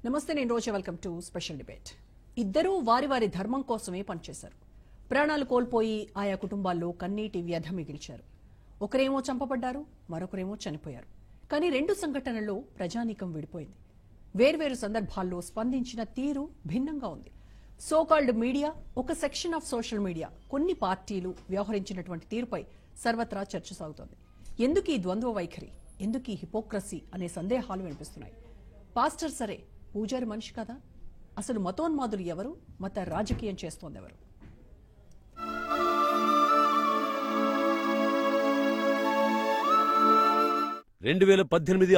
నమస్తే, నేను Roja. Welcome to special debate. ఇద్దరూ వారి వారి ధర్మం కోసమే పనిచేశారు. ప్రాణాలు కోల్పోయి ఆయా కుటుంబాల్లో కన్నీటి వ్యధ మిగిల్చారు. ఒకరేమో చంపబడ్డారు, మరొకరేమో చనిపోయారు. కానీ రెండు సంఘటనల్లో ప్రజానీకం విడిపోయింది. వేర్వేరు సందర్భాల్లో స్పందించిన తీరు భిన్నంగా ఉంది. సోకాల్డ్ మీడియా, ఒక సెక్షన్ ఆఫ్ సోషల్ మీడియా, కొన్ని పార్టీలు వ్యవహరించినటువంటి తీరుపై సర్వత్రా చర్చ సాగుతోంది. ఎందుకు ఈ ద్వంద్వ వైఖరి, ఎందుకు ఈ హిపోక్రసీ అనే సందేహాలు వినిపిస్తున్నాయి. పాస్టర్ సరే, పూజారి మనిషి కదా? అసలు మతోన్మాదులు ఎవరు? మత రాజకీయం చేస్తోందెవరు?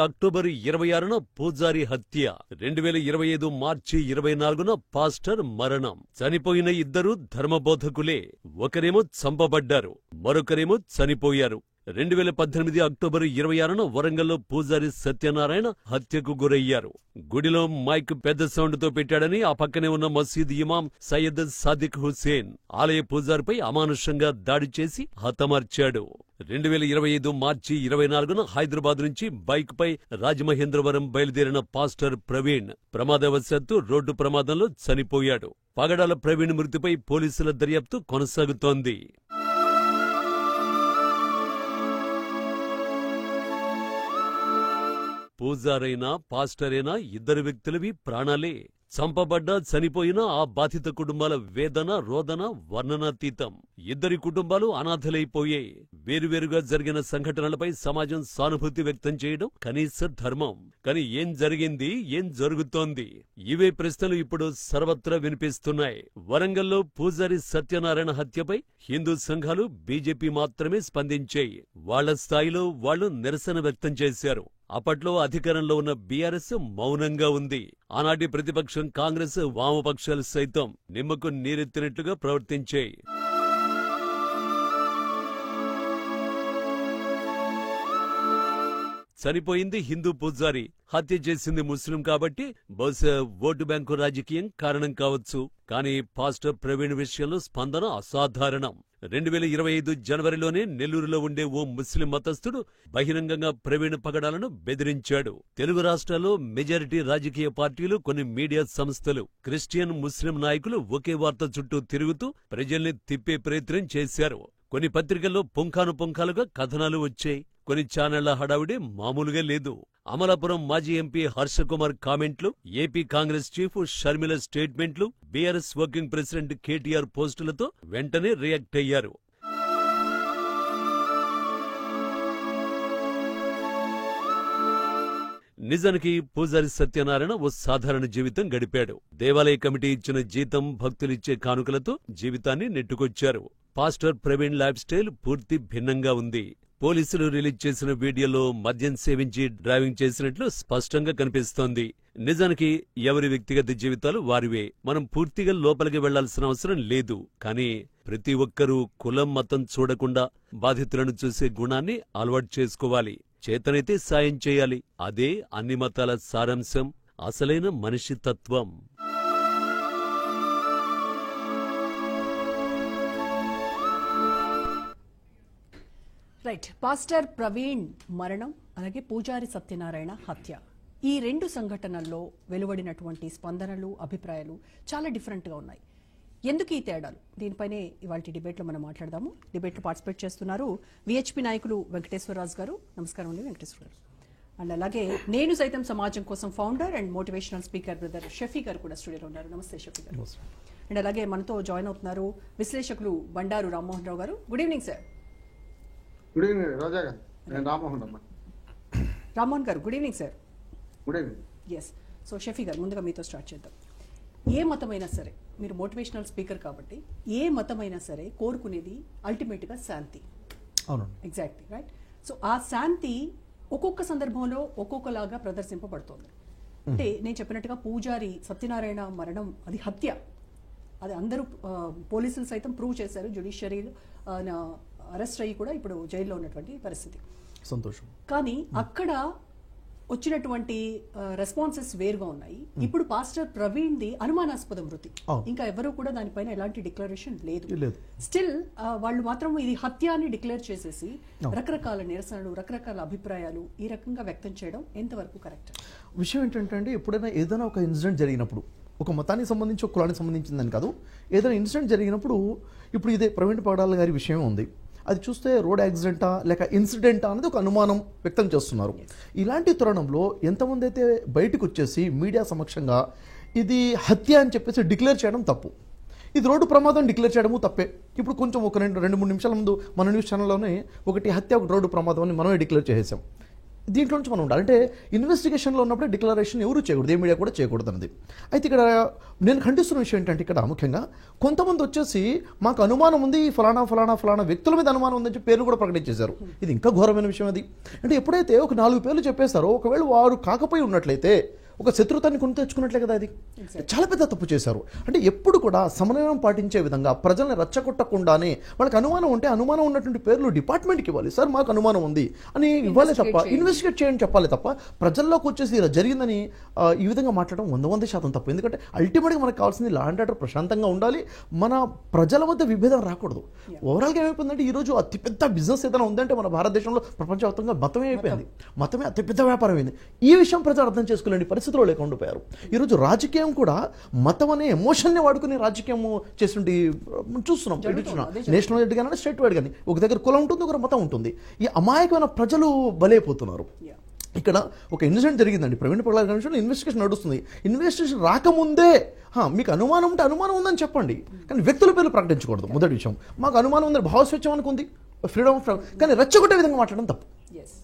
అక్టోబర్ 26న పూజారి హత్య, 2025 మార్చి 24న పాస్టర్ మరణం. చనిపోయిన ఇద్దరు ధర్మబోధకులే. ఒకరేమో చంపబడ్డారు, మరొకరేమో చనిపోయారు. 2018 అక్టోబర్ 26న వరంగల్లో పూజారి సత్యనారాయణ హత్యకు గురయ్యారు. గుడిలో మైక్ పెద్ద సౌండ్తో పెట్టాడని ఆ పక్కనే ఉన్న మసీద్ ఇమాం సయ్యద్ సాదిక్ హుస్సేన్ ఆలయ పూజారిపై అమానుషంగా దాడి చేసి హతమార్చాడు. 2025 మార్చి 24న హైదరాబాద్ నుంచి బైక్ పై రాజమహేంద్రవరం బయలుదేరిన పాస్టర్ ప్రవీణ్ ప్రమాదవశాత్తు రోడ్డు ప్రమాదంలో చనిపోయాడు. పగడాల ప్రవీణ్ మృతిపై పోలీసుల దర్యాప్తు కొనసాగుతోంది. పూజారైనా పాస్టరైనా ఇద్దరు వ్యక్తులవి ప్రాణాలే. చంపబడ్డా చనిపోయినా ఆ బాధిత కుటుంబాల వేదన రోదన వర్ణనాతీతం. ఇద్దరి కుటుంబాలు అనాథలైపోయాయి. వేరువేరుగా జరిగిన సంఘటనలపై సమాజం సానుభూతి వ్యక్తం చేయడం కనీస ధర్మం. కానీ ఏం జరిగింది, ఏం జరుగుతోంది? ఇవే ప్రశ్నలు ఇప్పుడు సర్వత్రా వినిపిస్తున్నాయి. వరంగల్లో పూజారి సత్యనారాయణ హత్యపై హిందూ సంఘాలు, బీజేపీ మాత్రమే స్పందించాయి. వాళ్ల స్థాయిలో వాళ్లు నిరసన వ్యక్తం చేశారు. అప్పట్లో అధికారంలో ఉన్న బీఆర్ఎస్ మౌనంగా ఉంది. ఆనాటి ప్రతిపక్షం కాంగ్రెస్, వామపక్షాలు సైతం నిమ్మకు నీరెత్తినట్లుగా ప్రవర్తించాయి. చనిపోయింది హిందూ పూజారి, హత్య చేసింది ముస్లిం కాబట్టి బహుశా ఓటు బ్యాంకు రాజకీయం కారణం కావచ్చు. కానీ పాస్టర్ ప్రవీణ్ విషయంలో స్పందన అసాధారణం. 2025 జనవరిలోనే నెల్లూరులో ఉండే ఓ ముస్లిం మతస్థుడు బహిరంగంగా ప్రవీణ్ పగడాలను బెదిరించాడు. తెలుగు రాష్ట్రాల్లో మెజారిటీ రాజకీయ పార్టీలు, కొన్ని మీడియా సంస్థలు, క్రిస్టియన్ ముస్లిం నాయకులు ఒకే వార్త చుట్టూ తిరుగుతూ ప్రజల్ని తిప్పే ప్రయత్నం చేశారు. కొన్ని పత్రికల్లో పుంఖానుపుంఖాలుగా కథనాలు వచ్చాయి. కొన్ని ఛానళ్ల హడావిడి మామూలుగా లేదు. అమలాపురం మాజీ ఎంపీ హర్షకుమార్ కామెంట్లు, ఏపీ కాంగ్రెస్ చీఫ్ షర్మిల స్టేట్మెంట్లు, బీఆర్ఎస్ వర్కింగ్ ప్రెసిడెంట్ కేటీఆర్ పోస్టులతో వెంటనే రియాక్ట్ అయ్యారు. నిజానికి పూజారి సత్యనారాయణ ఓ సాధారణ జీవితం గడిపాడు. దేవాలయ కమిటీ ఇచ్చిన జీతం, భక్తులిచ్చే కానుకలతో జీవితాన్ని నెట్టుకొచ్చారు. పాస్టర్ ప్రవీణ్ లైఫ్ స్టైల్ పూర్తి భిన్నంగా ఉంది. పోలీసులు రిలీజ్ చేసిన వీడియోలో మద్యం సేవించి డ్రైవింగ్ చేసినట్లు స్పష్టంగా కనిపిస్తోంది. నిజానికి ఎవరి వ్యక్తిగత జీవితాలు వారివే. మనం పూర్తిగా లోపలికి వెళ్లాల్సిన అవసరం లేదు. కానీ ప్రతి ఒక్కరూ కులం, మతం చూడకుండా బాధితులను చూసే గుణాన్ని అలవాటు చేసుకోవాలి. చేతనైతే సాయం చేయాలి. అదే అన్ని మతాల సారాంశం, అసలైన మనిషి తత్వం. రైట్. పాస్టర్ ప్రవీణ్ మరణం, అలాగే పూజారి సత్యనారాయణ హత్య, ఈ రెండు సంఘటనల్లో వెలువడినటువంటి స్పందనలు, అభిప్రాయాలు చాలా డిఫరెంట్గా ఉన్నాయి. ఎందుకు ఈ తేడాలు? దీనిపైనే ఇవాళ డిబేట్లో మనం మాట్లాడదాము. డిబేట్లో పార్టిసిపేట్ చేస్తున్నారు విహెచ్పి నాయకులు వెంకటేశ్వరరాజు గారు. నమస్కారం అండి వెంకటేశ్వర గారు. అండ్ అలాగే నేను సైతం సమాజం కోసం founder and motivational speaker brother Shafi గారు కూడా స్టూడియోలో ఉన్నారు. నమస్తే షఫీ గారు. అండ్ అలాగే మనతో జాయిన్ అవుతున్నారు విశ్లేషకులు బండారు రామ్మోహన్ రావు గారు. Good evening sir. Good evening Roja గారు. నేను రామ్మోహన్ గారు. Good evening sir. Good evening. Yes. So Shafi గారు, ముందుగా మీతో స్టార్ట్ చేద్దాం. ఏ మతమైనా సరే, మీరు మోటివేషనల్ స్పీకర్ కాబట్టి, ఏ మతమైనా సరే కోరుకునేది అల్టిమేట్గా శాంతి. అవును, ఎగ్జాక్ట్లీ రైట్. సో ఆ శాంతి ఒక్కొక్క సందర్భంలో ఒక్కొక్కలాగా ప్రదర్శింపబడుతోంది. అంటే నేను చెప్పినట్టుగా పూజారి సత్యనారాయణ మరణం అది హత్య. అది అందరూ పోలీసులు సైతం ప్రూవ్ చేశారు. జ్యుడిషియరీలో అరెస్ట్ అయ్యి కూడా ఇప్పుడు జైల్లో ఉన్నటువంటి పరిస్థితి. సంతోషం. కానీ అక్కడ వచ్చినటువంటి రెస్పాన్సెస్ వేరుగా ఉన్నాయి. ఇప్పుడు పాస్టర్ ప్రవీణ్ ది అనుమానాస్పద మృతి, ఇంకా ఎవరు కూడా దానిపైన ఎలాంటి డిక్లరేషన్ లేదు. స్టిల్ వాళ్ళు మాత్రం ఇది హత్య అని డిక్లేర్ చేసేసి రకరకాల నిరసనలు, రకరకాల అభిప్రాయాలు ఈ రకంగా వ్యక్తం చేయడం ఎంతవరకు కరెక్ట్? విషయం ఏంటంటే అండి, ఎప్పుడైనా ఏదైనా ఒక ఇన్సిడెంట్ జరిగినప్పుడు, ఒక మతానికి సంబంధించి ఒక కులానికి సంబంధించిందని కాదు, ఏదైనా ఇన్సిడెంట్ జరిగినప్పుడు, ఇప్పుడు ఇదే ప్రవీణ్ పగడాల గారి విషయం ఉంది, అది చూస్తే రోడ్ యాక్సిడెంటా లేక ఇన్సిడెంటా అనేది ఒక అనుమానం వ్యక్తం చేస్తున్నారు. ఇలాంటి తరుణంలో ఎంతమంది అయితే బయటకు వచ్చేసి మీడియా సమక్షంగా ఇది హత్య అని చెప్పేసి డిక్లేర్ చేయడం తప్పు, ఇది రోడ్డు ప్రమాదం డిక్లేర్ చేయడము తప్పే. ఇప్పుడు కొంచెం ఒక 2-3 నిమిషాల ముందు మన న్యూస్ ఛానల్లోనే ఒకటి హత్య, ఒకటి రోడ్డు ప్రమాదం అని మనమే డిక్లేర్ చేసేసాం. దీంట్లో నుంచి మనం ఉండాలి అంటే ఇన్వెస్టిగేషన్లో ఉన్నప్పుడే డిక్లరేషన్ ఎవరు చేయకూడదు, ఏ మీడియా కూడా చేయకూడదు అన్నది. అయితే ఇక్కడ నేను ఖండిస్తున్న విషయం ఏంటంటే, ఇక్కడ ముఖ్యంగా కొంతమంది వచ్చేసి మాకు అనుమానం ఉంది, ఫలానా వ్యక్తుల మీద అనుమానం ఉందని చెప్పి పేర్లు కూడా ప్రకటించేశారు. ఇది ఇంకా ఘోరమైన విషయం. అది అంటే ఎప్పుడైతే ఒక 4 పేర్లు చెప్పేస్తారో, ఒకవేళ వారు కాకపోయి ఉన్నట్లయితే ఒక శత్రుతాన్ని కొని తెచ్చుకున్నట్లే కదా. అది చాలా పెద్ద తప్పు చేశారు. అంటే ఎప్పుడు కూడా సమన్వయం పాటించే విధంగా ప్రజల్ని రెచ్చగొట్టకుండానే వాళ్ళకి అనుమానం ఉంటే అనుమానం ఉన్నటువంటి పేర్లు డిపార్ట్మెంట్కి ఇవ్వాలి. సార్ మాకు అనుమానం ఉంది అని ఇవ్వాలి తప్ప, ఇన్వెస్టిగేట్ చేయండి చెప్పాలి తప్ప, ప్రజల్లోకి వచ్చేసి ఇలా జరిగిందని ఈ విధంగా మాట్లాడడం 100% తప్పు. ఎందుకంటే అల్టిమేట్గా మనకు కావాల్సింది లా అండ్ ఆర్డర్ ప్రశాంతంగా ఉండాలి, మన ప్రజల మధ్య విభేదం రాకూడదు. ఓవరాల్గా ఏమైపోయిందంటే ఈరోజు అతిపెద్ద బిజినెస్ ఏదైనా ఉందంటే మన భారతదేశంలో ప్రపంచవ్యాప్తంగా మతమే అయిపోయింది. మతమే అతిపెద్ద వ్యాపారం అయింది. ఈ విషయం ప్రజలు అర్థం చేసుకోలేని పరిస్థితుల్లో లేకుండా పోయారు. ఈరోజు రాజకీయం కూడా మతం అనే ఎమోషన్ని వాడుకుని రాజకీయం చేస్తుంటే చూస్తున్నాం. నేషనల్ వైడ్ కానీ స్టేట్ వైడ్ కానీ ఒక దగ్గర కులం ఉంటుంది, ఒక మతం ఉంటుంది. ఈ అమాయకమైన ప్రజలు బలైపోతున్నారు. ఇక్కడ ఒక ఇన్సిడెంట్ జరిగిందండి, ప్రవీణ్ పగడాల గారి విషయంలో ఇన్వెస్టిగేషన్ నడుస్తుంది. ఇన్వెస్టిగేషన్ రాకముందే మీకు అనుమానం ఉంటే అనుమానం ఉందని చెప్పండి, కానీ వ్యక్తుల పేర్లు ప్రకటించకూడదు. మొదటి విషయం, మాకు అనుమానం ఉందని భావస్వేచ్ఛం అనుకుంది, ఫ్రీడమ్ ఆఫ్, కానీ రెచ్చగొట్టే విధంగా మాట్లాడడం తప్పు.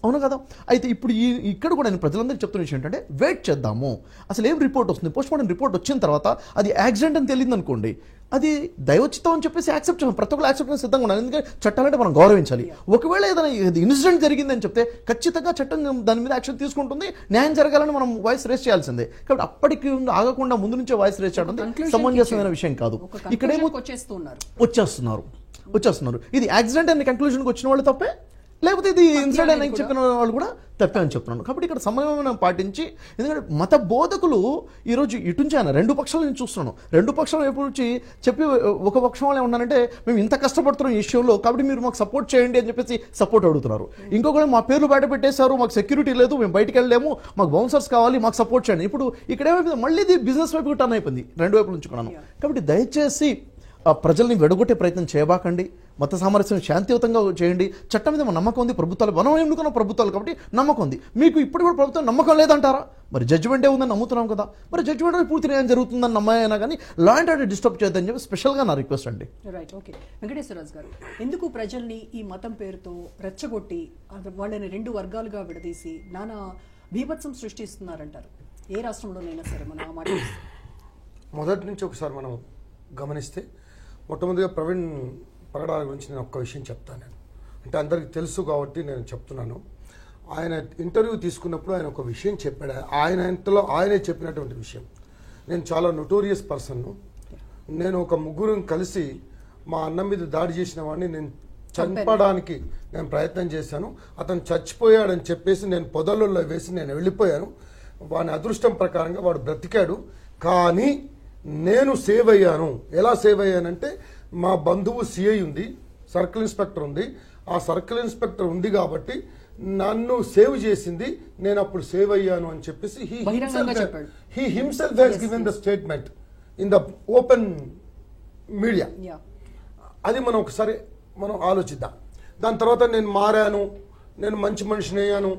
అవును కదా. అయితే ఇప్పుడు ఇక్కడ కూడా నేను ప్రజలందరికీ చెప్తున్న విషయం ఏంటంటే, వెయిట్ చేద్దాము, అసలు ఏం రిపోర్ట్ వస్తుంది. పోస్ట్మార్టం రిపోర్ట్ వచ్చిన తర్వాత అది యాక్సిడెంట్ అని తెలియదు అనుకోండి, అది దైవచిత్తం అని చెప్పేసి యాక్సెప్ట్ చేయాలి. ప్రతి ఒక్కరు యాక్సెప్ట్ సిద్ధంగా ఉండాలి. ఎందుకంటే చట్టాలంటే మనం గౌరవించాలి. ఒకవేళ ఏదైనా ఇన్సిడెంట్ జరిగిందని చెప్తే ఖచ్చితంగా చట్టం దాని మీద యాక్షన్ తీసుకుంటుంది, న్యాయం జరగాలని మనం వాయిస్ రేస్ చేయాల్సిందే. కాబట్టి అప్పటికి ఆగకుండా ముందు నుంచే వాయిస్ రేస్ చేయడం సమంజసమైన విషయం కాదు. ఇక్కడేమో వచ్చేస్తున్నారు. ఇది యాక్సిడెంట్ అనే కంక్లూజన్కి వచ్చిన వాళ్ళు తప్పే, లేకపోతే ఇది ఇన్సిడెంట్ అని చెప్పిన వాళ్ళు కూడా తప్పే అని చెప్తున్నాను. కాబట్టి ఇక్కడ సమన్వయం పాటించి, ఎందుకంటే మత బోధకులు ఈరోజు ఇటుంచి ఆయన 2 పక్షాలు నేను చూస్తున్నాను. 2 పక్షాలు ఎప్పుడు వచ్చి చెప్పి ఒక పక్షం వాళ్ళు ఏమన్నారంటే, మేము ఇంత కష్టపడుతున్నాం ఈ విషయంలో కాబట్టి మీరు మాకు సపోర్ట్ చేయండి అని చెప్పేసి సపోర్ట్ అడుగుతున్నారు. ఇంకొకరు మా పేర్లు బయట పెట్టేశారు, మాకు సెక్యూరిటీ లేదు, మేము బయటికి వెళ్ళలేము, మాకు బౌన్సర్స్ కావాలి, మాకు సపోర్ట్ చేయండి. ఇప్పుడు ఇక్కడ ఏమైపోయింది, మళ్ళీ ఇది బిజినెస్ వైపు టర్న్ అయిపోయింది, 2 వైపుల నుంచి కొన్నాను. కాబట్టి దయచేసి ప్రజల్ని వెడగొట్టే ప్రయత్నం చేయబాకండి, మత సామరస్యం శాంతియుతంగా చేయండి. చట్టం మీద నమ్మకం ఉంది, ప్రభుత్వాలు మనం ఎన్నుకున్న ప్రభుత్వాలు కాబట్టి నమ్మకం ఉంది. మీకు ఇప్పుడు కూడా ప్రభుత్వం నమ్మకం లేదంటారా? మరి జడ్జిమెంటే ఉందని నమ్ముతున్నాం కదా, మరి జడ్జిమెంట్ పూర్తి న్యాయం జరుగుతుందని నమ్మమైనా కానీ లా అండ్ ఆర్డర్ డిస్టర్బ్ చేయొద్దని చెప్పి స్పెషల్గా నా రిక్వెస్ట్ అండి. Right, okay. వెంకటేశ్వరరాజు గారు, ఎందుకు ప్రజల్ని ఈ మతం పేరుతో రెచ్చగొట్టి వాళ్ళని 2 వర్గాలుగా విడదీసి నానా బీభత్సం సృష్టిస్తున్నారంటారు? ఏ రాష్ట్రంలోనైనా సరే మనం ఆ మాట మొదటి నుంచి ఒకసారి మనం గమనిస్తే, మొట్టమొదటిగా ప్రవీణ్ పగడాల గురించి నేను ఒక్క విషయం చెప్తాను. నేను అంటే అందరికీ తెలుసు కాబట్టి నేను చెప్తున్నాను. ఆయన ఇంటర్వ్యూ తీసుకున్నప్పుడు ఆయన ఒక విషయం చెప్పాడు. ఆయనే చెప్పినటువంటి విషయం, నేను చాలా నోటోరియస్ పర్సన్ను, నేను ఒక 3 కలిసి మా అన్న మీద దాడి చేసిన వాడిని నేను చంపడానికి నేను ప్రయత్నం చేశాను, అతను చచ్చిపోయాడని చెప్పేసి నేను పొదలలో వేసి నేను వెళ్ళిపోయాను. వాని అదృష్టం ప్రకారంగా వాడు బ్రతికాడు, కానీ నేను సేవ్ అయ్యాను. ఎలా సేవ్ అయ్యానంటే, మా బంధువు సిఐ ఉంది, సర్కిల్ ఇన్స్పెక్టర్ ఉంది, ఆ సర్కిల్ ఇన్స్పెక్టర్ ఉంది కాబట్టి నన్ను సేవ్ చేసింది, నేను అప్పుడు సేవ్ అయ్యాను అని చెప్పేసి he himself has given the statement in the open media. అది మనం ఒకసారి ఆలోచిద్దాం. దాని తర్వాత నేను మారాను, నేను మంచి మనిషిని అయ్యాను,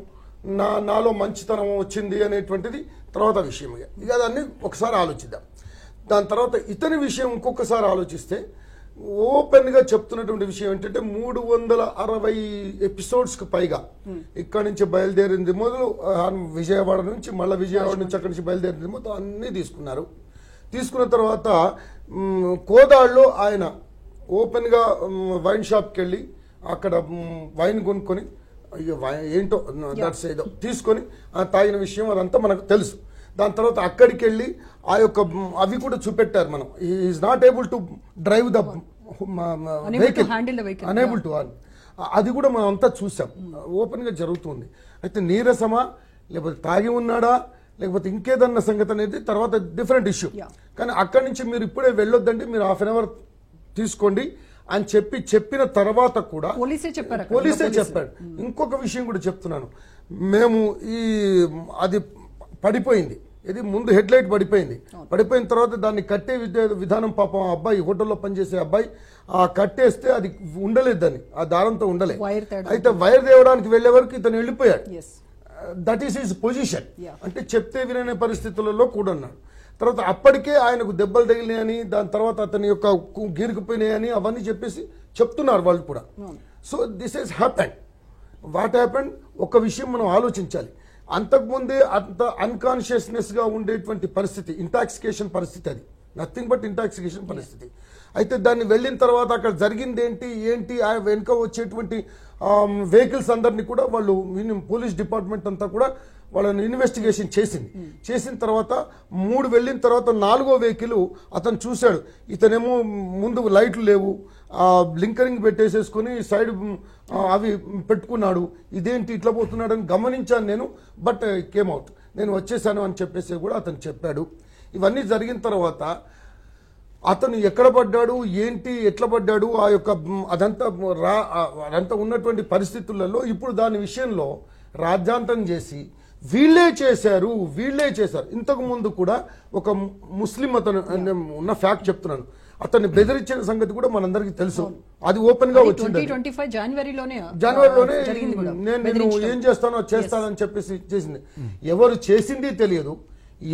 నాలో మంచితనం వచ్చింది అనేటువంటిది తర్వాత విషయం. ఇక దాన్ని ఒకసారి ఆలోచిద్దాం. దాని తర్వాత ఇతని విషయం ఇంకొకసారి ఆలోచిస్తే, ఓపెన్గా చెప్తున్నటువంటి విషయం ఏంటంటే, 360 ఎపిసోడ్స్కి పైగా ఇక్కడి నుంచి బయలుదేరింది మొదలు, విజయవాడ నుంచి మళ్ళీ విజయవాడ నుంచి అక్కడి నుంచి బయలుదేరింది మొత్తం అన్నీ తీసుకున్న తర్వాత కోదాడులో ఆయన ఓపెన్గా వైన్ షాప్కి వెళ్ళి అక్కడ వైన్ కొనుక్కొని, ఏంటో దట్స్ ఏదో తీసుకొని తాగిన విషయం అదంతా మనకు తెలుసు. దాని తర్వాత అక్కడికి వెళ్ళి ఆ యొక్క అవి కూడా చూపెట్టారు. మనం is not able to drive the vehicle, unable to, అది కూడా మనం అంతా చూసాం, ఓపెన్గా జరుగుతుంది. అయితే నీరసమా లేకపోతే తాగి ఉన్నాడా, లేకపోతే ఇంకేదన్న సంగతి అనేది తర్వాత డిఫరెంట్ ఇష్యూ. కానీ అక్కడి నుంచి మీరు ఇప్పుడే వెళ్ళొద్దండి, మీరు హాఫ్ అన్ అవర్ తీసుకోండి అని చెప్పిన తర్వాత కూడా పోలీసే చెప్పాడు. ఇంకొక విషయం కూడా చెప్తున్నాను, మేము అది పడిపోయింది, ఇది ముందు హెడ్ లైట్ పడిపోయిన తర్వాత దాన్ని కట్టే విధానం పాపం ఆ అబ్బాయి హోటల్లో పనిచేసే అబ్బాయి ఆ కట్టేస్తే అది ఉండలేదు, దాన్ని ఆ దారంతో ఉండలేదు. అయితే వైర్ తేవడానికి వెళ్లే వరకు ఇతను వెళ్ళిపోయాడు. That is his position. అంటే చెప్తే విననే పరిస్థితులలో కూడా ఉన్నాడు. తర్వాత అప్పటికే ఆయనకు దెబ్బలు తగిలినాయని, దాని తర్వాత అతని యొక్క గీరుకుపోయినాయని అవన్నీ చెప్పేసి చెప్తున్నారు వాళ్ళు కూడా. So this is happened. What happened, ఒక విషయం మనం ఆలోచించాలి. అంతకుముందే అంత అన్కాన్షియస్నెస్ గా ఉండేటువంటి పరిస్థితి, ఇంటాక్సికేషన్ పరిస్థితి, అది నథింగ్ బట్ ఇంటాక్సికేషన్ పరిస్థితి. అయితే దాన్ని వెళ్ళిన తర్వాత అక్కడ జరిగింది ఏంటి ఆ వెనుక వచ్చేటువంటి వెహికల్స్ అందరినీ కూడా వాళ్ళు పోలీస్ డిపార్ట్మెంట్ అంతా కూడా వాళ్ళని ఇన్వెస్టిగేషన్ చేసిన తర్వాత 3 వెళ్ళిన తర్వాత 4వ వెహికల్ అతను చూశాడు. ఇతనేమో ముందు లైట్లు లేవు, బ్లింకరింగ్ పెట్టేసేసుకుని సైడ్ అవి పెట్టుకున్నాడు. ఇదేంటి ఇట్లా పోతున్నాడు అని గమనించాను నేను. బట్ కేమ్ అవుట్, నేను వచ్చేసాను అని చెప్పేసి కూడా అతను చెప్పాడు. ఇవన్నీ జరిగిన తర్వాత అతను ఎక్కడ పడ్డాడు, ఏంటి, ఎట్లా పడ్డాడు, ఆ యొక్క అదంతా ఉన్నటువంటి పరిస్థితులలో ఇప్పుడు దాని విషయంలో రాజ్యాంతం చేసి వీళ్ళే చేశారు. ఇంతకు ముందు కూడా ఒక ముస్లిం అతను ఉన్న ఫ్యాక్ట్ చెప్తున్నాను, అతన్ని బెదిరించిన సంగతి కూడా మనందరికీ తెలుసు. అది ఓపెన్ గా వచ్చింది. జనవరిలోనే నేను ఏం చేస్తానని చెప్పేసి చేసింది. ఎవరు చేసింది తెలియదు,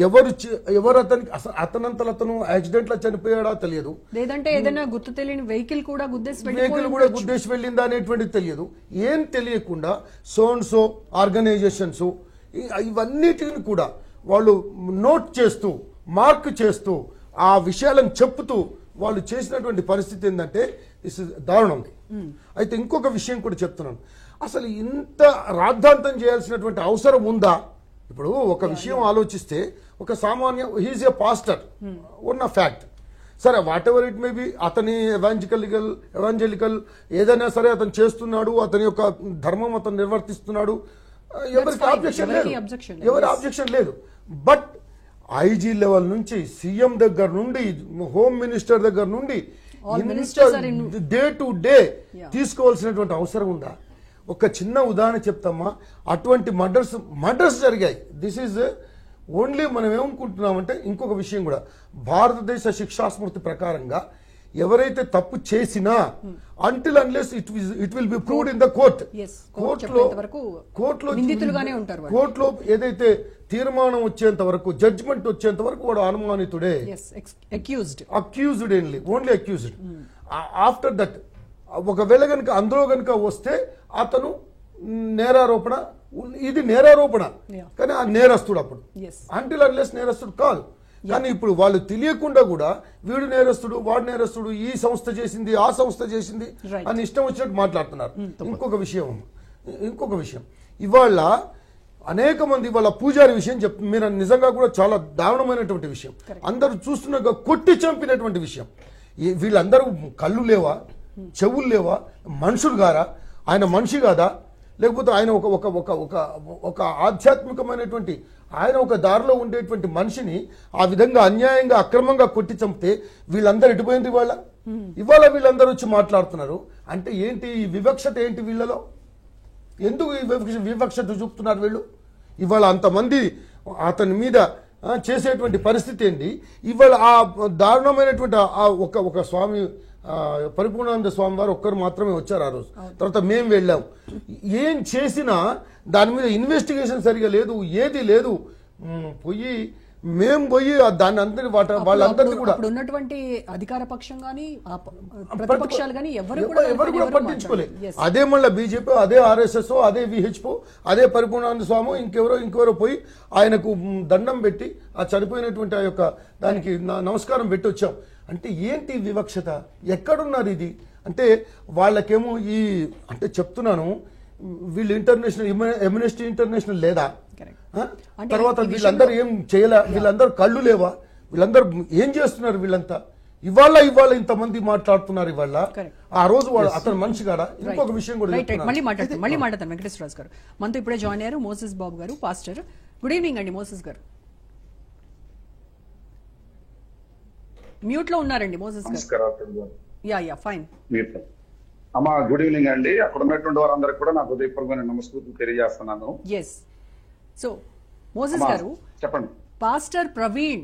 ఎవరు అతను యాక్సిడెంట్ లో చనిపోయాడా తెలియదు, లేదంటే ఏదైనా గుర్తు తెలియని వెహికల్ కూడా గుద్దేసి వెళ్ళిందా అనేటువంటిది తెలియదు. ఏం తెలియకుండా సో ఆర్గనైజేషన్స్ ఇవన్నిటిని కూడా వాళ్ళు నోట్ చేస్తూ, మార్క్ చేస్తూ, ఆ విషయాలను చెప్తూ వాళ్ళు చేసినటువంటి పరిస్థితి ఏంటంటే దారుణం. అయితే ఇంకొక విషయం కూడా చెప్తున్నాను, అసలు ఇంత రాద్ధాంతం చేయాల్సినటువంటి అవసరం ఉందా? ఇప్పుడు ఒక విషయం ఆలోచిస్తే, ఒక సామాన్య హీజ్ ఏ పాస్టర్ ఉన్న ఫ్యాక్ట్, సరే what ever it may be, అతని ఎవాంజలికల్ ఏదైనా సరే అతను చేస్తున్నాడు, అతని యొక్క ధర్మం అతను నిర్వర్తిస్తున్నాడు, ఎవరికి ఆబ్జెక్షన్ లేదు. బట్ ఐజీ లెవెల్ నుంచి, సీఎం దగ్గర నుండి, హోమ్ మినిస్టర్ దగ్గర నుండి డే టు డే తీసుకోవాల్సినటువంటి అవసరం ఉందా? ఒక చిన్న ఉదాహరణ చెప్తామా, అటువంటి మర్డర్స్ జరిగాయి. దిస్ ఈజ్ ఓన్లీ మనం ఏమనుకుంటున్నామంటే, ఇంకొక విషయం కూడా, భారతదేశ శిక్షాస్మృతి ప్రకారంగా ఎవరైతే తప్పు చేసినా until unless it will be proved in the court, కోర్టులో ఏదైతే తీర్మానం వచ్చేంత వరకు, జడ్జిమెంట్ వచ్చేంత వరకు వాడు అనుమానితుడే, accused only accused. After that ఒకవేళ కనుక అందులో కనుక వస్తే అతను నేరారోపణ, ఇది నేరారోపణ కానీ ఆ నేరస్తుడు అప్పుడు, అంటిల్ అన్లెస్ నేరస్తుడు కాదు. కానీ ఇప్పుడు వాళ్ళు తెలియకుండా కూడా వీడు నేరస్తుడు, వాడు నేరస్తుడు, ఈ సంస్థ చేసింది, ఆ సంస్థ చేసింది అని ఇష్టం వచ్చినట్టు మాట్లాడుతున్నారు. ఇంకొక విషయం ఇవాళ అనేక మంది వాళ్ళ పూజారి విషయం చెప్తుంది. మీరు నిజంగా కూడా చాలా దారుణమైనటువంటి విషయం, అందరూ చూస్తున్నాగా కొట్టి చంపినటువంటి విషయం. వీళ్ళందరూ కళ్ళు లేవా, చెవులు లేవా, మనుషులు గారా? ఆయన మనిషి కాదా? లేకపోతే ఆయన ఒక ఆధ్యాత్మికమైనటువంటి, ఆయన ఒక దారిలో ఉండేటువంటి మనిషిని ఆ విధంగా అన్యాయంగా, అక్రమంగా కొట్టి చంపితే వీళ్ళందరూ ఎటుపోయింది? ఇవాళ వీళ్ళందరూ వచ్చి మాట్లాడుతున్నారు. అంటే ఏంటి ఈ వివక్షత? ఏంటి వీళ్ళలో? ఎందుకు ఈ వివక్షత చూపుతున్నారు వీళ్ళు? ఇవాళ అంతమంది అతని మీద చేసేటువంటి పరిస్థితి ఏంటి? ఇవాళ ఆ దారుణమైనటువంటి ఒక స్వామి, పరిపూర్ణానంద స్వామి వారు ఒక్కరు మాత్రమే వచ్చారు ఆ రోజు. తర్వాత మేము వెళ్ళాం. ఏం చేసినా దాని మీద ఇన్వెస్టిగేషన్ సరిగా లేదు, ఏది లేదు. మేము పోయి దాన్ని అందరి వాళ్ళందరినీ కూడా ఉన్నటువంటి అధికార పక్షం గానీ ప్రతిపక్షాలు గానీ ఎవరు కూడా పట్టించుకోలేదు. అదే మళ్ళీ బీజేపీ, అదే ఆర్ఎస్ఎస్, అదే విహెచ్పో, అదే పరిపూర్ణానంద స్వామి, ఇంకెవరో పోయి ఆయనకు దండం పెట్టి ఆ చనిపోయినటువంటి ఆ యొక్క దానికి నమస్కారం పెట్టి వచ్చాం. అంటే ఏంటి వివక్షత? ఎక్కడున్నారు ఇది? అంటే వాళ్ళకేమో అంటే చెప్తున్నాను, వీళ్ళు ఇంటర్నేషనల్ అమ్నెస్టీ ఇంటర్నేషనల్ లేదా? తర్వాత వీళ్ళందరూ ఏం చేయలే? వీళ్ళందరూ కళ్ళు లేవా? వీళ్ళందరూ ఏం చేస్తున్నారు? వీళ్ళంతా ఇవాళ ఇంతమంది మాట్లాడుతున్నారు ఇవాళ Correct. ఆ రోజు వాడు అతను మనిషి కాడా ఇంకొక విషయం కూడా రైట్ చెప్తున్నాను. మళ్ళీ మాట్లాడతాను వెంకటేశ్వరరాజు గారు. మనతో ఇప్పుడే జాయిన్ అయ్యారు మోసెస్ బాబు గారు, పాస్టర్. గుడ్ ఈవినింగ్ అండి మోసెస్ గారు. మ్యూట్ లో ఉన్నారండి మోసెస్ గారు. నమస్కారం. Yeah fine. అమ్మా గుడ్ ఈవినింగ్ అండి. అక్కడ ఉన్నటువంటి వారందరికీ కూడా నాకు హృదయపూర్వకమైన నమస్కారం తెలియజేస్తున్నాను. ఎస్. సో మోసెస్ అమ్మా, గారు, చెప్పండి. పాస్టర్ ప్రవీణ్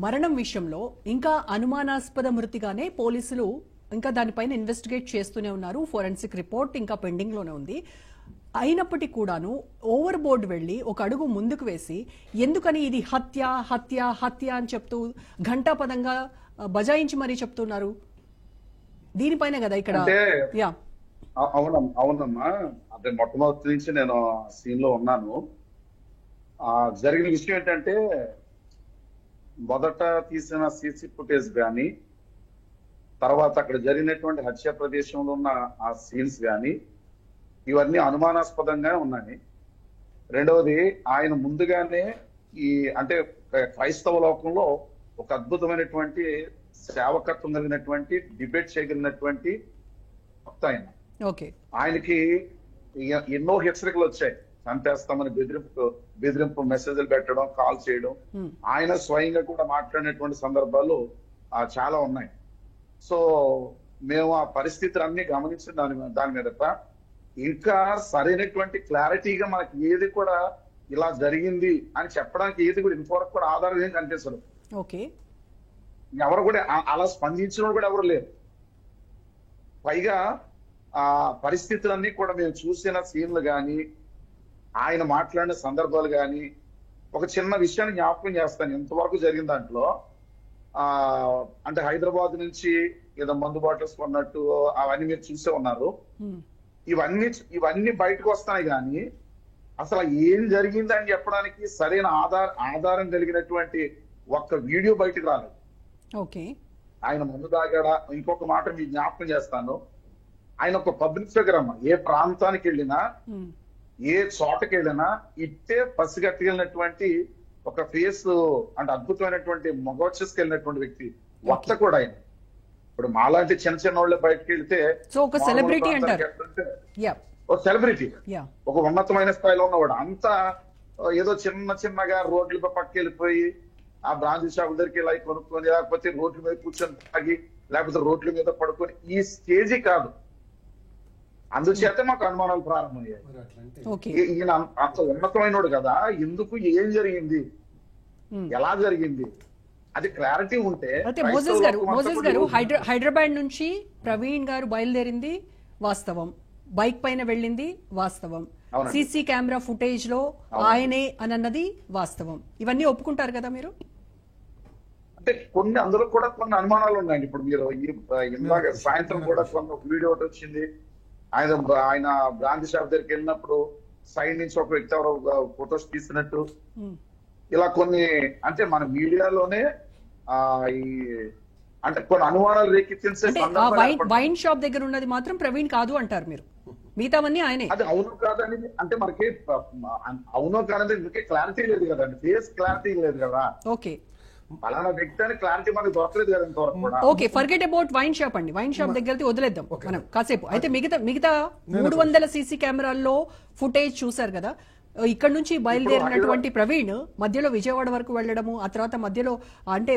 మరణం విషయంలో ఇంకా అనుమానాస్పద మృతిగానే పోలీసులు ఇంకా దానిపైన ఇన్వెస్టిగేట్ చేస్తూనే ఉన్నారు. ఫోరెన్సిక్ రిపోర్ట్ ఇంకా పెండింగ్ లోనే ఉంది. అయినప్పటికీ కూడాను ఓవర్ బోర్డ్ వెళ్లి ఒక అడుగు ముందుకు వేసి ఎందుకని ఇది హత్య హత్య హత్య అని చెప్తూ ఘంటాపదంగా బజాయించి మరీ చెప్తున్నారు. దీనిపైన కదా ఇక్కడ అంటే యా అవునమ్మా, అదే మొట్టమొదటి నుంచి నేను సీన్ లో ఉన్నాను. జరిగిన విషయం ఏంటంటే, మొదట తీసిన సీసీ ఫుటేజ్ కానీ, తర్వాత అక్కడ జరిగినటువంటి హత్య ప్రదేశంలో ఉన్న ఆ సీన్స్ కానీ ఇవన్నీ అనుమానాస్పదంగా ఉన్నాయి. రెండవది, ఆయన ముందుగానే అంటే క్రైస్తవ లోకంలో ఒక అద్భుతమైనటువంటి సేవకత్వం కలిగినటువంటి, డిబేట్ చేయగలిగినటువంటి భక్త ఆయన. ఓకే. ఆయనకి ఎన్నో హెచ్చరికలు వచ్చాయి, చంపేస్తామని బెదిరింపు మెసేజ్లు పెట్టడం, కాల్ చేయడం. ఆయన స్వయంగా కూడా మాట్లాడినటువంటి సందర్భాలు చాలా ఉన్నాయి. సో మేము ఆ పరిస్థితులన్నీ గమనించిన దాని మీదట ఇంకా సరైనటువంటి క్లారిటీగా మనకి ఏది కూడా ఇలా జరిగింది అని చెప్పడానికి ఏది కూడా ఇంతవరకు కూడా ఆధారం ఏం కనిపిస్తారు. ఓకే. ఎవరు కూడా అలా స్పందించిన కూడా ఎవరు లేరు. పైగా ఆ పరిస్థితులన్నీ కూడా మేము చూసిన సీన్లు కానీ, ఆయన మాట్లాడిన సందర్భాలు కానీ, ఒక చిన్న విషయాన్ని జ్ఞాపకం చేస్తాను. ఇంతవరకు జరిగిన దాంట్లో అంటే హైదరాబాద్ నుంచి ఏదో మందు బాటిల్స్ కొన్నట్టు అవన్నీ మీరు చూసే ఉన్నారు. ఇవన్నీ బయటకు వస్తాయి కానీ అసలు ఏం జరిగింది అని చెప్పడానికి సరైన ఆధారం కలిగినటువంటి ఒక్క వీడియో బయటకు రాలేదు. ఓకే. ఆయన మందు తాగాడా, ఇంకొక మాట మీకు జ్ఞాపకం చేస్తాను. ఆయన ఒక పబ్లిక్ ఫిగర్ అమ్మ. ఏ ప్రాంతానికి వెళ్ళినా, ఏ చోటకి వెళ్ళినా ఇట్టే పసిగట్టగలిగినటువంటి ఒక ఫేస్, అంటే అద్భుతమైనటువంటి మగవచ్చకెళ్ళినటువంటి వ్యక్తి, వక్త కూడా ఆయన. ఇప్పుడు మాలాంటి చిన్న చిన్న వాళ్ళు బయటకు వెళ్తే ఒక సెలబ్రిటీ అంటారు. ఒక సెలబ్రిటీ, ఒక ఉన్నతమైన స్థాయిలో ఉన్నవాడు. అంతా ఏదో చిన్నగా రోడ్లపై పక్క వెళ్ళిపోయి ఆ బ్రాంచ్ షాపుల దగ్గరికి వెళ్ళి కొనుక్కొని, లేకపోతే రోడ్ల మీద కూర్చొని తాగి, లేకపోతే రోడ్ల మీద పడుకొని, ఈ స్టేజీ కాదు. అందుచేత మాకు అనుమానాలు ప్రారంభమయ్యాయి. ఈయన అంత ఉన్నతమైనడు కదా, ఎందుకు, ఏం జరిగింది, ఎలా జరిగింది, అది క్లారిటీ ఉంటే. అయితే మోసెస్ గారు హైదరాబాద్ నుంచి ప్రవీణ్ గారు బయలుదేరింది వాస్తవం, బైక్ పైన వెళ్ళింది వాస్తవం, సీసీ కెమెరా ఫుటేజ్ లో ఆయనే అని అన్నది వాస్తవం. ఇవన్నీ ఒప్పుకుంటారు కదా మీరు? అంటే అందులో కూడా కొన్ని అనుమానాలు ఉన్నాయండి. ఇప్పుడు మీరు ఇందాక సాయంత్రం కూడా కొన్ని వీడియో ఒకటి వచ్చింది. ఆయన బ్రాంచ్ షాప్ దగ్గరికి వెళ్ళినప్పుడు సైడ్ నుంచి ఒక వ్యక్తి ఎవరో ఫొటోస్ తీసినట్టు, ఇలా కొన్ని, అంటే మన మీడియాలోనే అంటే కొన్ని అనుమానాలు రేకెత్తించే వైన్ షాప్ దగ్గర ఉన్నది మాత్రం ప్రవీణ్ కాదు అంటారు మీరు, మిగతావన్నీ ఆయనే. అది అవును కాదని అంటే మనకి అవునో కాదని ఇందుకే క్లారిటీ లేదు కదండి, ఫేస్ క్లారిటీ లేదు కదా. ఓకే. అలానా వ్యక్తి అని క్లారిటీ మనకు దొరకలేదు కదా ఇంతవరకు కూడా. Okay, forget about wine shop అండి. వైన్ షాప్ దగ్గర వదిలేద్దాం మనం కాసేపు. అయితే మిగతా 300 సీసీ కెమెరాల్లో ఫుటేజ్ చూసారు కదా. ఇక్కడ నుంచి బయలుదేరినటువంటి ప్రవీణ్ మధ్యలో విజయవాడ వరకు వెళ్ళడము, ఆ తర్వాత మధ్యలో అంటే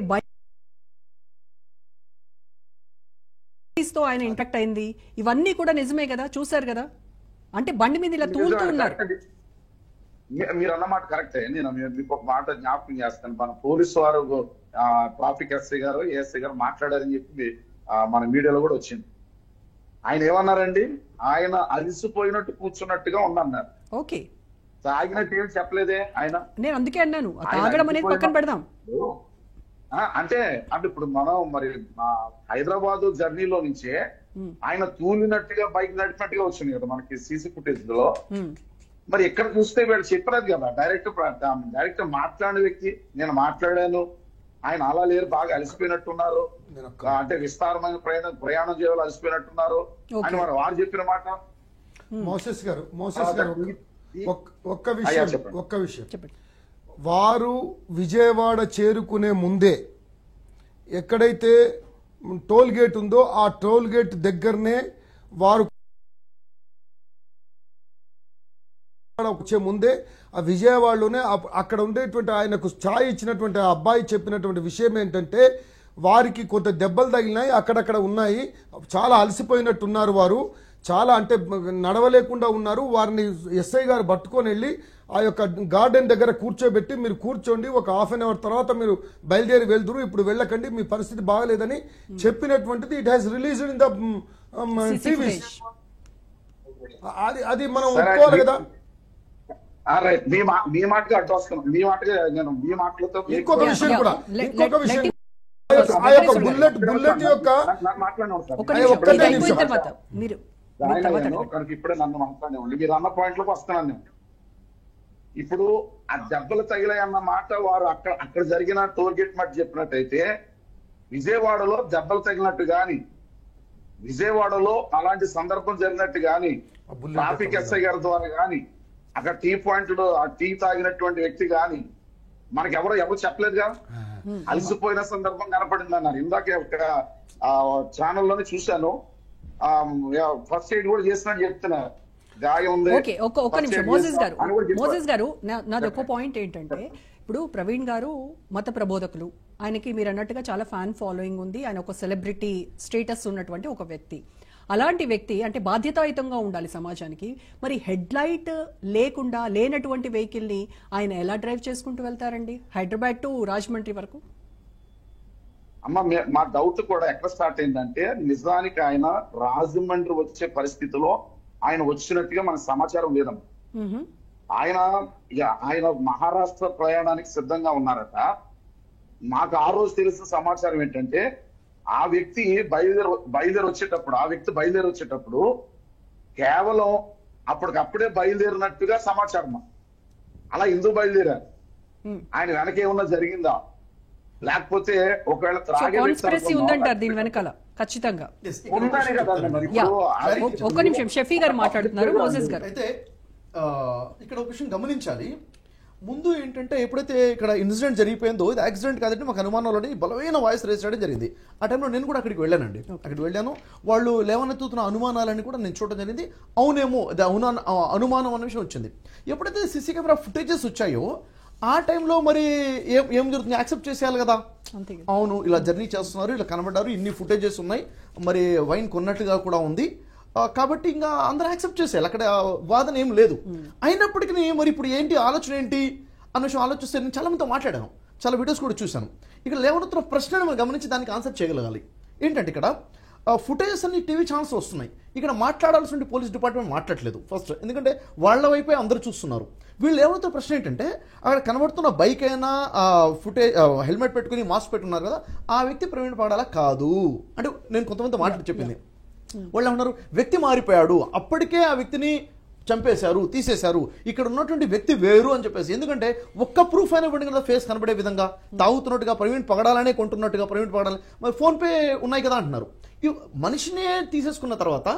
తో ఆయన ఇంటాక్ట్ అయింది, ఇవన్నీ కూడా నిజమే కదా, చూసారు కదా. అంటే బండి మీద ఇలా తూలుతూ ఉన్నారు. మీరు అన్నమాట కరెక్టే. నేను మీకు ఒక మాట జ్ఞాపకం చేస్తాను. మన పోలీసు వారు, ట్రాఫిక్ ఎస్ఐ గారు, ఏఎస్ఐ గారు మాట్లాడారని చెప్పి మన మీడియాలో కూడా వచ్చింది. ఆయన ఏమన్నారండి, ఆయన అలసిపోయినట్టు కూర్చున్నట్టుగా ఉందన్నారు. ఓకే. తాగినట్టు ఏం చెప్పలేదే ఆయన. నేను అందుకే అన్నాను తాగడం అనేది పక్కన పెడదాం. అంటే ఇప్పుడు మనం మరి హైదరాబాద్ జర్నీలో నుంచే ఆయన తూలినట్టుగా బైక్ నడిపినట్టుగా వచ్చింది కదా మనకి సీసీ ఫుటేజ్ లో. మరి ఎక్కడ చూస్తే వీళ్ళు చెప్పలేదు కదా, డైరెక్ట్ మాట్లాడిన వ్యక్తి, నేను మాట్లాడాను, ఆయన అలా లేరు, బాగా అలసిపోయినట్టున్నారు, అంటే విస్తారమైన ప్రయాణం చేయాలి, అలసిపోయినట్టున్నారు అని మరి వారు చెప్పిన మాట. మోసెస్ గారు ఒక్క విషయం చెప్పండి. వారు విజయవాడ చేరుకునే ముందే ఎక్కడైతే టోల్ గేట్ ఉందో ఆ టోల్ గేట్ దగ్గరనే వారు వచ్చే ముందే ఆ విజయవాడలోనే అక్కడ ఉండేటువంటి ఆయనకు ఛాయ్ ఇచ్చినటువంటి ఆ అబ్బాయి చెప్పినటువంటి విషయం ఏంటంటే వారికి కొంత దెబ్బలు తగిలినాయి, అక్కడక్కడ ఉన్నాయి, చాలా అలసిపోయినట్టున్నారు, వారు చాలా అంటే నడవలేకుండా ఉన్నారు, వారిని ఎస్ఐ గారు పట్టుకొని వెళ్ళి ఆ యొక్క గార్డెన్ దగ్గర కూర్చోబెట్టి మీరు కూర్చోండి, ఒక హాఫ్ అన్ అవర్ తర్వాత మీరు బయలుదేరి వెళ్తురు, ఇప్పుడు వెళ్ళకండి, మీ పరిస్థితి బాగలేదని చెప్పినటువంటిది it has released in the TV. అది మనం ఒప్పుకోవాలి కదా. మీ మాటగా అడ్డు వస్తున్నాం, మీ మాటగా నేను మీ మాటలతో ఇంకొక విషయం కూడా, ఇంకొక విషయం ఆ యొక్క బుల్లెట్ యొక్క ఇప్పుడే నన్ను మాట్లాడేవాళ్ళు, మీరు అన్న పాయింట్లకు వస్తున్నాను నేను. ఇప్పుడు ఆ దెబ్బలు తగిలాయి అన్న మాట వారు అక్కడ జరిగిన టోల్ గేట్ మాట చెప్పినట్టయితే, విజయవాడలో దెబ్బలు తగిలినట్టు గాని, విజయవాడలో అలాంటి సందర్భం జరిగినట్టు గాని, ట్రాఫిక్ ఎస్ఐ గారి ద్వారా గాని, అక్కడ టీ పాయింట్ లో ఆ టీ తాగినటువంటి వ్యక్తి గాని మనకి ఎవరు చెప్పలేదుగా. అలసిపోయిన సందర్భం కనపడింది అన్నారు. ఇందాక ఛానల్లోనే చూశాను, ఫస్ట్ ఎయిడ్ కూడా చేసినట్టు చెప్తున్నారు. ఒక్క నిమిషం మోసెస్ గారు నాది ఒక పాయింట్ ఏంటంటే, ఇప్పుడు ప్రవీణ్ గారు మత ప్రబోధకులు, ఆయనకి మీరు అన్నట్టుగా చాలా ఫ్యాన్ ఫాలోయింగ్ ఉంది, ఆయన ఒక సెలబ్రిటీ స్టేటస్ ఉన్నటువంటి ఒక వ్యక్తి. అలాంటి వ్యక్తి అంటే బాధ్యతాయుతంగా ఉండాలి సమాజానికి. మరి హెడ్ లైట్ లేకుండా లేనటువంటి వెహికల్ ని ఆయన ఎలా డ్రైవ్ చేసుకుంటూ వెళ్తారండి హైదరాబాద్ టు రాజమండ్రి వరకు? అమ్మ, మా డౌట్ కూడా ఎక్కడ స్టార్ట్ అయిందంటే, నిజానికి ఆయన రాజమండ్రి వచ్చే పరిస్థితిలో ఆయన వచ్చినట్టుగా మనకు సమాచారం లేదమ్మా. ఆయన మహారాష్ట్ర ప్రయాణానికి సిద్ధంగా ఉన్నారట. మాకు ఆ రోజు తెలిసిన సమాచారం ఏంటంటే, ఆ వ్యక్తి బయలుదేరి వచ్చేటప్పుడు కేవలం అప్పటికప్పుడే బయలుదేరినట్టుగా సమాచారం. అలా ఎందుకు బయలుదేరారు? ఆయన వెనక ఏమన్నా జరిగిందా, లేకపోతే ఒకవేళ ఉందంటారు దీని వెనకాల? ఖచ్చితంగా ఉందనే కదా. ఒక్క నిమిషం, షఫీ గారు మాట్లాడుతున్నారు. మోసెస్ గారు అయితే ఇక్కడ ఒక విషయం గమనించాలి. ముందు ఏంటంటే, ఎప్పుడైతే ఇక్కడ ఇన్సిడెంట్ జరిగిపోయిందో, ఇది యాక్సిడెంట్ కాదంటే మాకు అనుమానంలోనే బలమైన వాయిస్ రేస్ చేయడం జరిగింది. ఆ టైంలో నేను కూడా అక్కడికి వెళ్ళానండి. అక్కడికి వెళ్ళాను, వాళ్ళు లేవనెత్తుతున్న అనుమానాలని కూడా నేను చూడడం జరిగింది. అవునేమో అనుమానం అన్న విషయం వచ్చింది. ఎప్పుడైతే సీసీ కెమెరా ఫుటేజెస్ వచ్చాయో ఆ టైంలో మరి ఏం జరుగుతుంది, యాక్సెప్ట్ చేసేయాలి కదా. అవును, ఇలా జర్నీ చేస్తున్నారు, ఇలా కనబడ్డారు, ఇన్ని ఫుటేజెస్ ఉన్నాయి, మరి వైన్ కొన్నట్టుగా కూడా ఉంది, కాబట్టి ఇంకా అందరూ యాక్సెప్ట్ చేసేయాలి, అక్కడ వాదన ఏం లేదు. అయినప్పటికీ మరి ఇప్పుడు ఏంటి ఆలోచన ఏంటి అన్న విషయం ఆలోచిస్తే నేను చాలా మందితో మాట్లాడాను, చాలా వీడియోస్ కూడా చూశాను. ఇక్కడ లేవనెత్తున్న ప్రశ్నను మనం గమనించి దానికి ఆన్సర్ చేయగలగాలి. ఏంటంటే, ఇక్కడ ఫుటేజెస్ అన్ని టీవీ ఛానల్స్ వస్తున్నాయి, ఇక్కడ మాట్లాడాల్సిన పోలీస్ డిపార్ట్మెంట్ మాట్లాడలేదు ఫస్ట్, ఎందుకంటే వాళ్ళ వైపే అందరూ చూస్తున్నారు. వీళ్ళు ఏమవుతున్న ప్రశ్న ఏంటంటే, అక్కడ కనబడుతున్న బైక్ అయినా ఫుటేజ్ హెల్మెట్ పెట్టుకుని మాస్క్ పెట్టుకున్నారు కదా, ఆ వ్యక్తి ప్రవీణ్ పగడాల కాదు అంటే నేను కొంతమంది మాట్లాడి చెప్పింది. వాళ్ళు ఏమన్నారు, వ్యక్తి మారిపోయాడు, అప్పటికే ఆ వ్యక్తిని చంపేశారు, తీసేశారు, ఇక్కడ ఉన్నటువంటి వ్యక్తి వేరు అని చెప్పేసి. ఎందుకంటే ఒక్క ప్రూఫ్ అయినా ఇవ్వండి కదా, ఫేస్ కనబడే విధంగా, తాగుతున్నట్టుగా ప్రవీణ్ పగడాలనే కొంటున్నట్టుగా ప్రవీణ్ పగడాలి, మరి ఫోన్పే ఉన్నాయి కదా అంటున్నారు. మనిషినే తీసేసుకున్న తర్వాత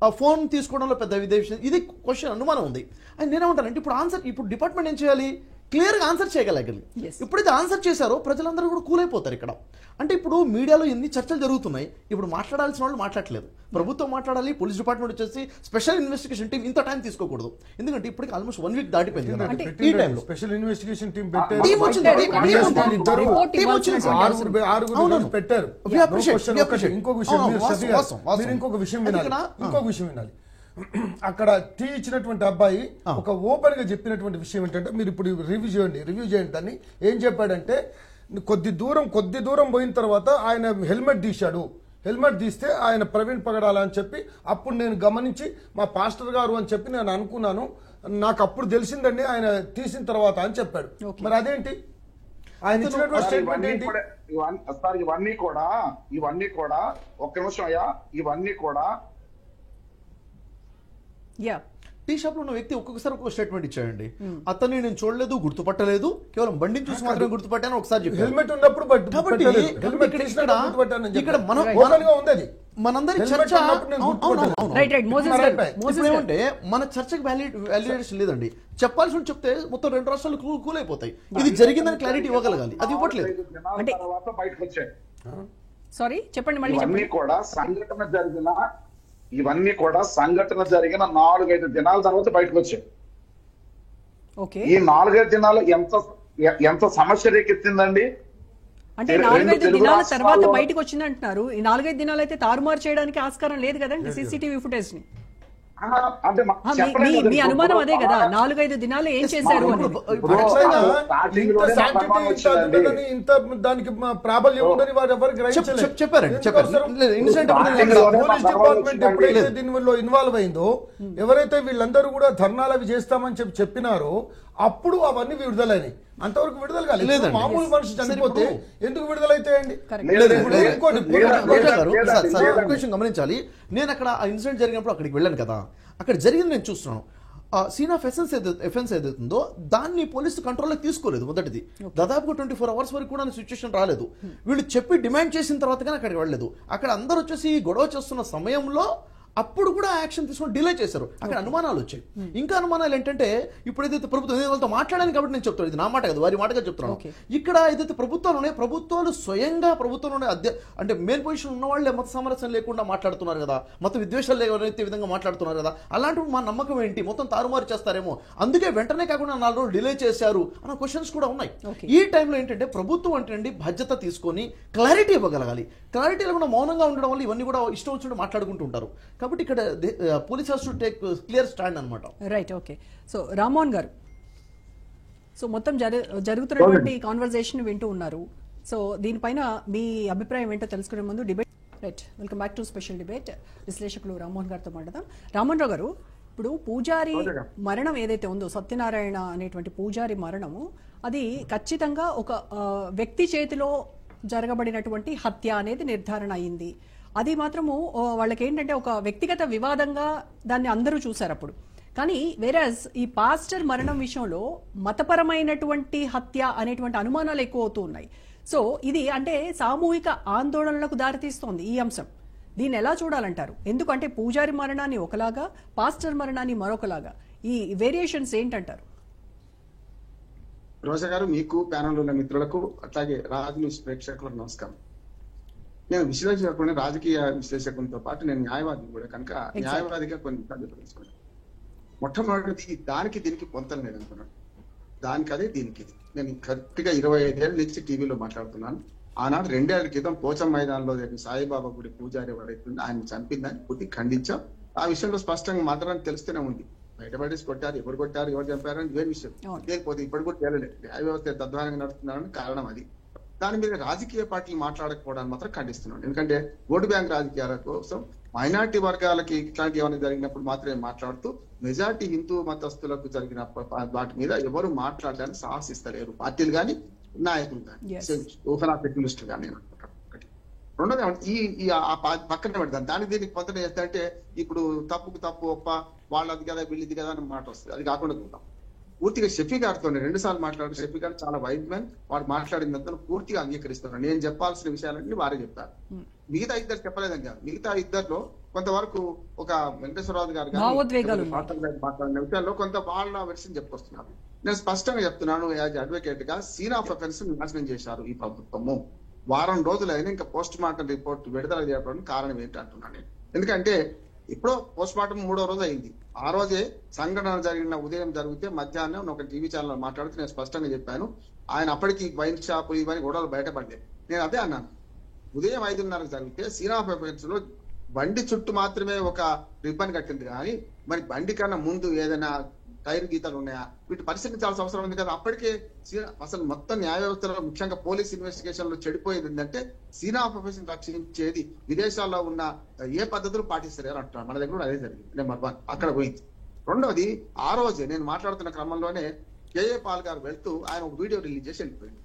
ఆ ఫోన్ తీసుకోవడంలో పెద్ద విదేశం, ఇది క్వశ్చన్ అనుమానం ఉంది. అని నేనేమంటానంటే, ఇప్పుడు ఆన్సర్, ఇప్పుడు డిపార్ట్మెంట్ ఏం చేయాలి, క్లియర్గా ఆన్సర్ చేయగలగాలి. ఎప్పుడైతే ఆన్సర్ చేశారో ప్రజలందరూ కూడా కూల్ అయిపోతారు. ఇక్కడ అంటే ఇప్పుడు మీడియాలో ఎన్ని చర్చలు జరుగుతున్నాయి, ఇప్పుడు మాట్లాడాల్సిన వాళ్ళు మాట్లాడలేదు, ప్రభుత్వం మాట్లాడాలి, పోలీస్ డిపార్ట్మెంట్ వచ్చేసి స్పెషల్ ఇన్వెస్టిగేషన్ టీం ఇంత టైం తీసుకోకూడదు, ఎందుకంటే ఇప్పటికి ఆల్మోస్ట్ 1 వీక్ దాటిపోయింది కదా. ఈ టైంలో స్పెషల్ ఇన్వెస్టిగేషన్ టీం పెట్టారు. ఇంకొక విషయం వినాలి. అక్కడ టీ ఇచ్చినటువంటి అబ్బాయి ఒక ఓపెన్ గా చెప్పినటువంటి విషయం ఏంటంటే, మీరు ఇప్పుడు రివ్యూ చేయండి దాన్ని. ఏం చెప్పాడంటే, కొద్ది దూరం పోయిన తర్వాత ఆయన హెల్మెట్ తీశాడు, హెల్మెట్ తీస్తే ఆయన ప్రవీణ్ పగడాల అని చెప్పి అప్పుడు నేను గమనించి మా పాస్టర్ గారు అని చెప్పి నేను అనుకున్నాను, నాకు అప్పుడు తెలిసిందండి ఆయన తీసిన తర్వాత అని చెప్పాడు. మరి అదేంటి ఆయన ఇచ్చినటువంటి స్టేట్మెంట్ ఏంటి? ఇవన్నీ కూడా ఒక్క నిమిషం అయ్యా, ఇవన్నీ కూడా టీ షాప్ లో ఉన్న వ్యక్తి ఒక్కొక్కసారి ఒక్కొక్క స్టేట్మెంట్ ఇచ్చాడండి. అతన్ని నేను చూడలేదు, గుర్తుపట్టలేదు, కేవలం బండిని చూసి మాత్రమే గుర్తుపట్టాను ఒకసారి చెప్పి. హెల్మెట్ ఉన్నప్పుడు ఇక్కడ మనందరి చర్చ ఏమంటే, మన చర్చకి వాల్యుయేషన్ లేదండి. చెప్పాల్సి చెప్తే మొత్తం 2 రాష్ట్రాలు కూలైపోతాయి. ఇది జరిగిందని క్లారిటీ ఇవ్వగలగాలి, అది ఇవ్వట్లేదు. అంటే సారీ చెప్పండి మళ్ళీ ఇవన్నీ చెప్పండి. కూడా సంఘటన జరిగిన 4-5 దినాల తర్వాత బయటకు వచ్చాయి. ఓకే, ఈ 4-5 దినాలు ఎంత సమస్య రేకెత్తిందండి. అంటే రెండు 4-5 తెలుగు దినాల తర్వాత రాష్ట్రాల్లో- బయటకు వచ్చింది అంటున్నారు. ఈ 4-5 దినాలు అయితే తారుమారు చేయడానికి ఆస్కారం లేదు కదండి సీసీటీవీ ఫుటేజ్ ని. అంటే మీ అనుమానం అదే కదా, 4-5 దినాలు ఏం చేశారు అని. ఇంత దానికి ప్రాబల్యం ఉందని వారు ఎవరు చెప్పారండి. ఇన్సిడెంట్ పోలీస్ డిపార్ట్మెంట్ ఎప్పుడైతే దీనిలో ఇన్వాల్వ్ అయిందో, ఎవరైతే వీళ్ళందరూ కూడా ధర్నాలు అవి చేస్తామని చెప్పినారో అప్పుడు అవన్నీ విడుదలైనవి. అంతవరకు విడుదల కాలేదు. మామూలు మనిషి చనిపోతే ఎందుకు విడుదలైతాయండి? గమనించాలి. నేను అక్కడ ఆ ఇన్సిడెంట్ జరిగినప్పుడు అక్కడికి వెళ్ళాను కదా, అక్కడ జరిగింది నేను చూస్తున్నాను. సీన్ ఆఫ్ ఎఫెన్స్ ఏదైతుందో దాన్ని పోలీసు కంట్రోల్లోకి తీసుకోలేదు. మొదటిది దాదాపుగా 24 అవర్స్ వరకు కూడా సిచ్యువేషన్ రాలేదు. వీళ్ళు చెప్పి డిమాండ్ చేసిన తర్వాత కానీ అక్కడికి వెళ్ళలేదు. అక్కడ అందరూ వచ్చేసి గొడవ చేస్తున్న సమయంలో అప్పుడు కూడా యాక్షన్ తీసుకొని డిలే చేశారు. అక్కడ అనుమానాలు వచ్చాయి. ఇంకా అనుమానాలు ఏంటంటే, ఇప్పుడు ఏదైతే ప్రభుత్వం వాళ్ళతో మాట్లాడాను కాబట్టి నేను చెప్తాను, ఇది నా మాట కాదు, వారి మాటగా చెప్తున్నాను. ఇక్కడ ఏదైతే ప్రభుత్వాలు ఉన్నాయో, ప్రభుత్వాలు స్వయంగా ప్రభుత్వంలోనే అంటే మెయిన్ పొజిషన్ ఉన్న వాళ్ళే మత సామరస్యం లేకుండా మాట్లాడుతున్నారు కదా, మత విద్వేషాలు లేవనైతే విధంగా మాట్లాడుతున్నారు కదా, అలాంటి మా నమ్మకం ఏంటి, మొత్తం తారుమారు చేస్తారేమో, అందుకే వెంటనే కాకుండా 4 రోజులు డిలే చేశారు అన్న క్వశ్చన్స్ కూడా ఉన్నాయి. ఈ టైంలో ఏంటంటే ప్రభుత్వం అంటే బాధ్యత తీసుకొని క్లారిటీ ఇవ్వగలగాలి. క్లారిటీ లేకుండా మౌనంగా ఉండడం వల్ల ఇవన్నీ కూడా ఇష్టం వచ్చినట్టు మాట్లాడుకుంటూ ఉంటారు. కాబట్టి ఇక్కడ police has to take clear stand అన్నమాట. Right, okay. సో రామ్మోహన్ గారు, సో మొత్తం జరుగుతున్నటువంటి కాన్వర్జేషన్ వింటూ ఉన్నారు. సో దీనిపైన మీ అభిప్రాయం ఏంటో తెలుసుకునే ముందు debate. Right, welcome back to special debate. విశ్లేషకులు రామ్మోహన్ గారితో మాట్లాడదాం. రామ్మోహన్ రావు గారు, ఇప్పుడు పూజారి మరణం ఏదైతే ఉందో, సత్యనారాయణ అనేటువంటి పూజారి మరణము, అది ఖచ్చితంగా ఒక వ్యక్తి చేతిలో జరగబడినటువంటి హత్య అనేది నిర్ధారణ అయింది. అది మాత్రము వాళ్ళకి ఏంటంటే ఒక వ్యక్తిగత వివాదంగా దాన్ని అందరూ చూశారు అప్పుడు. కానీ వేరాజ్ ఈ పాస్టర్ మరణం విషయంలో మతపరమైనటువంటి హత్య అనేటువంటి అనుమానాలు ఎక్కువ అవుతూ ఉన్నాయి. సో ఇది అంటే సామూహిక ఆందోళనలకు దారితీస్తోంది ఈ అంశం. దీన్ని ఎలా చూడాలంటారు? ఎందుకంటే పూజారి మరణాన్ని ఒకలాగా, పాస్టర్ మరణాన్ని మరొకలాగా, ఈ వేరియేషన్స్ ఏంటంటారు? రోజా గారు, మీకు ప్యానల్ ఉన్న మిత్రులకు అట్లాగే రాజ్ న్యూస్ ప్రేక్షకులకు నమస్కారం. నేను విశ్లేషకుని, రాజకీయ విశ్లేషకులతో పాటు నేను న్యాయవాదిని కూడా కనుక న్యాయవాదిగా కొన్ని తెలుసుకున్నాను. మొట్టమొదటి దానికి దీనికి పొంతలు లేదు అనుకున్నాను. దానికి అదే దీనికి ఇది. నేను కరెక్ట్ గా 25 ఏళ్ళ నుంచి టీవీలో మాట్లాడుతున్నాను. ఆనాడు 2 ఏళ్ల క్రితం పోచం మైదానంలో జరిగిన సాయిబాబా గుడి పూజారి ఎవరైతుందో ఆయన చంపిందని పూర్తి ఖండించాం. ఆ విషయంలో స్పష్టంగా మాత్రాన్ని తెలుస్తూనే ఉంది. బయటపడేసి కొట్టారు, ఎవరు కొట్టారు, ఎవరు చంపారు అని వేరే విషయం. లేకపోతే ఇప్పుడు కూడా తేలలేదు. న్యాయ వ్యవస్థ తద్వారంగా నడుస్తున్నారని కారణం అది. దాని మీద రాజకీయ పార్టీలు మాట్లాడకపోవడానికి మాత్రం ఖండిస్తున్నాను. ఎందుకంటే ఓటు బ్యాంక్ రాజకీయాల కోసం మైనార్టీ వర్గాలకి ఇట్లాంటి ఏమైనా జరిగినప్పుడు మాత్రమే మాట్లాడుతూ, మెజార్టీ హిందూ మతస్థులకు జరిగిన వాటి మీద ఎవరు మాట్లాడడానికి సాహసిస్తలేరు, పార్టీలు కానీ నాయకులు కానీ, ఊహనా సెక్యులిస్టులు కానీ. రెండోది ఈ పక్కన పెడతాను. దానికి దీనికి పొందడం చేస్తారంటే ఇప్పుడు తప్పుకు తప్పు ఒప్ప, వాళ్ళది కదా వీళ్ళది కదా అని మాట వస్తుంది. అది కాకుండా చూద్దాం. పూర్తిగా షఫీ గారితో 2 సార్లు మాట్లాడు. షఫీ గారు చాలా వైడ్ మ్యాన్. వాడు మాట్లాడినంత పూర్తిగా అంగీకరిస్తున్నారు. నేను చెప్పాల్సిన విషయాలన్నీ వారే చెప్తారు. మిగతా 2 చెప్పలేదని కాదు. మిగతా 2లో కొంతవరకు ఒక వెంకటేశ్వరరావు గారు మాట్లాడిన విషయాల్లో కొంత వాళ్ళ వెర్షన్ చెప్పుకొస్తున్నారు. నేను స్పష్టంగా చెప్తున్నాను, యాజ్ అడ్వకేట్ గా సీన్ ఆఫ్ అఫెన్స్ నాశనం చేశారు ఈ ప్రభుత్వము. వారం రోజులైనా ఇంకా పోస్ట్ మార్టం రిపోర్ట్ విడుదల చేయడానికి కారణం ఏంటి అంటున్నాను నేను. ఎందుకంటే ఇప్పుడు పోస్ట్ మార్టం 3వ రోజు అయింది. ఆ రోజే సంఘటన జరిగిన ఉదయం జరిగితే మధ్యాహ్నం ఒక టీవీ ఛానల్ మాట్లాడుతూ నేను స్పష్టంగా చెప్పాను, ఆయన అప్పటికి వైన్ షాప్ ఇవన్నీ గొడవలు బయటపడ్డాయి. నేను అదే అన్నాను, ఉదయం 5:30 జరిగితే సీన్ ఆఫ్ అఫెన్స్ లో బండి చుట్టూ మాత్రమే ఒక రిబ్బన్ కట్టింది, కానీ మరి బండి కన్నా ముందు ఏదైనా టైర్ గీతలు ఉన్నాయా, వీటి పరిశీలించాల్సిన అవసరం ఉంది కదా. అప్పటికే అసలు మొత్తం న్యాయ వ్యవస్థలో ముఖ్యంగా పోలీస్ ఇన్వెస్టిగేషన్ లో చెడిపోయేది ఏంటంటే సీన్ ఆఫ్ అఫెన్స్ రక్షించేది విదేశాల్లో ఉన్న ఏ పద్ధతులు పాటిస్తారు అంటున్నారు. మన దగ్గర కూడా అదే జరిగింది. నెంబర్ 1 అక్కడ పోయింది. రెండోది, ఆ రోజే నేను మాట్లాడుతున్న క్రమంలోనే కేఏ పాల్ గారు వెళ్తూ ఆయన ఒక వీడియో రిలీజ్ చేసి వెళ్ళిపోయింది.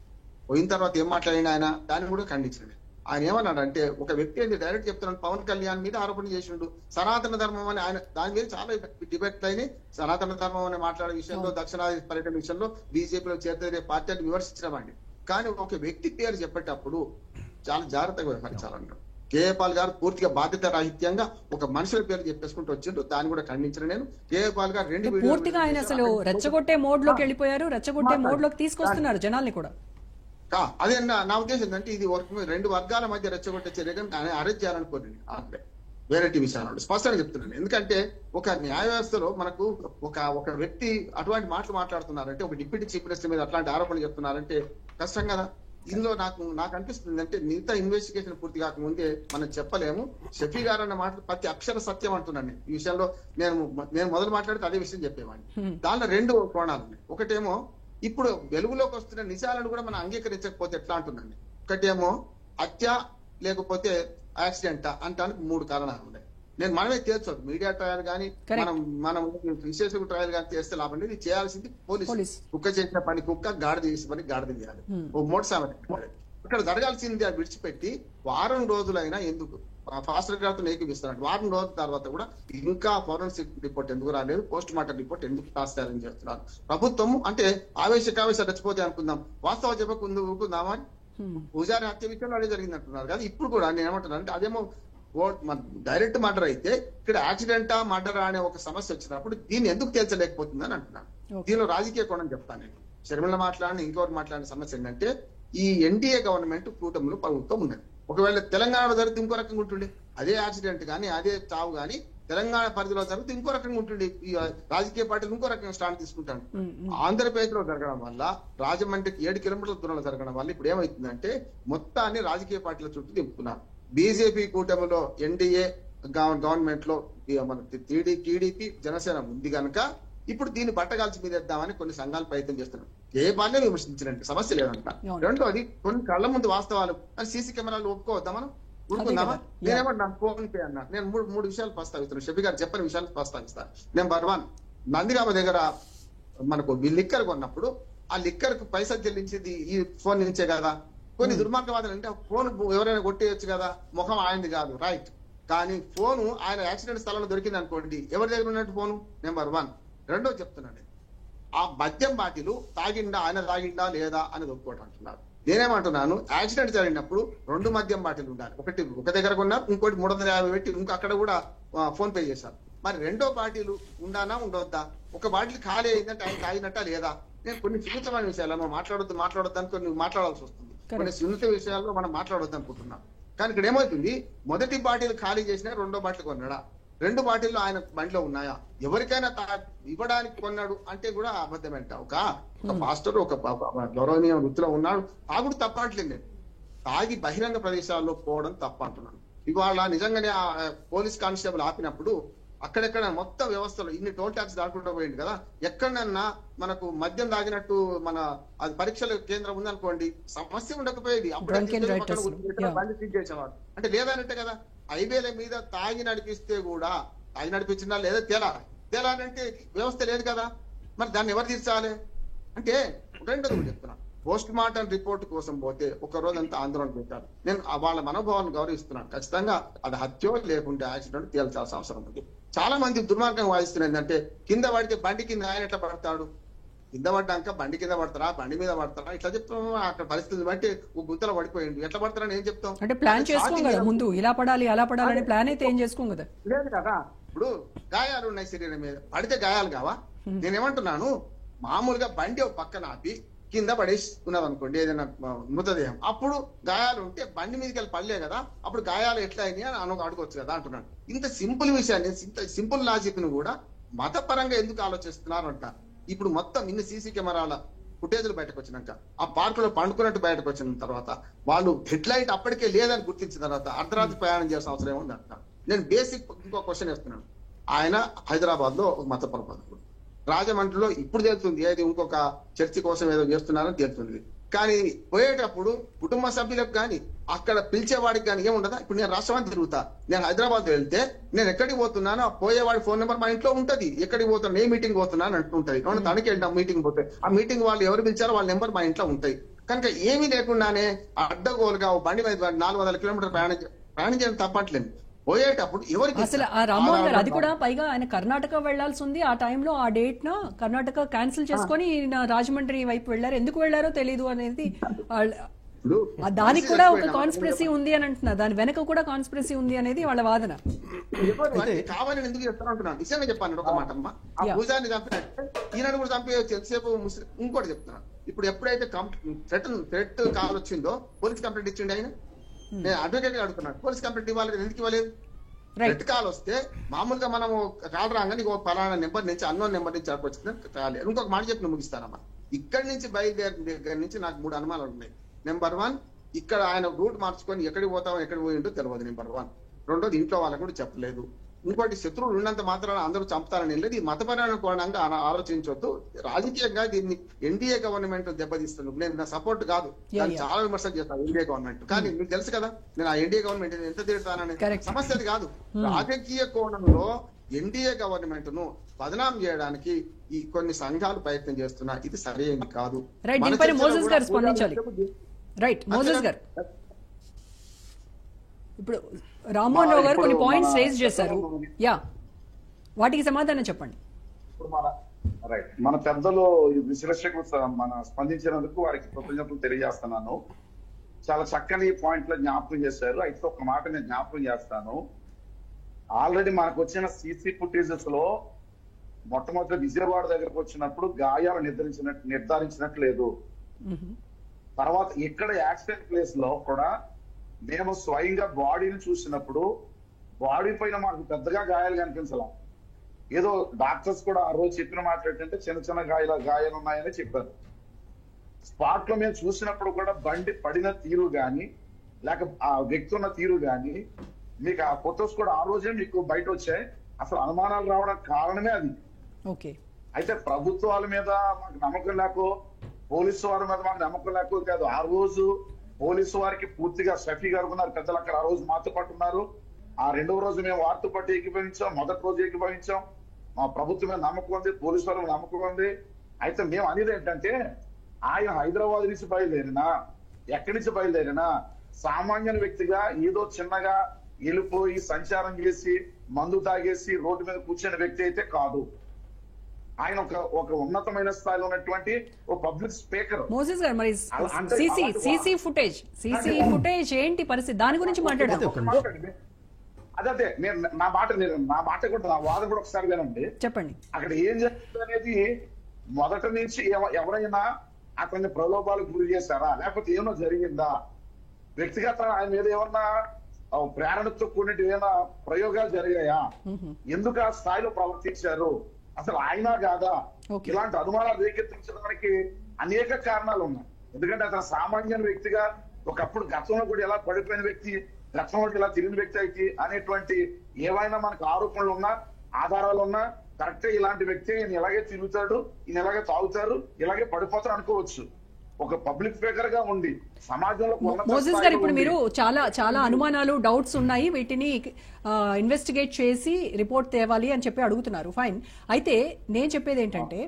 పోయిన తర్వాత ఏం మాట్లాడిన ఆయన దాన్ని కూడా ఖండించాడు. ఆయన ఏమన్నాడంటే, ఒక వ్యక్తి ఏంటి డైరెక్ట్ చెప్తున్నాడు, పవన్ కళ్యాణ్ మీద ఆరోపణ చేసిండు సనాతన ధర్మం అని. ఆయన దాని మీద చాలా డిబేట్లు అయినాయి. సనాతన ధర్మం అని మాట్లాడే విషయంలో, దక్షిణాది పర్యటన విషయంలో బీజేపీలో చేర్చే పార్టీ అని విమర్శించడమండి. కానీ ఒక వ్యక్తి పేరు చెప్పేటప్పుడు చాలా జాగ్రత్తగా వ్యవహరించాలన్నారు. కేఏ పాల్ గారు పూర్తిగా బాధ్యత రాహిత్యంగా ఒక మనుషుల పేరు చెప్పేసుకుంటూ వచ్చిండ్రు. దాన్ని కూడా ఖండించిన నేను. కేఏ పాల్ గారు 2 పూర్తిగా ఆయన అసలు రెచ్చగొట్టే మోడ్ లోకి వెళ్ళిపోయారు, రెచ్చగొట్టే మోడ్ లోకి తీసుకొస్తున్నారు జనాల్ని కూడా. అదే నా ఉద్దేశం ఏంటంటే ఇది రెండు వర్గాల మధ్య రెచ్చగొట్టే చర్యగా అరెస్ట్ చేయాలనుకోండి. వేరే విషయాలు స్పష్టంగా చెప్తున్నాను. ఎందుకంటే ఒక న్యాయ వ్యవస్థలో మనకు ఒక వ్యక్తి అటువంటి మాటలు మాట్లాడుతున్నారంటే, ఒక డిప్యూటీ చీఫ్ మినిస్టర్ మీద అట్లాంటి ఆరోపణలు చెప్తున్నారంటే కష్టం కదా. ఇందులో నాకు అనిపిస్తుంది అంటే మిగతా ఇన్వెస్టిగేషన్ పూర్తి కాకముందే మనం చెప్పలేము. షఫీ గారు అన్న మాట ప్రతి అక్షర సత్యం అంటున్నాను. ఈ విషయంలో నేను మొదలు మాట్లాడితే అదే విషయం చెప్పేవాడిని. దానిలో రెండు కోణాలు ఉన్నాయి. ఒకటేమో ఇప్పుడు వెలుగులోకి వస్తున్న నిజాలను కూడా మనం అంగీకరించకపోతే ఎట్లా అంటున్నాను. ఒకటేమో హత్య లేకపోతే యాక్సిడెంట్ అంటానికి 3 కారణాలు ఉన్నాయి. మనమే తేల్చొద్దు. మీడియా ట్రయల్ కానీ మనం విశేష ట్రయల్ కానీ చేస్తే లాభం లేదు. చేయాల్సింది పోలీసు. కుక్క చేసిన పని కుక్క, గాడిద చేసిన పని గాడిద చేయాలి. ఓ మోటార్ ఇక్కడ జరగాల్సింది అది విడిచిపెట్టి వారం రోజులైనా ఎందుకు ఫాస్ట్ ట్రాక్ ఏకీపిస్తున్నారు. వారం రోజుల తర్వాత కూడా ఇంకా ఫోరెన్సిక్ రిపోర్ట్ ఎందుకు రాలేదు, పోస్ట్ మార్టం రిపోర్ట్ ఎందుకు పాస్ చేయాలని చేస్తున్నారు. ప్రభుత్వం అంటే ఆవేశకావేశ రెచ్చిపోతే అనుకుందాం, వాస్తవ చెప్పకుండా ఊరుకుందామా. పూజారి హత్య విషయంలో అదే జరిగింది అంటున్నారు కదా. ఇప్పుడు కూడా నేను ఏమంటున్నాను అంటే అదేమో డైరెక్ట్ మర్డర్ అయితే ఇక్కడ యాక్సిడెంటా మర్డర్ అనే ఒక సమస్య వచ్చినప్పుడు దీన్ని ఎందుకు తేల్చలేకపోతుందని అంటున్నాను. దీనిలో రాజకీయ కోణం చెప్తాను నేను. షర్మిల మాట్లాడిన ఇంకొకరు మాట్లాడిన సమస్య ఏంటంటే ఈ ఎన్డీఏ గవర్నమెంట్ కూటమిలో ప్రభుత్వం ఉన్నది. ఒకవేళ తెలంగాణలో జరిగితే ఇంకో రకంగా ఉంటుండే. అదే యాక్సిడెంట్ కానీ అదే చావు కానీ తెలంగాణ పరిధిలో జరిగితే ఇంకో రకంగా ఉంటుంది. ఈ రాజకీయ పార్టీలు ఇంకో రకంగా స్టాండ్ తీసుకుంటాను. ఆంధ్రప్రదేశ్ లో జరగడం వల్ల రాజమండ్రికి 7 కిలోమీటర్ల దూరంలో జరగడం వల్ల ఇప్పుడు ఏమవుతుందంటే మొత్తాన్ని రాజకీయ పార్టీల చుట్టూ తిప్పుతున్నారు. బీజేపీ కూటమిలో ఎన్డీఏ గవర్నమెంట్ లో మన టీడీపీ జనసేన ఉంది కనుక ఇప్పుడు దీన్ని బట్టగాల్చి మీదేద్దామని కొన్ని సంఘాలు ప్రయత్నం చేస్తున్నారు. ఏ బాధ్యత విమర్శించినట్టు సమస్య లేదంట. రెండోది కొన్ని కళ్ళ ముందు వాస్తవాలు అని సీసీ కెమెరాలు ఒప్పుకోవద్దా, మనం ఊరుకుందామా? నేనేమన్నా ఫోన్ పే అన్నా. నేను మూడు విషయాలు ప్రస్తావిస్తున్నాను. షఫీ గారు చెప్పని విషయాలు ప్రస్తావిస్తాను. నెంబర్ 1, నందిగామ దగ్గర మనకు లిక్కర్ కొన్నప్పుడు ఆ లిక్కర్ కు పైసా చెల్లించింది ఈ ఫోన్ నుంచే కదా. కొన్ని దుర్మార్గవాదాలు అంటే ఫోన్ ఎవరైనా కొట్టేయచ్చు కదా, ముఖం ఆయనది కాదు, రైట్. కానీ ఫోను ఆయన యాక్సిడెంట్ స్థలంలో దొరికింది అనుకోండి, ఎవరి దగ్గర ఉన్నట్టు ఫోను? నెంబర్ 1. రెండో చెప్తున్నాను, ఆ మద్యం బాటిలు ఆయన తాగిండా లేదా అనేది ఒప్పుకోవటం అంటున్నారు. నేనేమంటున్నాను, యాక్సిడెంట్ జరిగినప్పుడు 2 మద్యం బాటిల్ ఉండాలి. ఒకటి ఒక దగ్గర కొన్నారు, ఇంకోటి 350 పెట్టి ఇంకో అక్కడ కూడా ఫోన్ పే చేశారు. మరి 2వ బాటిల్ ఉండానా ఉండొద్దా? ఒక బాటిల్ ఖాళీ అయిందంటే ఆయన తాగినట్టా లేదా? నేను కొన్ని సున్నితమైన విషయాలు మనం మాట్లాడొద్దు అని కొన్ని మాట్లాడాల్సి వస్తుంది. కొన్ని సున్నిత విషయాల్లో మనం మాట్లాడొద్దు అనుకుంటున్నాం. కానీ ఇక్కడ ఏమవుతుంది, మొదటి బాటిల్ ఖాళీ చేసినా 2వ బాటిల్ కొన్నాడా? 2 బాటిల్లో ఆయన బండిలో ఉన్నాయా? ఎవరికైనా ఇవ్వడానికి కొన్నాడు అంటే కూడా అబద్ధమేంట. ఒక పాస్టర్ ఒక గౌరవనీయ వృత్తిలో ఉన్నాడు, తాగుడు తప్ప అంటలేదు నేను. తాగి బహిరంగ ప్రదేశాల్లో పోవడం తప్ప అంటున్నాను. ఇవాళ నిజంగానే ఆ పోలీస్ కానిస్టేబుల్ ఆపినప్పుడు అక్కడెక్కడ మొత్తం వ్యవస్థలో ఇన్ని టోల్ ట్యాక్స్ దాటుకుంటూ పోయింది కదా, ఎక్కడన్నా మనకు మద్యం తాగినట్టు మన అది పరీక్షల కేంద్రం ఉందనుకోండి, సమస్య ఉండకపోయేది. అప్పుడు చేసేవాడు అంటే లేదనంటే కదా. హైవేల మీద తాగి నడిపిస్తే కూడా తాగి నడిపించినా లేదా తేలాలంటే వ్యవస్థ లేదు కదా. మరి దాన్ని ఎవరు తీర్చాలి అంటే రెండోది చెప్తున్నాను. పోస్ట్ మార్టం రిపోర్ట్ కోసం పోతే ఒక రోజంతా ఆందోళన పెట్టారు. నేను వాళ్ళ మనోభావాలను గౌరవిస్తున్నాను. ఖచ్చితంగా అది హత్యో లేకుంటే యాక్సిడెంట్ తేల్చాల్సిన అవసరం ఉంది. చాలా మంది దుర్మార్గంగా వాదిస్తున్నారు ఏంటంటే కింద పడితే బండి కింద ఆయన ఎట్లా పడతాడు, కింద పడ్డాక బండి కింద పడతారా బండి మీద పడతారా ఇట్లా చెప్తాం. అక్కడ పరిస్థితి బట్టి ఒక గుంతలో పడిపోయింది, ఎట్లా పడతారని ఏం చెప్తాం? అంటే ప్లాన్ చేసుకోం కదా ముందు, ఇలా పడాలి అలా పడాలని ప్లాన్ అయితే ఏం చేసుకోం కదా. లేదు కదా. ఇప్పుడు గాయాలు ఉన్నాయి శరీరం మీద, పడితే గాయాలు కావా? నేనేమంటున్నాను, మామూలుగా బండి ఒక పక్కన ఆపి కింద పడేసి ఉన్నది అనుకోండి ఏదైనా మృతదేహం, అప్పుడు గాయాలు ఉంటే బండి మీదకి వెళ్ళి పడలే కదా, అప్పుడు గాయాలు ఎట్లా అయినాయి అని అడగొచ్చు కదా అంటున్నాను. ఇంత సింపుల్ విషయాన్ని, ఇంత సింపుల్ లాజిక్ ను కూడా మతపరంగా ఎందుకు ఆలోచిస్తున్నారు అంట. ఇప్పుడు మొత్తం ఇన్ని సీసీ కెమెరాల ఫుటేజ్లు బయటకు వచ్చినాక, ఆ పార్కులో పండుకున్నట్టు బయటకు వచ్చిన తర్వాత, వాళ్ళు హెడ్ లైట్ అప్పటికే లేదని గుర్తించిన తర్వాత అర్ధరాత్రి ప్రయాణం చేయాల్సిన అవసరం ఏముంది అంట. నేను బేసిక్ ఇంకో క్వశ్చన్ వేస్తున్నాను. ఆయన హైదరాబాద్ లో ఒక మతపరపరుడు, రాజమండ్రిలో ఇప్పుడు తెలుస్తుంది ఏది ఇంకొక చర్చి కోసం ఏదో చేస్తున్నారని తెలుస్తుంది. కానీ పోయేటప్పుడు కుటుంబ సభ్యులకు కానీ అక్కడ పిలిచేవాడికి కానీ ఏముండదా? ఇప్పుడు నేను రాష్ట్రాన్ని తిరుగుతా, నేను హైదరాబాద్ వెళ్తే నేను ఎక్కడికి పోతున్నానో ఆ పోయేవాడి ఫోన్ నెంబర్ మా ఇంట్లో ఉంటది. ఎక్కడికి పోతున్నా, ఏ మీటింగ్ పోతున్నాను అంటుంటది. తనకి వెళ్ళిన మీటింగ్ పోతే ఆ మీటింగ్ వాళ్ళు ఎవరు పిలిచారో వాళ్ళ నెంబర్ మా ఇంట్లో ఉంటాయి. కనుక ఏమీ లేకుండానే అడ్డగోలుగా బండి మీద 400 కిలోమీటర్ ప్రయాణం చేయడం తప్పట్లేదు. పోయేటప్పుడు ఎవరికి అసలు ఆ రామ్మోహన్ గారు అది కూడా పైగా ఆయన కర్ణాటక వెళ్లాల్సి ఉంది. ఆ టైంలో ఆ డేట్ న కర్ణాటక క్యాన్సిల్ చేసుకుని రాజమండ్రి వైపు వెళ్లారు. ఎందుకు వెళ్లారో తెలియదు అనేది, దానికి కూడా ఒక కాన్స్పిరసీ ఉంది అని అంటున్నారు. దాని వెనక కూడా కాన్స్పిరసీ ఉంది అనేది వాళ్ళ వాదన. కావాలని ఎందుకు చెప్తాను అంటున్నాను. నిజంగా చెప్పాను ఒక మాట అమ్మా, ఆ పూజారిని చంపినట్టే ఈయనను కూడా చంపేయచ్చు ఎంతసేపు. ఇంకోటి చెప్తున్నాను, ఇప్పుడు ఎప్పుడైతే థ్రెట్ కాల్ వచ్చిందో పోలీస్ కంప్లైంట్ ఇచ్చిండి ఆయన. నేను అడ్వకేట్ గా అడుగుతున్నాను, పోలీస్ కంప్లైంట్ ఇవ్వాలి, ఎందుకు ఇవ్వలేదు? థ్రెట్ కాల్ వస్తే మామూలుగా మనము కాల్ రాగానే పలానా నెంబర్ నుంచి అన్నోన్ నెంబర్ నుంచి వచ్చిందని కావాలి. ఇంకొక మాట చెప్పి ముగిస్తానమ్మా. ఇక్కడి నుంచి బయలుదేరిన దగ్గర నుంచి నాకు 3 అనుమానాలు ఉన్నాయి. నెంబర్ 1, ఇక్కడ ఆయన రూట్ మార్చుకొని ఎక్కడికి పోతామో ఎక్కడికి పోయిండో తెలియదు. నెంబర్ 1. రెండోది, ఇంట్లో వాళ్ళకు కూడా చెప్పలేదు. ఇంకోటి, శత్రువులు ఉన్నంత మాత్రాన అందరూ చంపుతారని లేదు. ఈ మతపరమైన కోణంగా ఆలోచించవద్దు. రాజకీయంగా దీన్ని ఎన్డీఏ గవర్నమెంట్ దెబ్బతీస్తుంది. నేను నా సపోర్ట్ కాదు, చాలా విమర్శలు చేస్తాను ఎన్డీఏ గవర్నమెంట్. కానీ మీకు తెలుసు కదా నేను ఆ ఎన్డీఏ గవర్నమెంట్ ఎంత తిడతానని. సమస్య అది కాదు. రాజకీయ కోణంలో ఎన్డీఏ గవర్నమెంట్ ను బదనాం చేయడానికి ఈ కొన్ని సంఘాలు ప్రయత్నం చేస్తున్నా, ఇది సరైనది కాదు. ఇప్పుడు రామ్మోహన్ రావు గారు కొన్ని పాయింట్స్ రేజ్ చేశారు, వాటికి సమాధానం చెప్పండి. మన పెద్దలు విశ్లేషకులు మన స్పందించినందుకు వారికి కృతజ్ఞతలు తెలియజేస్తున్నాను. చాలా చక్కని పాయింట్లు జ్ఞాపకం చేశారు. అయితే ఒక మాట నేను జ్ఞాపకం చేస్తాను. ఆల్రెడీ మనకు వచ్చిన సీసీ ఫుటేజెస్ లో మొట్టమొదటి విజయవాడ దగ్గరకు వచ్చినప్పుడు గాయాలు నిర్ధారించినట్లేదు. తర్వాత ఇక్కడ యాక్సిడెంట్ ప్లేస్ లో కూడా మేము స్వయంగా బాడీని చూసినప్పుడు బాడీ పైన మాకు పెద్దగా గాయాలు కనిపించాల. ఏదో డాక్టర్స్ కూడా ఆ రోజు చెప్పిన మాట ఏంటంటే చిన్న చిన్న గాయాలు ఉన్నాయని చెప్పారు. స్పాట్ లో మేము చూసినప్పుడు కూడా బండి పడిన తీరు గాని లేక ఆ వ్యక్తి ఉన్న తీరు గాని మీకు ఆ ఫొటోస్ కూడా ఆ రోజే మీకు బయట వచ్చాయి. అసలు అనుమానాలు రావడానికి కారణమే అది. అయితే ప్రభుత్వాల మీద మాకు నమ్మకం లేకో పోలీసు వారి మీద మాకు నమ్మకం లేకో కాదు. ఆ రోజు పోలీసు వారికి పూర్తిగా షఫీ గారు ఉన్నారు, పెద్దలు అక్కడ ఆ రోజు మాతో పాటు ఉన్నారు. ఆ 2వ రోజు మేము వారితో పాటు ఏకీభవించాం, మొదటి రోజు ఏకీభవించాం. మా ప్రభుత్వం మీద నమ్మకం ఉంది, పోలీసు వారి మీద నమ్మకం ఉంది. అయితే మేము అనేది ఏంటంటే ఆయన హైదరాబాద్ నుంచి బయలుదేరినా ఎక్కడి నుంచి బయలుదేరినా సామాన్య వ్యక్తిగా ఏదో చిన్నగా వెళ్ళిపోయి సంచారం చేసి మందు తాగేసి రోడ్డు మీద కూర్చున్న వ్యక్తి అయితే కాదు. ఆయన ఒక ఉన్నతమైన స్థాయిలో ఉన్నటువంటి ఒక పబ్లిక్ స్పీకర్. మోసెస్ గారు, మరి సీసీ ఫుటేజ్ ఏంటి పరిస్థితి, దాని గురించి మాట్లాడారు. అదే నా మాట కూడా నా వాదన కూడా ఒకసారి వినండి, చెప్పండి. అక్కడ ఏం జరుగుతుంది అనేది మొదటి నుంచి ఎవరైనా అతన్ని ప్రలోభాలకు గురి చేశారా, లేకపోతే ఏమన్నా జరిగిందా, వ్యక్తిగత ఆయన మీద ఏమన్నా ప్రేరణతో కూడిన ఏమైనా ప్రయోగాలు జరిగాయా, ఎందుకు ఆ స్థాయిలో ప్రవర్తించారు, అసలు ఆయన కాదా, ఇలాంటి అనుమానాలు రేకెత్తించడానికి అనేక కారణాలు ఉన్నాయి. ఎందుకంటే అతను సామాన్య వ్యక్తిగా ఒకప్పుడు గతంలో కూడా ఎలా పడిపోయిన వ్యక్తి, గతంలో ఇలా తిరిగిన వ్యక్తి అయితే అనేటువంటి ఏవైనా మనకు ఆరోపణలు ఉన్నా ఆధారాలు ఉన్నా కరెక్ట్ ఇలాంటి వ్యక్తి ఈయన ఇలాగే తిరుగుతాడు, ఈయన ఇలాగే తాగుతారు, ఇలాగే పడిపోతారు అనుకోవచ్చు. ఒక పబ్లిక్ స్పీకర్ గా ఉండి సమాజంలో మోసెస్ గారు, ఇప్పుడు మీరు చాలా అనుమానాలు, డౌట్స్ ఉన్నాయి, వీటిని ఇన్వెస్టిగేట్ చేసి రిపోర్ట్ తేవాలి అని చెప్పి అడుగుతున్నారు. ఫైన్. అయితే నేను చెప్పేది ఏంటంటే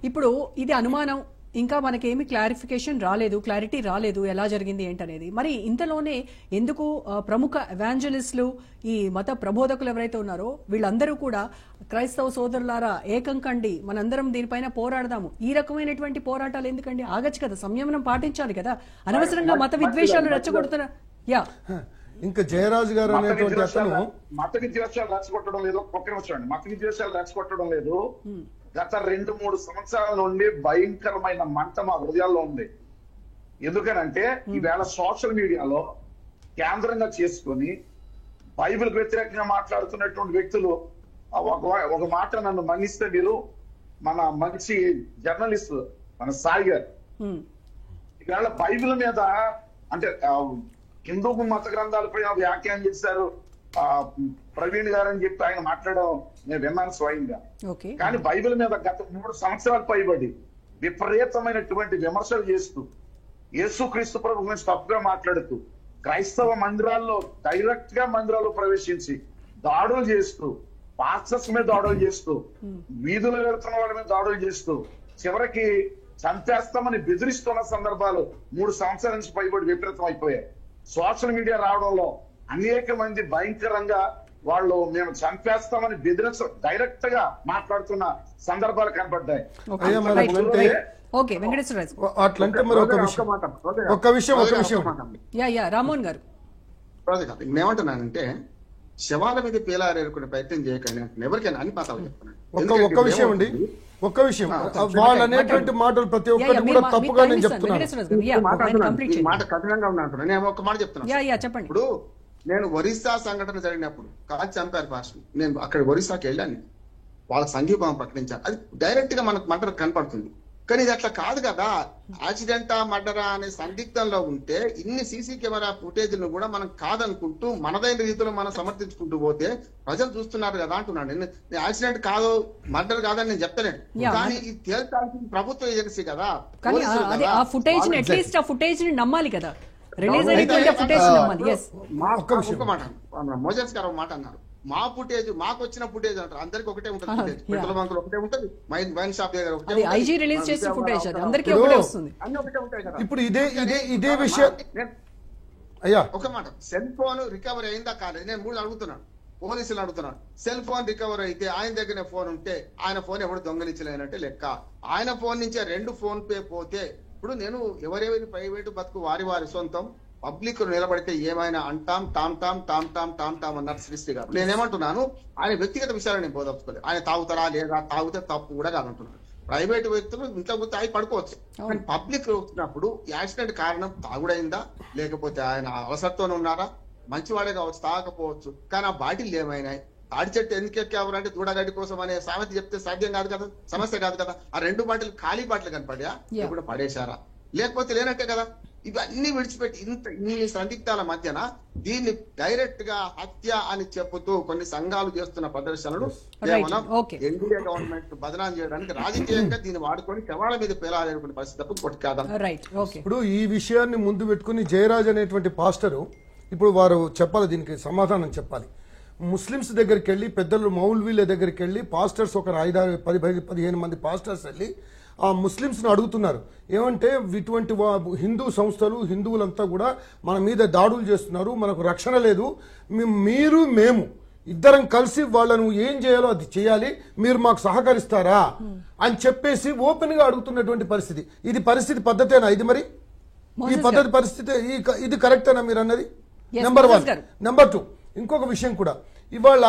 ఇప్పుడు ఇది అనుమానం, ఇంకా మనకేమి క్లారిటీ రాలేదు ఎలా జరిగింది ఏంటనేది. మరి ఇంతలోనే ఎందుకు ప్రముఖ ఎవాంజలిస్టులు, ఈ మత ప్రబోధకులు ఎవరైతే ఉన్నారో వీళ్ళందరూ కూడా క్రైస్తవ సోదరులారా ఏకం కండి, మనందరం దీనిపైన పోరాడదాము, ఈ రకమైనటువంటి పోరాటాలు ఎందుకండి? ఆగచ్చు కదా, సంయమనం పాటించాలి కదా, అనవసరంగా మత విద్వేషాలు రెచ్చగొడుతున్నా. ఇంకా జయరాజు గారు అనేటువంటి అతను మత విద్వేషాలు రెచ్చగొట్టడం లేదు. ఒక్క నిమిషం, మత విద్వేషాలు రెచ్చగొట్టడం లేదు. గత 2-3 సంవత్సరాల నుండి భయంకరమైన మంట మా హృదయాల్లో ఉంది. ఎందుకనంటే ఈవేళ సోషల్ మీడియాలో కేంద్రంగా చేసుకుని బైబిల్ వ్యతిరేకంగా మాట్లాడుతున్నటువంటి వ్యక్తులు ఒక మాట నన్ను మన్నిస్తే మీరు, మన మంచి జర్నలిస్ట్ మన సాయి గారు ఈవేళ బైబిల్ మీద అంటే హిందూ మత గ్రంథాలపై వ్యాఖ్యానం చేశారు ప్రవీణ్ గారు అని చెప్పి ఆయన మాట్లాడడం నేను విన్నాను స్వయంగా. కానీ బైబిల్ మీద గత 3 సంవత్సరాలు పైబడి విపరీతమైనటువంటి విమర్శలు చేస్తూ యేసుక్రీస్తు ప్రభు గురించి తప్పుగా మాట్లాడుతూ క్రైస్తవ మందిరాల్లో డైరెక్ట్ గా మందిరాల్లో ప్రవేశించి దాడులు చేస్తూ, పాస్టర్స్ మీద దాడులు చేస్తూ, వీధులు వెళ్తున్న వాళ్ళ మీద దాడులు చేస్తూ చివరికి చంపేస్తామని బెదిరిస్తున్న సందర్భాలు 3 సంవత్సరాల నుంచి పైబడి విపరీతం అయిపోయాయి. సోషల్ మీడియా రావడంలో అనేక మంది భయంకరంగా వాళ్ళు మేము చంపేస్తామని బెదిరించ డైరెక్ట్ గా మాట్లాడుతున్న సందర్భాలు కనబడ్డాయి. అట్లంటే మరి ఒక విషయం రామోహన్ గారు నేనేమంటున్నానంటే శవాల మీద పేలారేరుకునే ప్రయత్నం చేయకండి ఎవరికైనా అని పాతాలు చెప్తున్నాను. ఒక్క విషయం అండి, ఒక్క విషయం వాళ్ళు అనేటువంటి మాటలు ప్రతి ఒక్కటి కూడా తప్పుగా నేను చెప్తున్నాను. ఈ మాట కఠినంగా ఉన్నాను. నేను ఒక మాట చెప్తున్నాను. చెప్పండి. ఇప్పుడు నేను ఒరిస్సా సంఘటన జరిగినప్పుడు కాల్చి చంపారు పాస్టర్, నేను అక్కడ ఒరిస్సాకి వెళ్ళాను, వాళ్ళ సంఘీభావం ప్రకటించాను. అది డైరెక్ట్ గా మనకు మర్డర్ కనపడుతుంది. కానీ ఇది అట్లా కాదు కదా. యాక్సిడెంటా మర్డరా అనే సందిగ్ధంలో ఉంటే ఇన్ని సీసీ కెమెరా ఫుటేజ్లను కూడా మనం కాదనుకుంటూ మనదైన రీతిలో మనం సమర్థించుకుంటూ పోతే ప్రజలు చూస్తున్నారు కదా అంటున్నాను. నేను యాక్సిడెంట్ కాదు మర్డర్ కాదని నేను చెప్తలేను, కానీ ఇది తేల్చాల్సిన ప్రభుత్వ ఏజెన్సీ కదా. నమ్మాలి కదా. మోజెస్ గారు మాట అన్నారు, మా ఫుటేజ్ మాకు వచ్చిన ఫుటేజ్ అంటారు. అందరికి ఒకటే ఉంటుంది ఫుటేజ్, పెట్రోల్ బంకులు ఒకటే ఉంటుంది, వైన్ షాప్ దగ్గర ఒకటే ఉంటుంది, అన్ని ఒకటే ఉంటాయి కదా. ఇప్పుడు ఇదే విషయం అయ్యా ఒక మాట, సెల్ ఫోన్ రికవరీ అయిందా కాలేదు నేను మూడు అడుగుతున్నాను, పోలీసులు అడుగుతున్నాను. సెల్ ఫోన్ రికవరీ అయితే ఆయన దగ్గర ఫోన్ ఉంటే ఆయన ఫోన్ ఎవరు దొంగలించలేనంటే లెక్క. ఆయన ఫోన్ నుంచే 2 ఫోన్ పే పోతే ఇప్పుడు నేను ఎవరెవరి ప్రైవేటు బతుకు వారి వారి సొంతం, పబ్లిక్ నిలబడితే ఏమైనా అంటాం, Tom Tom Tom Tom Tom Tom అన్నారు శ్రీశ్రీ గారు. నేనేమంటున్నాను, ఆయన వ్యక్తిగత విషయాలు నేను బోధపడుకోలేదు. ఆయన తాగుతారా లేదా, తాగితే తప్పు కూడా కాదంటున్నాను. ప్రైవేట్ వ్యక్తులు ఇంట్లో తాగి పడుకోవచ్చు, కానీ పబ్లిక్ వచ్చినప్పుడు యాక్సిడెంట్ కారణం తాగుడైందా లేకపోతే ఆయన అవసరంతోనే ఉన్నారా, మంచివాడే కావచ్చు తాగకపోవచ్చు, కానీ ఆ బాటిల్ ఏమైనాయి, తాడి చెట్టు ఎందుకు ఎక్కావరంటే దూడగడ్డి కోసం అనే సామెత చెప్తే సాధ్యం కాదు కదా, సమస్య కాదు కదా. ఆ 2 బాటిల్ ఖాళీ బాటిల్ కనపడా లేకుండా పడేశారా, లేకపోతే లేనట్టే కదా. ఇవన్నీ విడిచిపెట్టి ఇన్ని సందిగ్ధాల మధ్యన దీన్ని డైరెక్ట్ గా హత్య అని చెప్పుతూ కొన్ని సంఘాలు చేస్తున్న ప్రదర్శనలు కేవలం ఎన్డీఏ గవర్నమెంట్ బదనాం చేయడానికి రాజకీయంగా దీన్ని వాడుకొని శవాల మీద పేలాలనుకునే పరిస్థితి తప్ప కొట్టి కాదా. ఇప్పుడు ఈ విషయాన్ని ముందు పెట్టుకుని జయరాజ్ అనేటువంటి పాస్టరు ఇప్పుడు వారు చెప్పాలి, దీనికి సమాధానం చెప్పాలి. ముస్లిమ్స్ దగ్గరికి వెళ్ళి, పెద్దలు మౌల్వీల దగ్గరికి వెళ్ళి పాస్టర్స్ ఒక 5-10-15 మంది పాస్టర్స్ వెళ్ళి ఆ ముస్లిమ్స్ను అడుగుతున్నారు ఏమంటే ఇటువంటి హిందూ సంస్థలు హిందువులంతా కూడా మన మీద దాడులు చేస్తున్నారు, మనకు రక్షణ లేదు, మీరు మేము ఇద్దరం కలిసి వాళ్ళను ఏం చేయాలో అది చేయాలి, మీరు మాకు సహకరిస్తారా అని చెప్పేసి ఓపెన్ గా అడుగుతున్నటువంటి పరిస్థితి. ఇది పరిస్థితి పద్ధతేనా ఇది? మరి ఈ పద్ధతి పరిస్థితి ఇది కరెక్టేనా మీరు అన్నది? నెంబర్ 1. నెంబర్ 2 ఇంకొక విషయం కూడా, ఇవాళ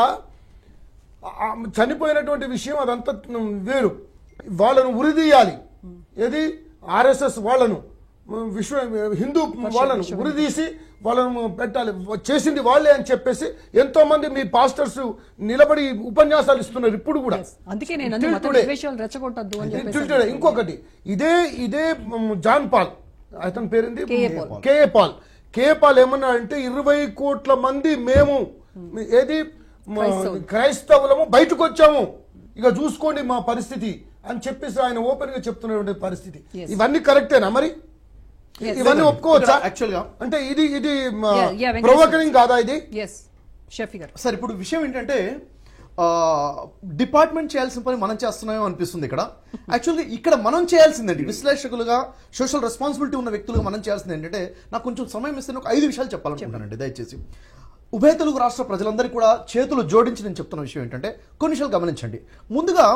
చనిపోయినటువంటి విషయం అదంతా వేరు, వాళ్ళను ఉరిదీయాలి. ఏది ఆర్ఎస్ఎస్ వాళ్ళను హిందూ వాళ్ళను ఉరిదీసి వాళ్ళను పెట్టాలి, చేసింది వాళ్ళే అని చెప్పేసి ఎంతో మంది మీ పాస్టర్స్ నిలబడి ఉపన్యాసాలు ఇస్తున్నారు ఇప్పుడు కూడా. ఇంకొకటి ఇదే జాన్ పాల్, అతని పేరుంది కేఏ పాల్ ఏమన్నా అంటే 20 కోట్ల మంది మేము ఏది క్రైస్తవులము బయటకు వచ్చాము, ఇక చూసుకోండి మా పరిస్థితి అని చెప్పేసి ఆయన ఓపెన్ గా చెప్తున్నటువంటి పరిస్థితి. ఇవన్నీ కరెక్టేనా మరి? ఇవన్నీ ఒప్పుకోవచ్చా యాక్చువల్ గా? అంటే ఇది ప్రొవోకింగ్ కాదా ఇది? సార్ ఇప్పుడు విషయం ఏంటంటే డిపార్ట్మెంట్ చేయాల్సిన పని మనం చేస్తున్నామో అనిపిస్తుంది ఇక్కడ. యాక్చువల్గా ఇక్కడ మనం చేయాల్సిందండి, విశ్లేషకులుగా సోషల్ రెస్పాన్సిబిలిటీ ఉన్న వ్యక్తులుగా మనం చేయాల్సింది ఏంటంటే, నాకు కొంచెం సమయం ఇస్తే ఒక 5 విషయాలు చెప్పాలనుకుంటానండి దయచేసి. ఉభయ తెలుగు రాష్ట్ర ప్రజలందరికీ కూడా చేతులు జోడించి నేను చెప్తున్న విషయం ఏంటంటే, కొన్ని విషయాలు గమనించండి. ముందుగా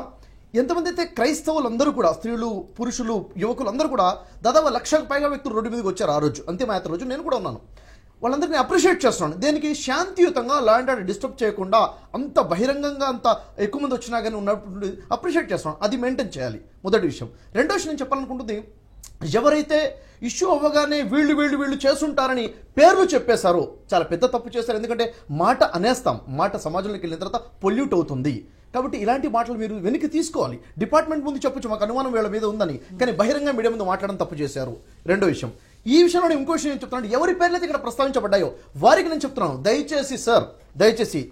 ఎంతమంది అయితే క్రైస్తవులందరూ కూడా, స్త్రీలు పురుషులు యువకులు అందరూ కూడా దాదాపు 1,00,000కు పైగా వ్యక్తులు రోడ్డు మీదకి వచ్చారు ఆ రోజు, అంతిమయాత్ర రోజు. నేను కూడా ఉన్నాను. వాళ్ళందరినీ అప్రిషియేట్ చేస్తున్నాను. దేనికి? శాంతియుతంగా ల్యాండ్ అండ్ డిస్టర్బ్ చేయకుండా అంత బహిరంగంగా అంత ఎక్కువ మంది వచ్చినా కానీ ఉన్నప్పుడు అప్రిషియేట్ చేస్తున్నాను. అది మెయింటైన్ చేయాలి, మొదటి విషయం. రెండో విషయం నేను చెప్పాలనుకుంటుంది, ఎవరైతే ఇష్యూ అవ్వగానే వీళ్ళు చేస్తుంటారని పేర్లు చెప్పేశారో చాలా పెద్ద తప్పు చేశారు. ఎందుకంటే మాట అనేస్తాం, మాట సమాజంలోకి వెళ్ళిన తర్వాత పొల్యూట్ అవుతుంది. కాబట్టి ఇలాంటి మాటలు మీరు వెనక్కి తీసుకోవాలి. డిపార్ట్మెంట్ ముందు చెప్పొచ్చు మాకు అనుమానం వీళ్ళ మీద ఉందని, కానీ బహిరంగ మీడియా ముందు మాట్లాడడం తప్పు చేశారు. రెండో విషయం, ఈ విషయంలో ఇంకో విషయం నేను చెప్తున్నాను, ఎవరి పేర్లైతే ఇక్కడ ప్రస్తావించబడ్డాయో వారికి నేను చెప్తున్నాను, దయచేసి సార్ దయచేసి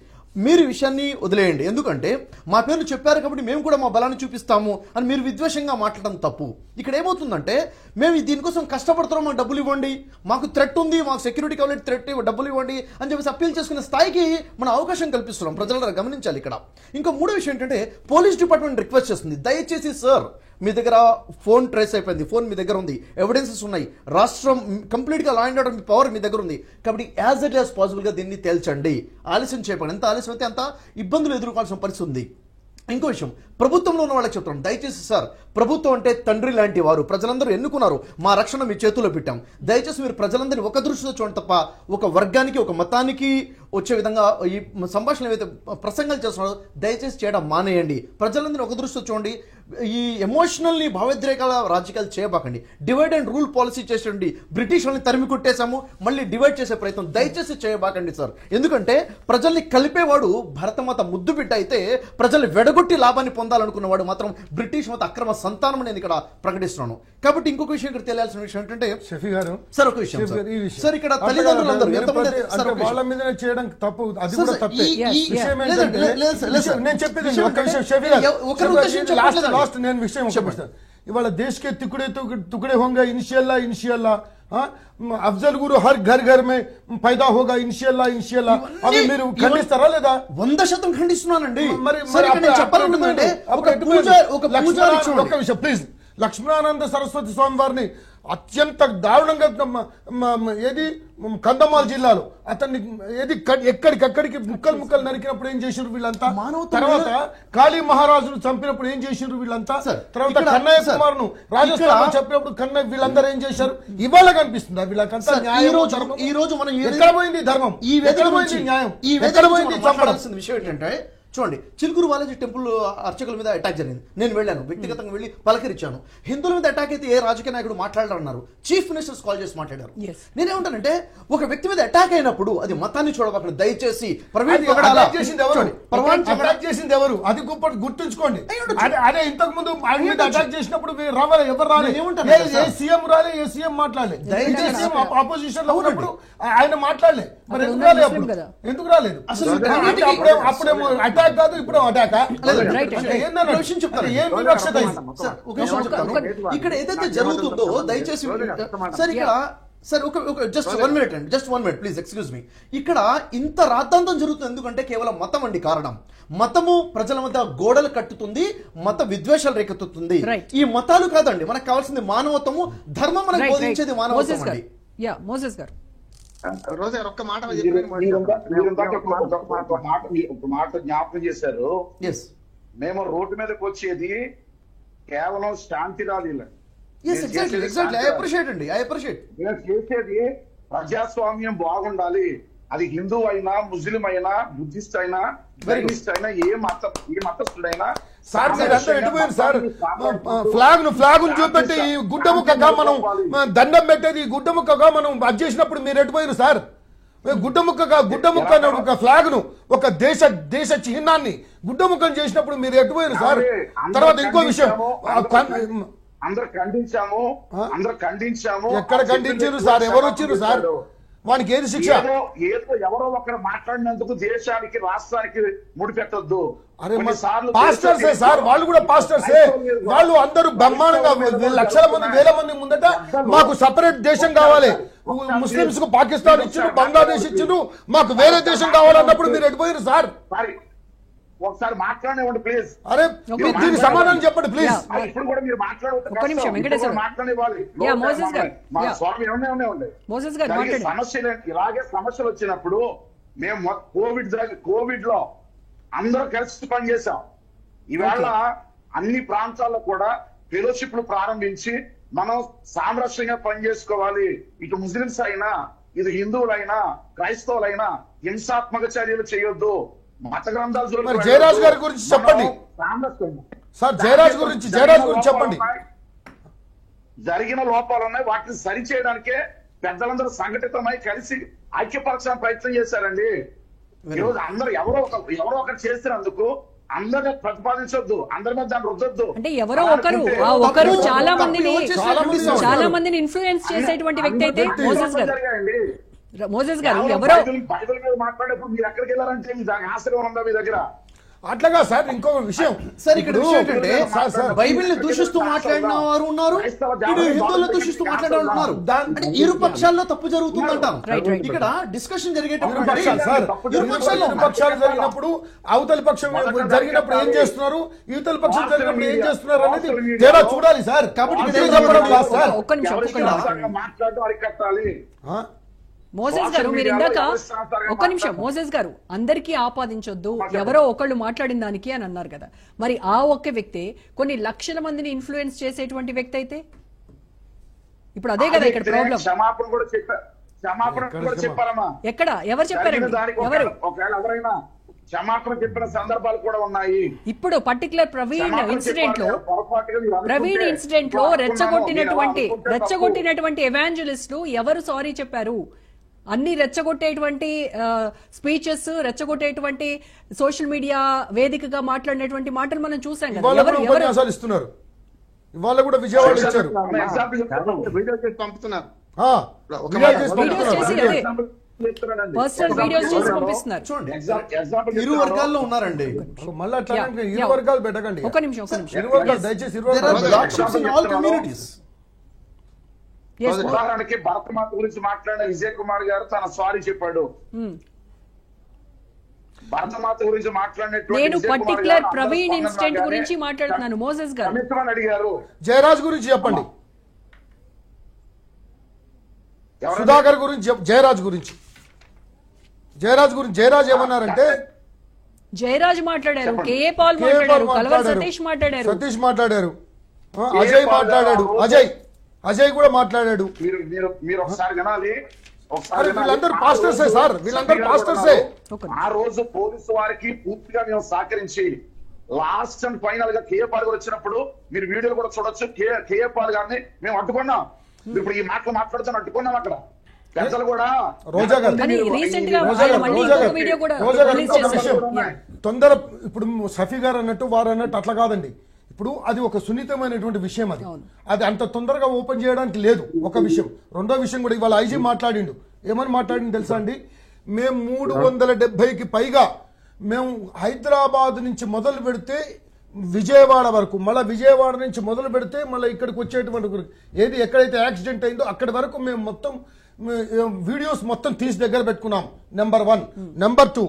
మీరు ఈ విషయాన్ని వదిలేయండి. ఎందుకంటే మా పేర్లు చెప్పారు కాబట్టి మేము కూడా మా బలాన్ని చూపిస్తాము అని మీరు విద్వేషంగా మాట్లాడడం తప్పు. ఇక్కడ ఏమవుతుందంటే, మేము దీనికోసం కష్టపడుతున్నాం, మాకు డబ్బులు ఇవ్వండి, మాకు థ్రెట్ ఉంది, మాకు సెక్యూరిటీ కావాలి, థ్రెట్ డబ్బులు ఇవ్వండి అని చెప్పేసి అప్పీల్ చేసుకునే స్థాయికి మనం అవకాశం కల్పిస్తున్నాం. ప్రజలు గమనించాలి ఇక్కడ. ఇంకా మూడో విషయం ఏంటంటే, పోలీస్ డిపార్ట్మెంట్ రిక్వెస్ట్ చేస్తుంది, దయచేసి సార్ మీ దగ్గర ఫోన్ ట్రేస్ అయిపోయింది, ఫోన్ మీ దగ్గర ఉంది, ఎవిడెన్సెస్ ఉన్నాయి, రాష్ట్రం కంప్లీట్గా లా అండ్ ఆర్డర్ మీ పవర్ మీ దగ్గర ఉంది, కాబట్టి యాజ్ ఎర్లీ యాజ్ పాసిబుల్గా దీన్ని తేల్చండి, ఆలస్యం చేయకండి. ఎంత ఆలస్యం అయితే అంత ఇబ్బందులు ఎదుర్కోవాల్సిన పరిస్థితి ఉంది. ఇంకో విషయం, ప్రభుత్వంలో ఉన్న వాళ్ళకి చెప్తాం, దయచేసి సార్ ప్రభుత్వం అంటే తండ్రి లాంటి వారు, ప్రజలందరూ ఎన్నుకున్నారు, మా రక్షణ మీ చేతుల్లో పెట్టాం, దయచేసి మీరు ప్రజలందరినీ ఒక దృష్టితో చూడండి తప్ప ఒక వర్గానికి ఒక మతానికి వచ్చే విధంగా ఈ సంభాషణలు ఏవైతే ప్రసంగాలు చేస్తున్నారో దయచేసి చేయడం మానేయండి. ప్రజలందరినీ ఒక దృష్టితో చూడండి. ఈ ఎమోషనల్ని భావోద్రేకాల రాజకీయాలు చేయబాకండి. డివైడ్ అండ్ రూల్ పాలసీ చేసేయండి. బ్రిటిష్ వాళ్ళని తరిమి కొట్టేశాము, మళ్ళీ డివైడ్ చేసే ప్రయత్నం దయచేసి చేయబాకండి సార్. ఎందుకంటే ప్రజల్ని కలిపేవాడు భరతమాత ముద్దు బిడ్డ అయితే ప్రజల్ని వెడగొట్టి లాభాన్ని పొందాలనుకున్నవాడు మాత్రం బ్రిటిష్ మత అక్రమ సంతానం నేను ఇక్కడ ప్రకటిస్తున్నాను. కాబట్టి ఇంకొక విషయం ఇక్కడ తెలియాల్సిన విషయం ఏంటంటే షఫీ గారు సార్ ఒక విషయం సార్, ఇక్కడ తల్లిదండ్రులందరూ వాళ్ళ మీద చేయడం తప్పు, అది కూడా తప్పే. నేను చెప్పేది ఒక విషయం షఫీ గారు, లాస్ట్ నేను విషయం చెప్పేస్తాను. ఇవాళ దేశ్ కే తుకడే తుకడే होंगे इंशाल्लाह అఫ్జల్ గురు హర్ ఘర్ ఘర్ మే పైదా హోగా ఇన్షియల్లా అవి మీరు ఖండిస్తారా లేదా? 100% ఖండిస్తున్నానండి. మరి చెప్పాలంటే ఒక విషయం ప్లీజ్, లక్ష్మణానంద సరస్వతి స్వామి వారిని అత్యంత దారుణంగా ఏది కంధమాల్ జిల్లాలో అతన్ని ఏది ఎక్కడికక్కడికి ముక్కలు నరికినప్పుడు ఏం చేసారు వీళ్ళంతా, తర్వాత కాళీ మహారాజును చంపినప్పుడు ఏం చేసారు వీళ్ళంతా, తర్వాత కన్నయ్య కుమార్ ను రాజస్థాన్ చెప్పినప్పుడు కన్నయ్య వీళ్ళందరూ ఏం చేశారు? ఇవాళ కనిపిస్తుందా వీళ్ళకంతా న్యాయం? ఈ రోజు మనం ఎక్కడ పోయింది ధర్మం, ఎక్కడ పోయింది న్యాయం, ఎక్కడ పోయింది చంపడాల్సిన విషయం ఏంటంటే చూడండి, చిలుకూరు బాలాజీ టెంపుల్ అర్చకుల మీద అటాక్ జరిగింది. నేను వెళ్ళాను, వ్యక్తిగతంగా వెళ్ళి పలకరించాను. హిందువుల మీద అటాక్ అయితే ఏ రాజకీయ నాయకుడు మాట్లాడారన్నారు, చీఫ్ మినిస్టర్స్ కాల్ చేసి మాట్లాడారు. నేనేమంటానంటే ఒక వ్యక్తి మీద అటాక్ అయినప్పుడు అది మతాన్ని చూడకుండా దయచేసి అటాక్ చేసింది ఎవరు అది గుర్తుంచుకోండి. అదే ఇంతకు ముందు ఆయన మీద అటాక్ చేసినప్పుడు ఎవరు రాలేదు, ఏ సీఎం రాలే, ఏ సీఎం మాట్లాడలేదు, దయచేసి ఆపోజిషన్ లో ఉన్నప్పుడు ఆయన మాట్లాడలేదు. మరి ఎందుకు రాలేదు అసలు? అప్పుడేమో అటాక్ కాదు, ఇప్పుడు అటాక్. ఇక్కడ ఏదైతే జరుగుతుందో దయచేసి సార్ ఇక్కడ సార్ ఒక జస్ట్ 1 minute అండి, just 1 minute please excuse me. ఇక్కడ ఇంత రాద్ధాంతం జరుగుతుంది ఎందుకంటే కేవలం మతం అండి కారణం. మతము ప్రజల మధ్య గోడలు కట్టుతుంది, మత విద్వేషాలు రేకెత్తుతుంది. ఈ మతాలు కాదండి మనకు కావాల్సింది మానవత్వము, ధర్మం మనకు బోధించేది మానవత్వం అండి. మోసెస్ గారు రోజు ఒక్క మాట జ్ఞాపకం చేశారు. మేము రోడ్డు మీదకి వచ్చేది కేవలం శాంతి ర్యాలీలు, చేసేది ప్రజాస్వామ్యం బాగుండాలి. అది హిందూ అయినా, ముస్లిం అయినా, బుద్ధిస్ట్ అయినా, క్రైస్ట్ అయినా, ఏ మతస్థుడైనా. సార్ మీరంతా ఎటుపోయింది సార్? ఫ్లాగ్ చూపెట్టి ఈ గుడ్డ ముక్కగా మనం దండం పెట్టేది, ఈ గుడ్డ ముక్కగా మనం అది చేసినప్పుడు మీరు ఎటుపోయారు సార్? గుడ్డ ముక్క ఫ్లాగ్ ను, ఒక దేశ చిహ్నాన్ని గుడ్డ ముక్కను చేసినప్పుడు మీరు ఎటుపోయారు సార్? తర్వాత ఇంకో విషయం, అందరూ ఖండించాము. ఎక్కడ ఖండించారు సార్? ఎవరు వచ్చారు సార్? వానికి ఏది శిక్ష? ఏదో ఎవరో ఒకరు మాట్లాడినందుకు దేశానికి, రాష్ట్రానికి ముడిపెట్టొద్దు. పాస్టర్సే సార్, వాళ్ళు కూడా పాస్టర్సే. వాళ్ళు అందరూ బ్రహ్మాండంగా లక్షల మంది, వేల మంది ముందట మాకు సపరేట్ దేశం కావాలి, ముస్లింస్ కు పాకిస్తాన్ ఇచ్చిండు, బంగ్లాదేశ్ ఇచ్చిండు, మాకు వేరే దేశం కావాలన్నప్పుడు మీరు ఎటుపోయారు సార్? ఒకసారి మాట్లాడేవ్వండి ప్లీజ్. అరే దీనికి సమాధానం చెప్పండి ప్లీజ్. ఇప్పుడు కూడా మీరు సమస్యలు ఇలాగే సమస్యలు వచ్చినప్పుడు మేము కోవిడ్ లో అందరూ కలిసి పనిచేశాం. ఈవేళ అన్ని ప్రాంతాల్లో కూడా ఫెలోషిప్లు ప్రారంభించి మనం సామరస్యంగా పనిచేసుకోవాలి. ఇటు ముస్లింస్ అయినా, ఇటు హిందువులైనా, క్రైస్తవులైనా హింసాత్మక చర్యలు చేయొద్దు. మత గ్రంథాలు జయరాజ్ గారి గురించి చెప్పండి సార్. జయరాజ్ గురించి చెప్పండి. జరిగిన లోపాలు ఉన్నాయి, వాటిని సరిచేయడానికే పెద్దలందరూ సంఘటితమై కలిసి ఐక్యపరచడానికి ప్రయత్నం చేశారండి. ఈరోజు అందరూ ఎవరో ఒకరు చేసినందుకు అందరినీ ప్రతిపాదించొద్దు, అందరి మీద దాన్ని రుద్దొద్దు. అంటే ఎవరో ఒకరు చాలా మందిని ఇన్ఫ్లుయెన్స్ చేసేటువంటి వ్యక్తి అయితే మోసెస్ గారు ఎవరో బైబిల్ మీద మాట్లాడేప్పుడు మీరు ఎక్కడికి వెళ్ళారంటే దాని ఆశ్రయం ఉందా మీ దగ్గర? అట్లాగా సార్. ఇంకొక విషయం సార్, ఇక్కడ ఏంటంటే బైబిల్ ని దూషిస్తూ మాట్లాడిన వారు ఉన్నారు, హిందువులను దూషిస్తూ మాట్లాడే వాళ్ళు ఉన్నారు. అంటే ఇరు పక్షాల్లో తప్పు జరుగుతుందంటాం. ఇక్కడ డిస్కషన్ జరిగేటప్పుడు పక్షాలు జరిగినప్పుడు అవతలి పక్షం జరిగినప్పుడు ఏం చేస్తున్నారు, యువతల పక్షం జరిగినప్పుడు ఏం చేస్తున్నారు అనేది తేడా చూడాలి సార్. కాబట్టి మాట్లాడడం అరికట్టాలి. మోసెస్ గారు మీరు ఇందాక ఒక్క నిమిషం, మోసెస్ గారు అందరికీ ఆపాదించొద్దు, ఎవరో ఒకళ్ళు మాట్లాడిన దానికి అని అన్నారు కదా. మరి ఆ ఒక్క వ్యక్తి కొన్ని లక్షల మందిని ఇన్ఫ్లుయెన్స్ చేసేటువంటి వ్యక్తి అయితే ఇప్పుడు అదే కదా ఇక్కడ ప్రాబ్లం. క్షమాపణ కూడా చెప్పారు, క్షమాపణ కూడా చెప్పారమ్మా. ఎక్కడ ఎవరు చెప్పారండి? ఎవరు? ఒకవేళ ఎవరైనా క్షమాపణ చెప్పిన సందర్భాలు కూడా ఉన్నాయి. ఇప్పుడు పర్టికులర్ ప్రవీణ్ ఇన్సిడెంట్ లో రెచ్చగొట్టినటువంటి ఎవాంజలిస్టులు ఎవరు సారీ చెప్పారు? అన్ని రెచ్చగొట్టేటువంటి స్పీచెస్, రెచ్చగొట్టేటువంటి సోషల్ మీడియా వేదికగా మాట్లాడినటువంటి మాటలు మనం చూసాం కదా. ఉపన్యాసాలు ఇస్తున్నారు. ఇవాళ కూడా విజయవాడ ఇచ్చారు. వీడియో చేసి పంపుతున్నారు. పర్సనల్ వీడియోస్ చేసి పంపిస్తున్నారు. ఇరు వర్గాల్లో ఉన్నారండి. మళ్ళీ అట్లా ఇరు వర్గాలు పెట్టకండి. ఒక నిమిషం ఇరు వర్గాలు దయచేసి ఇరు వర్గాలు. ఉదాహరణకి భరతమాత గురించి మాట్లాడిన విజయ్ కుమార్ గారు తన సారీ చెప్పాడు. భరతమాత గురించి మాట్లాడినటువంటి నేను పర్టికులర్ ప్రవీణ్ ఇన్సిడెంట్ గురించి మాట్లాడుతున్నాను. మోసెస్ గారు అడిగారు. జయరాజ్ గురించి చెప్పండి. సుధాకర్ గురించి, జయరాజ్ గురించి జయరాజ్ ఏమన్నారంటే జయరాజ్ మాట్లాడారు, కేఏ పాల్ మాట్లాడారు, కల్వర్ సతీష్ మాట్లాడారు, అజయ్ మాట్లాడాడు, అజయ్ కూడా మాట్లాడాడు. మీరు ఒకసారి వినాలి. వీళ్ళందరూ పాస్టర్సే సార్, వీళ్ళందరూ పాస్టర్సే. ఆ రోజు పోలీసు వారికి పూర్తిగా మేము సహకరించి లాస్ట్ అండ్ ఫైనల్ గా కేఏ పాల్ గారు వచ్చినప్పుడు మీరు వీడియోలు కూడా చూడొచ్చు. కేఏ పాల్ గారిని మేము అడ్డుకున్నాం. ఇప్పుడు ఈ మాటలు మాట్లాడుతాను అడ్డుకున్నాం. అక్కడ పెద్దలు కూడా రోజా గారు తొందర ఇప్పుడు సఫీ గారు అన్నట్టు వారు అన్నట్టు అట్లా కాదండి. ఇప్పుడు అది ఒక సున్నితమైనటువంటి విషయం. అది అంత తొందరగా ఓపెన్ చేయడానికి లేదు. ఒక విషయం. రెండో విషయం కూడా ఇవాళ ఐజీ మాట్లాడిండు. ఏమని మాట్లాడిండు తెలుసా అండి? మేము 370కి పైగా మేము హైదరాబాద్ నుంచి మొదలు పెడితే విజయవాడ వరకు, మళ్ళీ విజయవాడ నుంచి మొదలు పెడితే మళ్ళీ ఇక్కడికి వచ్చేటువంటి ఏది ఎక్కడైతే యాక్సిడెంట్ అయిందో అక్కడి వరకు మేము మొత్తం వీడియోస్ మొత్తం తీసి దగ్గర పెట్టుకున్నాం. నెంబర్ 1. నెంబర్ 2,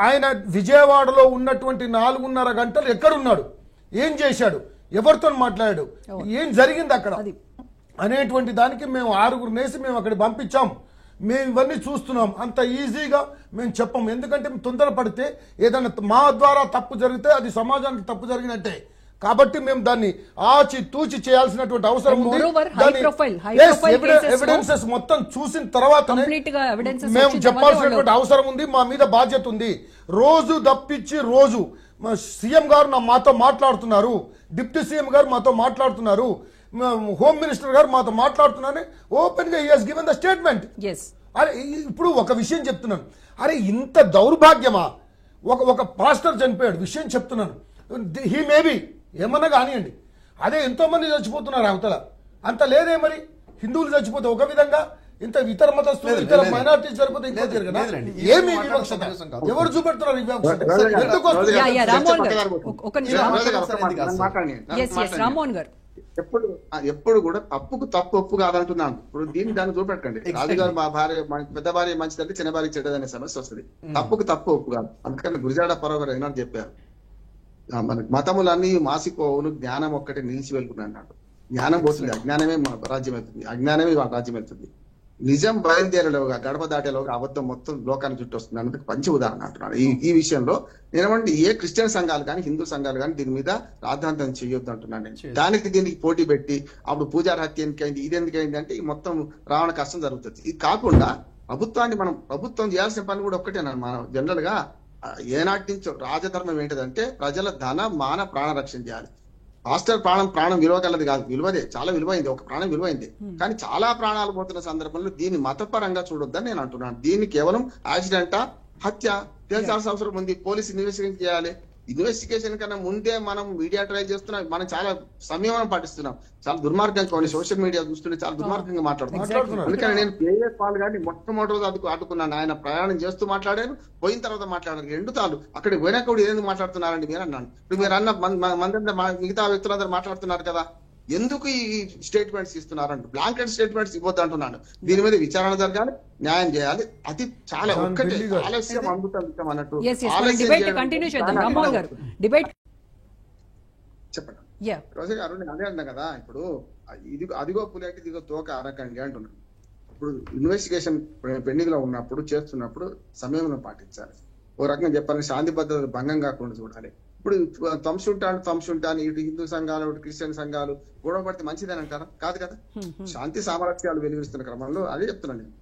ఆయన విజయవాడలో ఉన్నటువంటి 4.5 గంటలు ఎక్కడున్నాడు, ఏం చేశాడు, ఎవరితో మాట్లాడాడు, ఏం జరిగింది అక్కడ అనేటువంటి దానికి మేము 6 నేసి మేము అక్కడ పంపించాం. మేము ఇవన్నీ చూస్తున్నాం. అంత ఈజీగా మేము చెప్పం. ఎందుకంటే తొందరపడితే ఏదైనా మా ద్వారా తప్పు జరిగితే అది సమాజానికి తప్పు జరిగినట్టే. కాబట్టి మేము దాన్ని ఆచి తూచి చేయాల్సినటువంటి అవసరం ఉంది. ఎవిడెన్సెస్ మొత్తం చూసిన తర్వాత మేము చెప్పాల్సినటువంటి అవసరం ఉంది. మా మీద బాధ్యత ఉంది. రోజు తప్పించి రోజు సీఎం గారు మాతో మాట్లాడుతున్నారు, డిప్యూటీ సీఎం గారు మాతో మాట్లాడుతున్నారు, హోమ్ మినిస్టర్ గారు మాతో మాట్లాడుతున్నారని ఓపెన్ గా he has given the statement. అరే ఇప్పుడు ఒక విషయం చెప్తున్నాను. అరే ఇంత దౌర్భాగ్యమా? ఒక పాస్టర్ చనిపోయాడు, విషయం చెప్తున్నాను. హీ మేబీ ఏమన్నా కానివ్వండి. అదే ఎంతో మంది చచ్చిపోతున్నారు అవతల. అంత లేదే మరి? హిందువులు చచ్చిపోతే ఒక విధంగా, ఇంత ఇతర మతస్థులు, ఇతర మైనారిటీస్ చనిపోతే ఇంకో తిరగదా? ఏమి వివక్షత? ఎవరు చూపెడుతున్నారు ఈ వివక్షత? ఎందుకు ఎప్పుడు కూడా తప్పుకు తప్పు ఒప్పు కాదంటున్నాను. ఇప్పుడు దాన్ని చూపెట్టండి. రాజుగారు మా భార్య, పెద్ద భార్య మంచిదంటే చిన్న భార్య చెడ్డదనే సమస్య వస్తుంది. తప్పుకు తప్పు ఒప్పు కాదు. అందుకని గురిజాడ పర్వ గారు ఏమన్నా చెప్పారు, మన మతములన్నీ మాసిపోవును, జ్ఞానం ఒక్కటే నిలిచి వెళ్తున్నాడు. జ్ఞానం పోతుంది, అజ్ఞానమే రాజ్యం వెళ్తుంది, అజ్ఞానమే రాజ్యం వెళ్తుంది. నిజం బయలుదేరలోగా, గడప దాటేలోగా అబద్ధం మొత్తం లోకాన్ని చుట్టూ వస్తుంది అన్నది మంచి ఉదాహరణ అంటున్నాను. ఈ విషయంలో నేనేమంటే ఏ క్రిస్టియన్ సంఘాలు కానీ హిందూ సంఘాలు కానీ దీని మీద రాద్ధాంతం చేయొద్దు అంటున్నాను నేను. దీనికి పోటీ పెట్టి అప్పుడు పూజారి హత్య ఎందుకైంది, ఇది ఎందుకైంది అంటే ఈ మొత్తం రావణ కష్టం జరుగుతుంది. ఇది కాకుండా ప్రభుత్వం చేయాల్సిన పని కూడా ఒక్కటేనా. మనం జనరల్ గా ఏనాటి నుంచో రాజధర్మం ఏంటిదంటే ప్రజల ధన మాన ప్రాణ రక్షణ చేయాలి. హాస్టల్ ప్రాణం విలువగలది కాదు, విలువదే, చాలా విలువైంది, ఒక ప్రాణం విలువైంది. కానీ చాలా ప్రాణాలు పోతున్న సందర్భంలో దీన్ని మతపరంగా చూడొద్దని నేను అంటున్నాను. దీన్ని కేవలం యాక్సిడెంటా, హత్య తేల్చాల్సిన అవసరం ఉంది. పోలీసు ఇన్వెస్టిగేషన్ చేయాలి. ఇన్వెస్టిగేషన్ కన్నా ముందే మనం మీడియా ట్రై చేస్తున్నాం. మనం చాలా సంయమనం పాటిస్తున్నాం. చాలా దుర్మార్గంగా సోషల్ మీడియా చూస్తుంటే చాలా దుర్మార్గంగా మాట్లాడుతున్నాం. అందుకని నేను కేఏ పాల్ గారిని మొట్టమొదటి రోజు అడ్డుకున్నాను. ఆయన ప్రయాణం చేస్తూ మాట్లాడారు, పోయిన తర్వాత మాట్లాడారు. 2 సార్లు అక్కడికి పోయినాక కూడా ఏదైనా మాట్లాడుతున్నారండి మీరు అన్నాను. ఇప్పుడు మీరు అన్న మిగతా వ్యక్తులందరూ మాట్లాడుతున్నారు కదా, ఎందుకు ఈ స్టేట్మెంట్స్ ఇస్తున్నారంట? బ్లాంకెట్ స్టేట్మెంట్స్ ఇవ్వద్దు అంటున్నాను. దీని మీద విచారణ జరగాలి, న్యాయం చేయాలి. అది చాలా ఒక్కటే ఆలస్యం అమృతం అన్నట్టు. చెప్పండి రోజు గారు, నేను అదే అన్నా కదా, ఇప్పుడు అదిగో పులేటి ఇదిగో తోక అరకండి అంటున్నాను. ఇప్పుడు ఇన్వెస్టిగేషన్ పెండింగ్ లో ఉన్నప్పుడు చేస్తున్నప్పుడు సంయమనం పాటించాలి. ఓ రకంగా చెప్పాలని శాంతి భద్రతలు భంగం కాకుండా చూడాలి. ఇప్పుడు తంశుంటాను ఇటు హిందూ సంఘాలు ఇటు క్రిస్టియన్ సంఘాలు గొడవ పడితే మంచిదని అంటారా? కాదు కదా. శాంతి సామరస్యాలు వెలువరిస్తున్న క్రమంలో అదే చెప్తున్నాను నేను.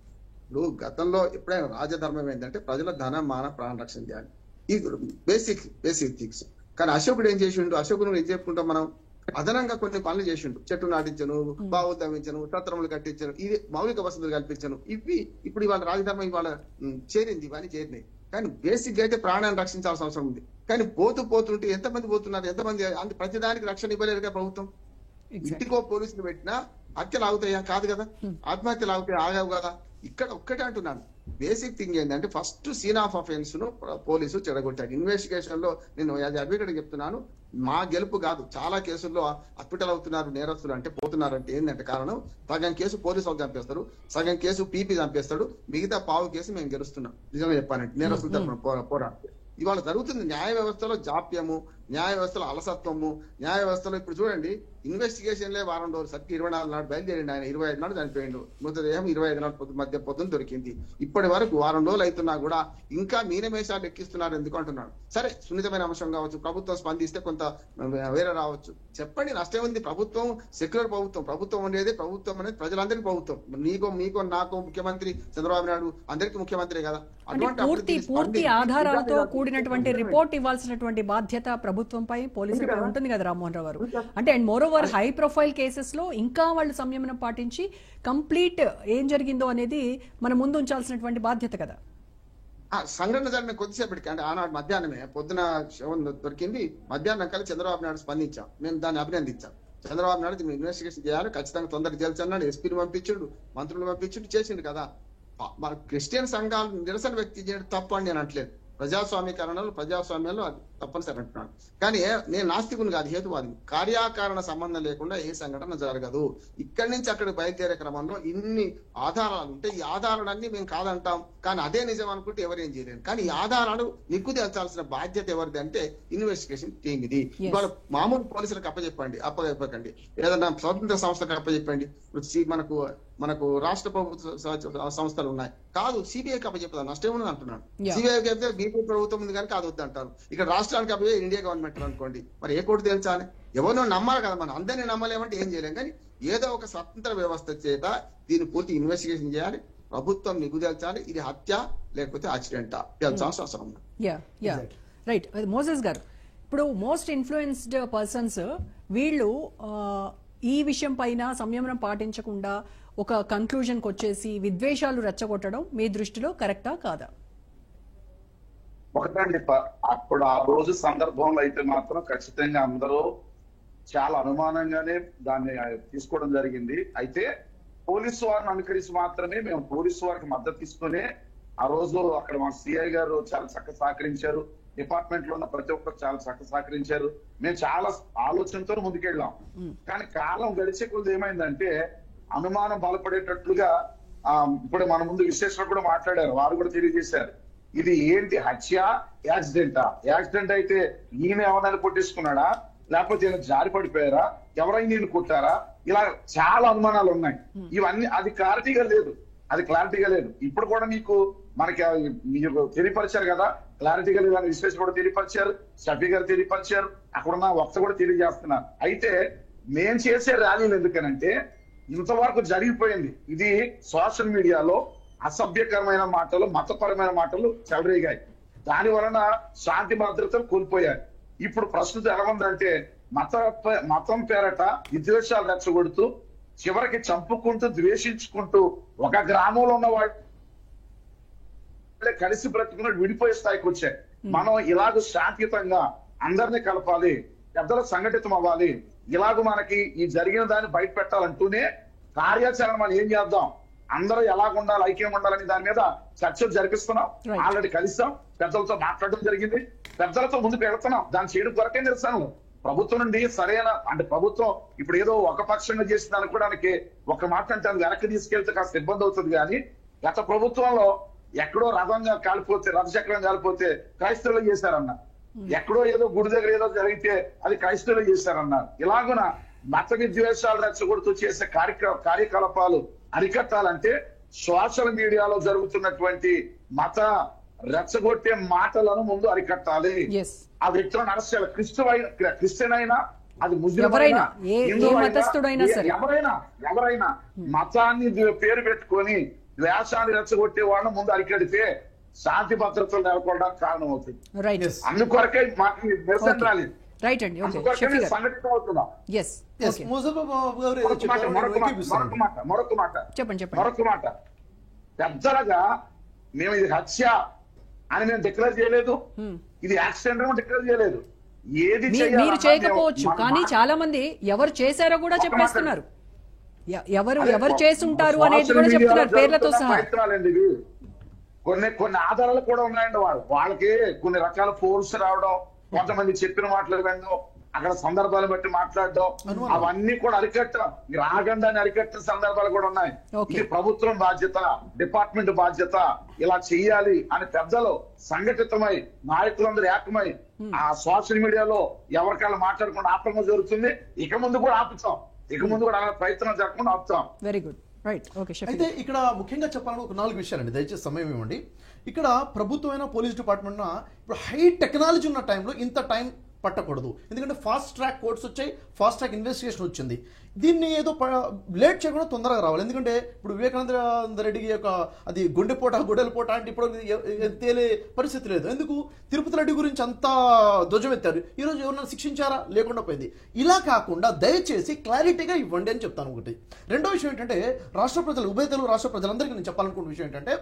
ఇప్పుడు గతంలో ఎప్పుడైనా రాజధర్మం ఏంటంటే ప్రజల ధన మాన ప్రాణ రక్షణ చేయాలి, ఈ బేసిక్ థింగ్స్. కానీ అశోకుడు ఏం చేసిండు? అశోకుడు ఏం చెప్పుకుంటాం మనం, అదనంగా కొన్ని పనులు చేసిండు. చెట్టు నాటించను, బావులు తవ్వించను, సత్రములు కట్టించను, ఇది మౌలిక వసతులు కల్పించను. ఇవి ఇప్పుడు ఇవాళ రాజధర్మం ఇవాళ చేరింది, ఇవన్నీ చేరినాయి. కానీ బేసిక్ గా అయితే ప్రాణాన్ని రక్షించాల్సిన అవసరం ఉంది. కానీ పోతుంటే ఎంతమంది పోతున్నారు, ఎంతమంది అంటే ప్రతిదానికి రక్షణ ఇవ్వలేరుగా ప్రభుత్వం. ఇంటికో పోలీసులు పెట్టినా హత్యలు ఆగుతాయా? కాదు కదా. ఆత్మహత్యలు ఆగుతాయి? ఆగావు కదా. ఇక్కడ ఒక్కటే అంటున్నాను, బేసిక్ థింగ్ ఏంటంటే ఫస్ట్ సీన్ ఆఫ్ అఫెన్స్ ను పోలీసు చెడగొట్టాడు. ఇన్వెస్టిగేషన్ లో నేను అడ్వకేట్ చెప్తున్నాను, మా గెలుపు కాదు. చాలా కేసుల్లో హాస్పిటల్ అవుతున్నారు నేరస్తులు అంటే, పోతున్నారంటే ఏంటంటే కారణం, సగం కేసు పోలీసు వాళ్ళు చంపేస్తారు, సగం కేసు పీపీ చంపేస్తాడు, మిగతా పావు కేసు మేము గెలుస్తున్నాం. నిజంగా చెప్పానంటే నేరస్తుల తరఫున పోరాడు. ఇవాళ జరుగుతుంది న్యాయ వ్యవస్థలో జాప్యము, న్యాయ వ్యవస్థలో అలసత్వము, న్యాయ వ్యవస్థలో ఇప్పుడు చూడండి ఇన్వెస్టిగేషన్లే వారం రోజులు సరికి 24 నాడు బయలుదేరిండి ఆయన, 25 నాడు చనిపోయిండు. మృతదేహం 25 నాడు మధ్య పొద్దున దొరికింది. ఇప్పటి వరకు వారం రోజులు అవుతున్నా కూడా ఇంకా మీనమేషాలు ఎక్కిస్తున్నారు. ఎందుకు అంటున్నాడు? సరే సున్నితమైన అంశం కావచ్చు, ప్రభుత్వం స్పందిస్తే కొంత వేరే రావచ్చు. చెప్పండి, నష్టం ఉంది. ప్రభుత్వం సెక్యులర్ ప్రభుత్వం అనేది ప్రజలందరికీ ప్రభుత్వం. మీకో నాకో ముఖ్యమంత్రి చంద్రబాబు నాయుడు అందరికీ ముఖ్యమంత్రి కదా. పూర్తి ఆధారాలతో కూడినటువంటి రిపోర్ట్ ఇవ్వాల్సినటువంటి బాధ్యత ప్రభుత్వంపై పోలీసులపై ఉంటుంది కదా రామ్మోహన్ రావు గారు. అంటే and more over high profile cases లో ఇంకా వాళ్ళు సంయమనం పాటించి కంప్లీట్ ఏం జరిగిందో అనేది మన ముందు ఉంచాల్సినటువంటి బాధ్యత కదా. సంఘటన జరిగిన కొద్దిసేపటికి అంటే ఆనాడు మధ్యాహ్నమే పొద్దున శవం దొరికింది. మధ్యాహ్నం కలిసి చంద్రబాబు నాయుడు స్పందించాం, మేము దాన్ని అభినందించాం. చంద్రబాబు నాయుడు ఇన్వెస్టిగేషన్ చేయాలి, ఖచ్చితంగా తొందరగా చేయాల్సి అన్నాడు. ఎస్పీని పంపించుడు, మంత్రులు పంపించుడు, చేసిండు కదా. మన క్రిస్టియన్ సంఘాలు నిరసన వ్యక్తి చేయడం తప్పు అని నేను అంటలేదు. ప్రజాస్వామ్యంలో అది తప్పనిసరి అంటున్నాను. కానీ నేను నాస్తికుని కాదు, హేతువాది. కార్యాకారణ సంబంధం లేకుండా ఏ సంఘటన జరగదు. ఇక్కడి నుంచి అక్కడికి బయలుదేరే క్రమంలో ఇన్ని ఆధారాలు ఉంటే ఈ ఆధారాలన్నీ మేము కాదంటాం, కానీ అదే నిజం అనుకుంటే ఎవరేం చేయలేరు. కానీ ఈ ఆధారాలు నిగ్గు తేల్చాల్సిన బాధ్యత ఎవరిది అంటే ఇన్వెస్టిగేషన్ టీమ్ ఇది. ఇవాళ మామూలు పోలీసులకు అప్పచెప్పకండి, ఏదన్నా స్వతంత్ర సంస్థలకు అప్పచెప్పండి. మనకు రాష్ట్ర ప్రభుత్వ సంస్థలు ఉన్నాయి, కాదు సిబిఐకి అప్పచెప్పదా, నష్టం ఉన్నది అంటున్నాను. సిబిఐకి అయితే బీజేపీ ప్రభుత్వం ఉంది కనుక అది వద్దు అంటారు. ఇక్కడ రాష్ట్రానికి అప్పే ఇండియా గవర్నమెంట్ అనుకోండి, మరి ఏ కోర్టు తేల్చాలి? ఎవరినో నమ్మాలి కదా. మనం అందరినీ నమ్మలేమంటే ఏం చేయలేం. కానీ ఏదో ఒక స్వతంత్ర వ్యవస్థ చేత దీన్ని పూర్తి ఇన్వెస్టిగేషన్ చేయాలి, ప్రభుత్వం నిగ్గు తేల్చాలి. ఇది హత్య లేకపోతే యాక్సిడెంటా తేల్చాల్సిన అవసరం ఉంది. రైట్ మోసెస్ గారు, ఇప్పుడు మోస్ట్ ఇన్ఫ్లుయెన్స్డ్ పర్సన్స్ వీళ్ళు ఈ విషయం పైన సంయమనం పాటించకుండా ఒక కంక్లూజన్కి వచ్చేసి విద్వేషాలు రెచ్చగొట్టడం మీ దృష్టిలో కరెక్టా కాదా? ఒకటండి, అప్పుడు ఆ రోజు సందర్భంలో అయితే మాత్రం ఖచ్చితంగా అందరూ చాలా అనుమానంగానే దాన్ని తీసుకోవడం జరిగింది. అయితే పోలీసు వారిని అనుకరించి మాత్రమే మేము పోలీసు వారికి మద్దతు తీసుకునే ఆ రోజు అక్కడ మా సిఐ గారు చాలా చక్కగా సహకరించారు, డిపార్ట్మెంట్ లో ఉన్న ప్రతి ఒక్కరు చాలా చక్కగా సహకరించారు. మేము చాలా ఆలోచనతో ముందుకెళ్ళాం. కానీ కాలం గడిచే కొద్ది ఏమైందంటే అనుమానం బలపడేటట్లుగా ఇప్పుడు మన ముందు విశ్లేషకులు కూడా మాట్లాడారు, వారు కూడా తెలియజేశారు ఇది ఏంటి హత్య యాక్సిడెంటా? యాక్సిడెంట్ అయితే ఈయన ఎవరైనా కొట్టేసుకున్నాడా, లేకపోతే ఈయన జారి పడిపోయారా, ఎవరైనా ఈయన కొట్టారా? ఇలా చాలా అనుమానాలు ఉన్నాయి. ఇవన్నీ అది క్లారిటీగా లేదు. ఇప్పుడు కూడా మీరు తెలియపరిచారు కదా, క్లారిటీగా లేదని విశ్లేషణ కూడా తెలియపరిచారు, షఫీ గారు తెలియపరిచారు, అక్కడున్న వక్త కూడా తెలియజేస్తున్నారు. అయితే మేం చేసే ర్యాలీలు ఎందుకనంటే ఇంతవరకు జరిగిపోయింది. ఇది సోషల్ మీడియాలో అసభ్యకరమైన మాటలు, మతపరమైన మాటలు చెలరేగాయి. దాని వలన శాంతి భద్రతలు కోల్పోయాయి. ఇప్పుడు ప్రస్తుతం ఎలా ఉందంటే మతం పేరట విద్వేషాలు రెచ్చగొడుతూ చివరికి చంపుకుంటూ ద్వేషించుకుంటూ ఒక గ్రామంలో ఉన్న వాళ్ళు కలిసి బ్రతుకున్న విడిపోయే స్థాయికి వచ్చాయి. మనం ఇలాగ శాంతియుతంగా అందరినీ కలపాలి, పెద్దలు సంఘటితం అవ్వాలి, ఇలాగ మనకి ఈ జరిగిన దాన్ని బయట పెట్టాలంటూనే కార్యాచరణ మనం ఏం చేద్దాం, అందరూ ఎలాగుండాలి, ఐక్యం ఉండాలని దాని మీద చర్చలు జరిపిస్తున్నాం. ఆల్రెడీ కలిసాం, పెద్దలతో మాట్లాడడం జరిగింది, పెద్దలతో ముందుకు వెళ్తున్నాం. దాన్ని చేయడం కొరకే నిరసనలు. ప్రభుత్వం నుండి సరైన అంటే ప్రభుత్వం ఇప్పుడు ఏదో ఒక పక్షంగా చేసింది అనుకోవడానికి ఒక మాట అంటే అది వెనక్కి తీసుకెళ్తే కాస్త ఇబ్బంది అవుతుంది. కానీ గత ప్రభుత్వంలో ఎక్కడో రథచక్రం కాలిపోతే క్రైస్తవులు చేశారన్న, ఎక్కడో ఏదో గుడి దగ్గర ఏదో జరిగితే అది క్రైస్తవులు చేశారన్నారు. ఇలాగున మత విద్వేషాలు రెచ్చగొడుతూ చేసే కార్యకలాపాలు అరికట్టాలంటే సోషల్ మీడియాలో జరుగుతున్నటువంటి మత రెచ్చగొట్టే మాటలను ముందు అరికట్టాలి. ఎస్ ఆ వ్యక్తులను అరెస్ట్ చేయాలి. క్రిస్టియన్ అయినా, అది ముస్లిం ఎవరైనా, అయినా, ఏ హిందూ అయినా, మతస్థుడైనా సరే. ఎవరైనా మతాన్ని పేరు పెట్టుకొని ద్వేషాన్ని రెచ్చగొట్టే వాళ్ళని ముందు అరికడితే శాంతి భద్రతలు నెలకొనడానికి కారణం అవుతుంది. రైట్ అందుకొరకే మాకు నిరసన రాలేదు. రైట్ అండి. ఓకే అందుకొరకే షఫీ మేము గారు. సంఘటితం అవుతున్నాం. ఎస్ Yes, ఓకే ముజఫర్ బాబు గారు ఏదో మరొక చెప్పారు, మాట నేను ఏకీపిస్తానండి. చెప్పండి. మరొక మాట పెద్దలుగా మేము ఇది హత్య అని మేము డిక్లేర్ చేయలేదు, ఇది యాక్సిడెంట్ అని డిక్లేర్ చేయలేదు. ఏది మీరు చేయాలన్నా చేయకపోవచ్చు, మేము- కానీ చాలా మంది ఎవరు చేశారో కూడా ఒక చెప్పేస్తున్నారు. ఎవరు అదే ఎవరు చేసుంటారు అనేది సోషల్ కూడా మీడియాలో చెప్తున్నారు పేర్లతో జరుగుతున్న సహా. ప్రయత్నాలండి ఇవి. కొన్ని ఆధారాలు కూడా ఉన్నాయండి. వాళ్ళకి కొన్ని రకాల ఫోర్స్ రావడం, కొంతమంది చెప్పిన మాటలు వినడం, అక్కడ సందర్భాలు బట్టి మాట్లాడడం, అవన్నీ కూడా అరికట్టడం, రాగండాన్ని అరికట్టిన సందర్భాలు కూడా ఉన్నాయి. Okay. ఇది ప్రభుత్వం బాధ్యత, డిపార్ట్మెంట్ బాధ్యత, ఇలా చెయ్యాలి అని పెద్దలు సంఘటితమై నాయకులందరూ ఏకమై ఆ సోషల్ మీడియాలో ఎవరికాళ్ళు మాట్లాడకుండా ఆపడం జరుగుతుంది. ఇక ముందు కూడా ఆపుతాం, ఇక ముందు కూడా అలా ప్రయత్నం జరగకుండా ఆపుతాం. Very good. Right. Okay Shafi. అయితే ఇక్కడ ముఖ్యంగా చెప్పాలని ఒక 4 విషయాలండి, దయచేసి సమయం ఇవ్వండి. ఇక్కడ ప్రభుత్వమైన పోలీస్ డిపార్ట్మెంట్ ఇప్పుడు హై టెక్నాలజీ ఉన్న టైంలో ఇంత టైం పట్టకూడదు. ఎందుకంటే ఫాస్ట్ ట్రాక్ కోర్ట్స్ వచ్చాయి, ఫాస్ట్ ట్రాక్ ఇన్వెస్టిగేషన్ వచ్చింది. దీన్ని ఏదో లేట్ చేయకుండా తొందరగా రావాలి. ఎందుకంటే ఇప్పుడు వివేకానంద రెడ్డికి యొక్క అది గుండెల పోట అంటే ఇప్పుడు తేలే పరిస్థితి లేదు. ఎందుకు తిరుపతి రెడ్డి గురించి అంతా ధ్వజమెత్తారు, ఈరోజు ఎవరన్నా శిక్షించారా? లేకుండా పోయింది. ఇలా కాకుండా దయచేసి క్లారిటీగా ఇవ్వండి అని చెప్తాను. ఒకటి. రెండో విషయం ఏంటంటే రాష్ట్ర ప్రజలు, ఉభయ తెలుగు రాష్ట్ర ప్రజలందరికీ నేను చెప్పాలనుకున్న విషయం ఏంటంటే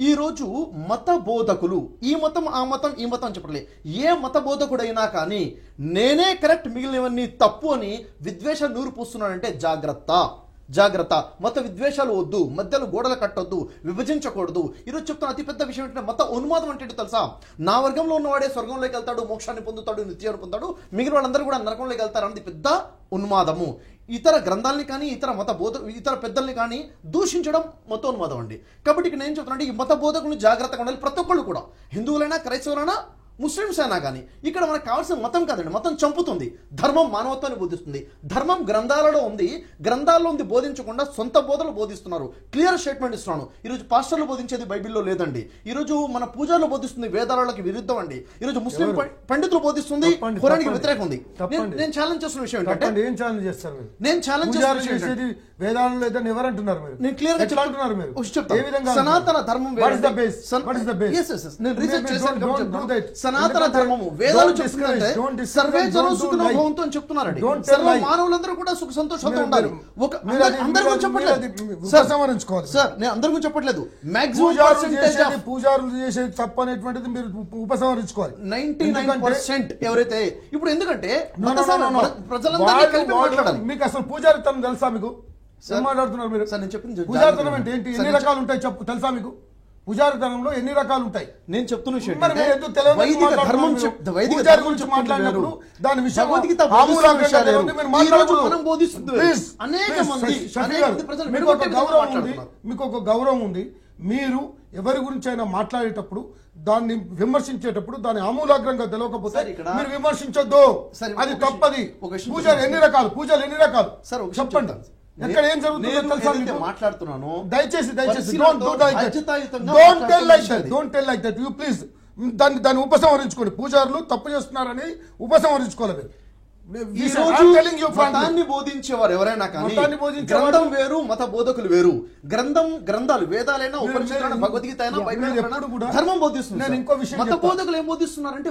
ఈ రోజు మత బోధకులు ఈ మతం ఆ మతం ఈ మతం చెప్పలే, ఏ మత బోధకుడైనా కానీ నేనే కరెక్ట్ మిగిలినవన్నీ తప్పు అని విద్వేష నూరు పూస్తున్నాడంటే జాగ్రత్త. మత విద్వేషాలు వద్దు, మధ్యలో గోడలు కట్టొద్దు, విభజించకూడదు. ఈరోజు చెప్తున్న అతిపెద్ద విషయం ఏంటంటే మత ఉన్మాదం అంటే తెలుసా? నా వర్గంలో ఉన్నవాడే స్వర్గంలోకి వెళ్తాడు, మోక్షాన్ని పొందుతాడు, నిత్యాన్ని పొందుతాడు, మిగిలిన వాళ్ళందరూ కూడా నరకంలోకి వెళ్తారు అన్నది పెద్ద ఉన్మాదము. ఇతర గ్రంథాలని కానీ ఇతర పెద్దల్ని కానీ దూషించడం మతోన్మాదం అండి. కాబట్టి ఇక్కడ నేను చెప్తున్నాను, ఈ మత బోధకులను జాగ్రత్తగా ఉండాలి. ప్రతి ఒక్కళ్ళు కూడా, హిందువులైనా క్రైస్తవులైనా ముస్లిమ్స్ అయినా కానీ. ఇక్కడ మనకు కావాల్సిన మతం కాదండి, మతం చంపుతుంది. ధర్మం మానవత్వాన్ని బోధిస్తుంది. ధర్మం గ్రంథాలలో ఉంది, గ్రంథాల్లో ఉంది బోధించకుండా సొంత బోధలు బోధిస్తున్నారు. క్లియర్ స్టేట్మెంట్ ఇస్తున్నాను. ఈరోజు పాస్టర్లు బోధించేది బైబిల్లో లేదండి. ఈరోజు మన పూజారులు బోధిస్తుంది వేదాలకు విరుద్ధం అండి. ఈరోజు ముస్లిం పండితులు బోధిస్తుంది ఖురానికి వ్యతిరేకం ఉంది. నేను ఛాలెంజ్ చేస్తున్న విషయం ఏంటంటే ఏం ఛాలెంజ్ చేస్తారు? నేను ఛాలెంజ్ చేసేది వేదాలు లేదని ఎవరంటున్నారు? మీరు నేను క్లియర్ గా చెప్తున్నారు. మీరు చెప్తాను. ఏ విధంగా సనాతన ధర్మం What is the base? What is the base? నేను రీసెర్చ్ చేశాను. Don't do that. సనాతన ధర్మము వేదాలు చెప్తుందంటే సర్వే జనం సుఖినో భవంతు అని చెప్తున్నారండి. సర్వ మానవులందరూ కూడా సుఖ సంతోషంతో ఉండాలి. అందరి గురించి చెప్పట్లేదు సార్, నేను అందరి గురించి చెప్పట్లేదు. మాక్సిమం పర్సెంటేజ్ పూజారులు చేసేది తప్పు అనేటువంటిది మీరు ఉపసంహరించుకోవాలి. 99% ఎవరైతే ఇప్పుడు ఎందుకంటే ప్రజలందరినీ కలిపి మాట్లాడాలి. మీకు అసలు పూజారితనం తెలుసా? మీకు ఏం మాట్లాడుతున్నారు మీరు? సార్ నేను చెప్పింది పూజారితనం అంటే ఏంటి? ఎన్ని రకాలు ఉంటాయి చెప్పు, తెలుసా మీకు? పూజారితనంలో ఎన్ని రకాలు ఉంటాయి? నేను చెప్తున్న విషయం మరి మీరు ఎందుకు తెలియదు? వైదిక ధర్మం పూజారి గురించి మాట్లాడినప్పుడు దాని విషయం భగవద్గీత మనం బోధిస్తుంది అనేక మంది మీకు ఒక గౌరవం ఉంది, మీకు ఒక గౌరవం ఉంది. మీరు ఎవరి గురించి అయినా మాట్లాడేటప్పుడు దాన్ని విమర్శించేటప్పుడు దాన్ని ఆమూలాగ్రంగా తెలియకపోతే మీరు విమర్శించొద్దు, అది తప్పది. పూజలు ఎన్ని రకాలు? పూజలు ఎన్ని రకాలు చెప్పండి. ఎక్కడ ఏం జరుగుతుందో మాట్లాడుతున్నాను. దయచేసి don't tell like that. You please దాన్ని ఉపసంహరించుకోండి. పూజారులు తప్పు చేస్తున్నారని ఉపసంహరించుకోలేదు. మతాన్ని బోధించేవారు ఎవరైనా కానీ గ్రంథం వేరు, మత బోధకులు వేరు. గ్రంథాలు వేదాలైనా ఉపనిషత్తులైనా భగవద్గీత అయినా బైబిల్ ధర్మం బోధిస్తుంది. నేను ఇంకో విషయం మత బోధకులు ఏం బోధిస్తున్నారంటే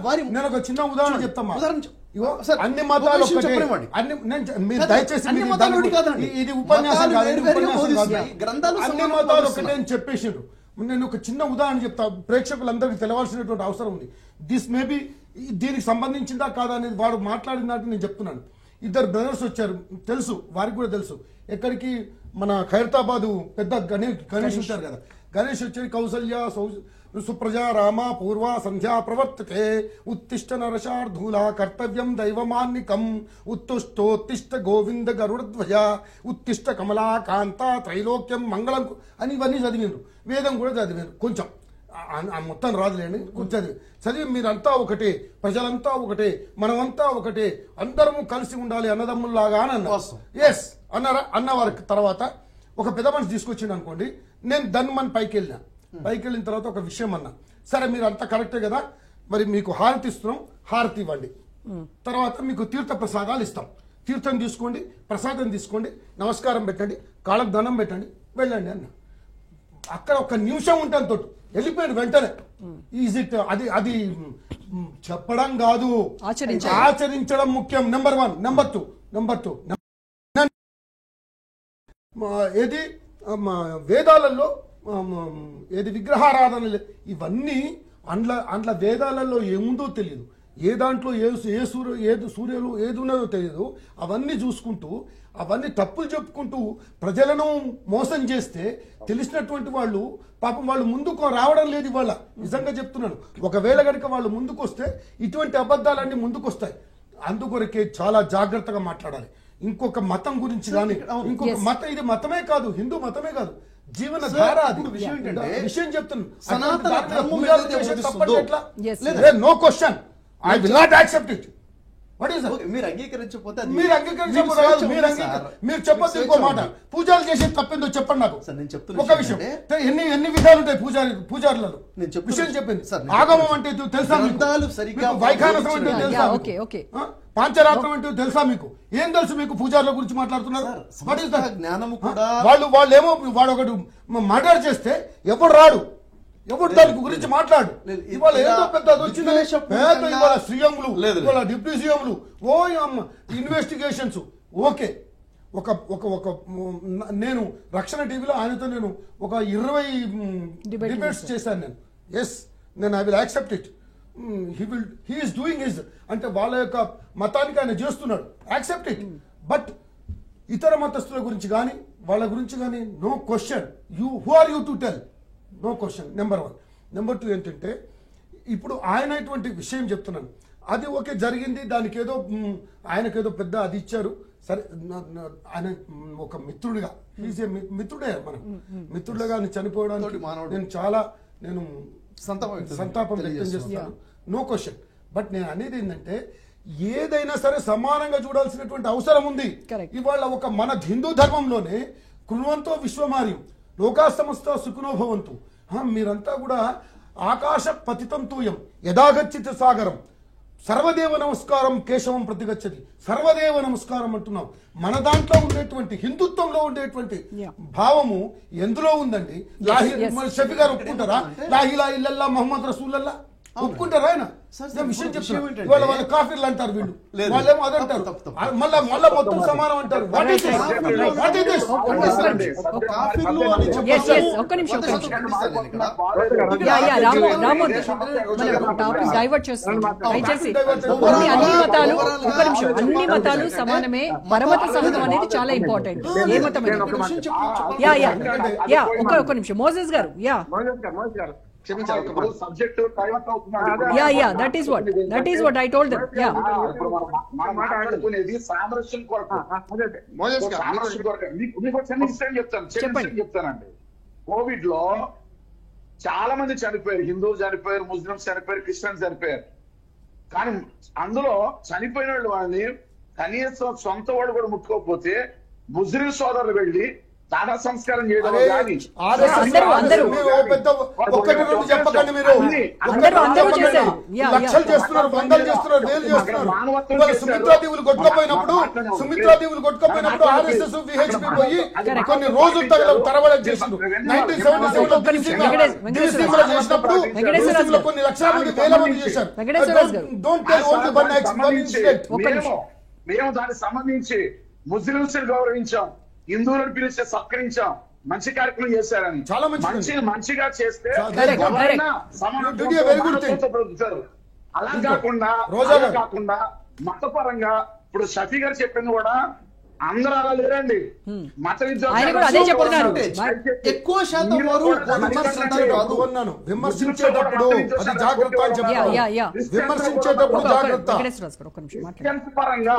వారి నేను ఒక చిన్న ఉదాహరణ చెప్తాను. అన్ని మతాలు దయచేసి ఇది ఉపన్యాసం గ్రంథాలు అన్ని మతాలు ఒకటే అని చెప్పేసారు. నేను ఒక చిన్న ఉదాహరణ చెప్తా, ప్రేక్షకులందరికీ తెలవాల్సినటువంటి అవసరం ఉంది. దిస్ మేబీ దీనికి సంబంధించిందా కాదా అనేది వాడు మాట్లాడినట్టు నేను చెప్తున్నాను. ఇద్దరు బ్రదర్స్ వచ్చారు, తెలుసు, వారికి కూడా తెలుసు. ఎక్కడికి మన ఖైరతాబాదు పెద్ద గణేష్ ఉంటారు కదా, గణేష్ వచ్చి కౌసల్య సుప్రజా రామ పూర్వ సంధ్యా ప్రవర్తతే ఉత్తిష్ట నరశార్ధూల కర్తవ్యం దైవమాన్నికం ఉత్తుష్టోత్తిష్ట గోవింద గరుడధ్వజ ఉత్తిష్ట కమలా కాంత త్రైలోక్యం మంగళం అని ఇవన్నీ చదివారు. వేదం కూడా చదివారు. కొంచెం మొత్తం రాదులేండి, కొంచెం చదివి మీరంతా ఒకటే, ప్రజలంతా ఒకటే, మనమంతా ఒకటే, అందరము కలిసి ఉండాలి అన్నదమ్ముల్లాగా అని అన్నారు. ఎస్ అన్నారా? అన్న వారికి తర్వాత ఒక పెద్ద మనిషి తీసుకొచ్చిండు అనుకోండి, నేను ధన్మన్ పైకి వెళ్ళినా, పైకి వెళ్ళిన తర్వాత ఒక విషయం అన్నా, సరే మీరు అంతా కరెక్టే కదా, మరి మీకు హారతి ఇస్తున్నాం, హారతి ఇవ్వండి, తర్వాత మీకు తీర్థ ప్రసాదాలు ఇస్తాం, తీర్థం తీసుకోండి, ప్రసాదం తీసుకోండి, నమస్కారం పెట్టండి, కాళ్ళకు దండం పెట్టండి, వెళ్ళండి అన్న. అక్కడ ఒక నిమిషం ఉంటాను తోటి వెళ్ళిపోయాడు వెంటనే. ఈజ్ ఇట్ అది అది చెప్పడం కాదు, ఆచరించడం ముఖ్యం. నెంబర్ 1. నెంబర్ టూ ఏది వేదాలలో ఏది విగ్రహారాధనలు ఇవన్నీ అండ్ల వేదాలలో ఏముందో తెలియదు, ఏ దాంట్లో సూర్యులు ఏది ఉన్నదో తెలియదు. అవన్నీ చూసుకుంటూ అవన్నీ తప్పులు చెప్పుకుంటూ ప్రజలను మోసం చేస్తే తెలిసినటువంటి వాళ్ళు పాపం వాళ్ళు ముందుకు రావడం లేదు ఇవాళ. నిజంగా చెప్తున్నాను, ఒకవేళ కనుక వాళ్ళు ముందుకు వస్తే ఇటువంటి అబద్ధాలన్నీ ముందుకు వస్తాయి. అందుకొరకే చాలా జాగ్రత్తగా మాట్లాడాలి. ఇంకొక మతం గురించి కానీ ఇంకొక మతం, ఇది మతమే కాదు, హిందూ మతమే కాదు, జీవన ధార. విషయం చెప్తున్నాను, no question, I will not accept it. మీరు అంగీకరించకపోతే మీరు చెప్పొద్దు. ఇంకో మాట, పూజలు చేసేది తప్పిందో చెప్పండి నాకు. నేను చెప్తున్నా ఒక విషయం, ఎన్ని విధాలు ఉంటాయి పూజారులలో? విషయం చెప్పింది. ఆగమం అంటే తెలుసా మీకు? వైఖానసం అంటే తెలుసా? పాంచరాత్రం అంటే తెలుసా మీకు? ఏం తెలుసు మీకు? పూజారుల గురించి మాట్లాడుతున్నారు. వాళ్ళు ఏమో వాడు ఒకటి మర్డర్ చేస్తే ఎవడు రాడు, ఎవరు దాని గురించి మాట్లాడు. ఇవాళ ఏదో పెద్ద ఇవాళ సీఎంలు, ఇవాళ డిప్యూటీ సీఎంలు, ఇన్వెస్టిగేషన్స్. ఓకే, ఒక ఒక ఒక నేను రక్షణ టీవీలో ఆయనతో నేను ఒక 20 డిబేట్స్ చేశాను నేను. ఎస్, నేను I will accept it. He is doing his అంటే వాళ్ళ యొక్క మతానికి ఆయన చేస్తున్నాడు, యాక్సెప్ట్ ఇట్. బట్ ఇతర మతస్థుల గురించి కానీ వాళ్ళ గురించి కానీ no question. Who are you to tell? No question. Number 1. Number 2 ఏంటంటే, ఇప్పుడు ఆయన ఇటువంటి విషయం చెప్తున్నాను, అది ఓకే జరిగింది, దానికి ఏదో ఆయనకేదో పెద్ద అది ఇచ్చారు, సరే. ఆయన ఒక మిత్రుడిగా, మిత్రుడే, మనం మిత్రుడిగా ఆయన చనిపోవడానికి నేను సంతాపం వ్యక్తం చేస్తున్నాను, నో క్వశ్చన్. బట్ నేను అనేది ఏంటంటే, ఏదైనా సరే సమానంగా చూడాల్సినటువంటి అవసరం ఉంది. ఇవాళ ఒక మన హిందూ ధర్మంలోనే కృణ్వంతో విశ్వమార్యం లోకా సమస్త సుఖినో భవంతు, మీరంతా కూడా ఆకాశ పతితం తూయం యథాగచ్చిత సాగరం సర్వదేవ నమస్కారం కేశవం ప్రతిగచ్చది. సర్వదేవ నమస్కారం అంటున్నాం. మన దాంట్లో ఉండేటువంటి హిందుత్వంలో ఉండేటువంటి భావము ఎందులో ఉందండి? షఫీ గారు ఒప్పుకుంటారా? లా ఇలాహ ఇల్లల్లాహ్ ముహమ్మద్ రసూలుల్లాహ్ ఒప్పుకుంటారా? ఆయన విషయం చెప్తున్నారు. ఇవాళ వాళ్ళు కాఫీర్లు అంటారు, వీళ్ళు వాళ్ళేమో అది అంటారు, మళ్ళా మొత్తం సమానం అంటారు. అన్ని మతాలు సమానమే, పరమత సహనం అనేది చాలా ఇంపార్టెంట్. ఏ మతం? ఒక్క నిమిషం మోసెస్ గారు. That is what I told them. సామరస్యం కొరకు చెప్తానండి. కోవిడ్ లో చాలా మంది చనిపోయారు, హిందువులు చనిపోయారు, ముస్లింస్ చనిపోయారు, క్రిస్టియన్స్ చనిపోయారు. కానీ అందులో చనిపోయిన వాళ్ళని కనీసం సొంత వాళ్ళు కూడా ముట్టుకోకపోతే ముస్లిం సోదరులు వెళ్ళి దాన సంస్కారం చేయడం కానీ చెప్పకండి. మీరు లక్షలు చేస్తున్నారు, బంధాలు చేస్తున్నారు, వేలు చేస్తున్నారు. సుమిత్రాదీవులు కొట్టుకపోయినప్పుడు RSS VHP పోయి కొన్ని రోజులు తరబడి చేసిండు. 1977 చేసినప్పుడు కొన్ని లక్షల మంది, వేల మంది చేశారు. మేము దానికి సంబంధించి ముస్లింస్ గౌరవించాం, హిందువులను పిలిస్తే సత్కరించాం, మంచి కార్యక్రమం చేశారని. చాలా మంచిగా చేస్తే అలా కాకుండా మతపరంగా ఇప్పుడు షఫీ గారు చెప్పింది కూడా అందరూ అలా లేరండి. మత ఎక్కువ శాతం విమర్శించేటప్పుడు క్రిస్టియన్స్ పరంగా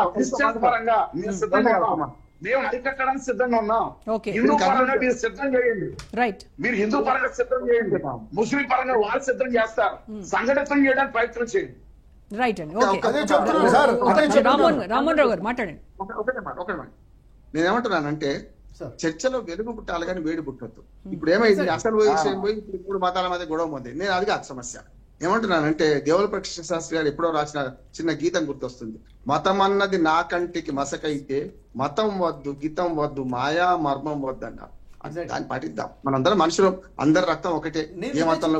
మీరు సిద్ధంగా ఉన్నాం, మేము అరికట్టడానికి సిద్ధంగా ఉన్నాం. హిందూ పరంగా మీరు సిద్ధం చేయండి, మీరు హిందూ పరంగా సిద్ధం చేయండి, ముస్లిం పరంగా వారు సిద్ధం చేస్తారు, సంఘటితం చేయడానికి ప్రయత్నం చేయండి. రైట్ అండి. నేనేమంటున్నానంటే చర్చలో వెలుగు పుట్టాలి కానీ వేడి పుట్టద్దు. ఇప్పుడు ఏమైంది, అసలు విషయం పోయి ఇప్పుడు 3 మతాల మధ్య గొడవ ఉంది. నేను అది కాదు సమస్య. ఏమంటున్నానంటే దేవులపల్లి కృష్ణ శాస్త్రి గారు ఎప్పుడో రాసిన చిన్న గీతం గుర్తొస్తుంది. మతం అన్నది నా కంటికి మసకైతే మతం వద్దు గీతం వద్దు మాయా మర్మం వద్దు అన్నారు. దాన్ని పాటిద్దాం. మనందరం మనుషులు, అందరి రక్తం ఒకటే. ఏ మతంలో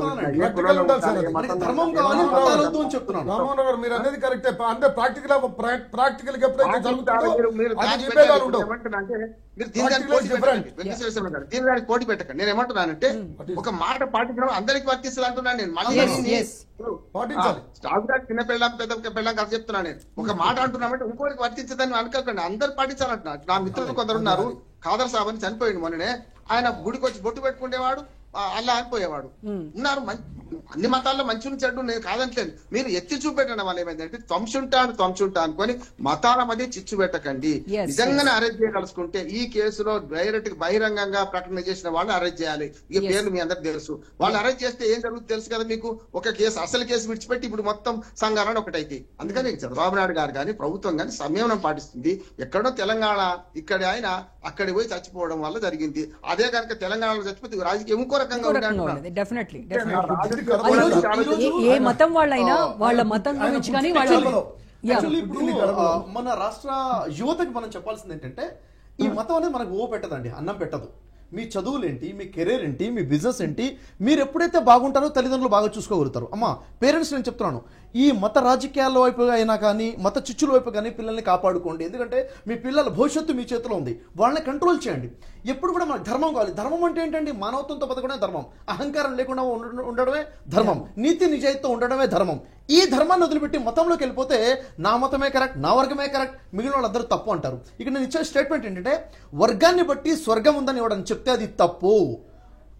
మీరు అనేది కరెక్టే. అంటే ప్రాక్టికల్ దీని పోటీ పెట్టకండి. నేను ఏమంటున్నానంటే ఒక మాట పాటించడం అందరికి వర్తిస్తుంది అంటున్నాను నేను. మళ్ళీ చిన్న పెళ్ళం పెద్ద పెళ్ళం కదా చెప్తున్నా నేను. ఒక మాట అంటున్నామంటే ఇంకోటికి వర్తించదని అనుకోకండి. అందరు పాటించాలంటున్నారు. నా మిత్రులు కొందరు ఉన్నారు. ఖాదర్ సాబ్ అని చనిపోయింది మొన్ననే. ఆయన గుడికి వచ్చి బొట్టు పెట్టుకునేవాడు, అల్లా అనిపోయేవాడు. ఉన్నారు అన్ని మతాల్లో మంచి చెడ్డు నేను కాదంటలేదు. మీరు ఎత్తి చూపెట్టడం వల్ల ఏమైందంటే త్వంశుంటా అనుకొని మతాల మధ్య చిచ్చు పెట్టకండి. నిజంగానే అరెస్ట్ చేయగలుచుకుంటే ఈ కేసులో డైరెక్ట్ బహిరంగంగా ప్రకటన చేసిన వాళ్ళు అరెస్ట్ చేయాలి. ఇక పేర్లు మీ అందరికి తెలుసు. వాళ్ళు అరెస్ట్ చేస్తే ఏం జరుగుతుంది తెలుసు కదా మీకు. ఒక కేసు, అసలు కేసు విడిచిపెట్టి ఇప్పుడు మొత్తం సంఘాలను ఒకటైతే. అందుకని చంద్రబాబు నాయుడు గారు కానీ ప్రభుత్వం కానీ సంయమనం పాటిస్తుంది. ఎక్కడో తెలంగాణ ఇక్కడ ఆయన అక్కడికి పోయి చచ్చిపోవడం వల్ల జరిగింది. అదే కనుక తెలంగాణలో చచ్చిపోతే రాజకీయం ఇంకో రకంగా ఏ మతం వాళ్ళైనా వాళ్ళ మతం గురించి కానీ మన రాష్ట్ర యువతకి మనం చెప్పాల్సింది ఏంటంటే ఈ మతం అనేది మనకు ఓ పెట్టదండి, అన్నం పెట్టదు. మీ చదువులేంటి, మీ కెరీర్ ఏంటి, మీ బిజినెస్ ఏంటి, మీరు ఎప్పుడైతే బాగుంటారో తల్లిదండ్రులు బాగా చూసుకోగలుగుతారు. అమ్మా పేరెంట్స్ నేను చెప్తున్నాను, ఈ మత రాజకీయాల వైపు అయినా కానీ మత చిచ్చుల వైపు కానీ పిల్లల్ని కాపాడుకోండి. ఎందుకంటే మీ పిల్లల భవిష్యత్తు మీ చేతిలో ఉంది. వాళ్ళని కంట్రోల్ చేయండి. ఎప్పుడు కూడా మనకు ధర్మం కావాలి. ధర్మం అంటే ఏంటండి? మానవత్వంతో బతకడమే ధర్మం. అహంకారం లేకుండా ఉండడమే ధర్మం. నీతి నిజాయితీతో ఉండడమే ధర్మం. ఈ ధర్మాన్ని వదిలిపెట్టి మతంలోకి వెళ్ళిపోతే నా మతమే కరెక్ట్, నా వర్గమే కరెక్ట్, మిగిలిన వాళ్ళందరూ తప్పు అంటారు. ఇక్కడ నేను ఇచ్చే స్టేట్మెంట్ ఏంటంటే వర్గాన్ని బట్టి స్వర్గం ఉందని ఇవ్వడం చెప్తే అది తప్పు.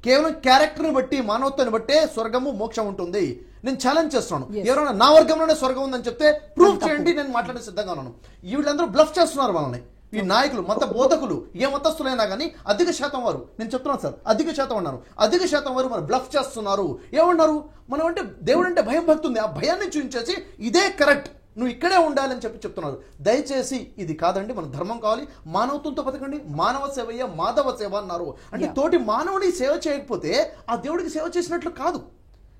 కేవలం క్యారెక్టర్ని బట్టి మానవత్వాన్ని బట్టే స్వర్గము మోక్షం ఉంటుంది. నేను ఛాలెంజ్ చేస్తున్నాను. ఎవరైనా నా వర్గంలోనే స్వర్గం ఉందని చెప్తే ప్రూవ్ చేయండి, నేను మాట్లాడే సిద్ధంగా ఉన్నాను. వీళ్ళందరూ బ్లఫ్ చేస్తున్నారు వాళ్ళని. ఈ నాయకులు, మత బోధకులు, ఏ మతస్థులైనా కానీ అధిక శాతం వారు, నేను చెప్తున్నాను సార్, అధిక శాతం అన్నారు, అధిక శాతం వారు మరి బ్లఫ్ చేస్తున్నారు. ఏమన్నారు? మనం అంటే దేవుడు అంటే భయం భక్తుంది. ఆ భయాన్ని చూపించేసి ఇదే కరెక్ట్, నువ్వు ఇక్కడే ఉండాలని చెప్తున్నారు. దయచేసి ఇది కాదండి. మన ధర్మం కావాలి, మానవత్వంతో బతకండి. మానవ సేవయ్య మాధవ సేవ అన్నారు. అంటే తోటి మానవుని సేవ చేయకపోతే ఆ దేవుడికి సేవ చేసినట్లు కాదు.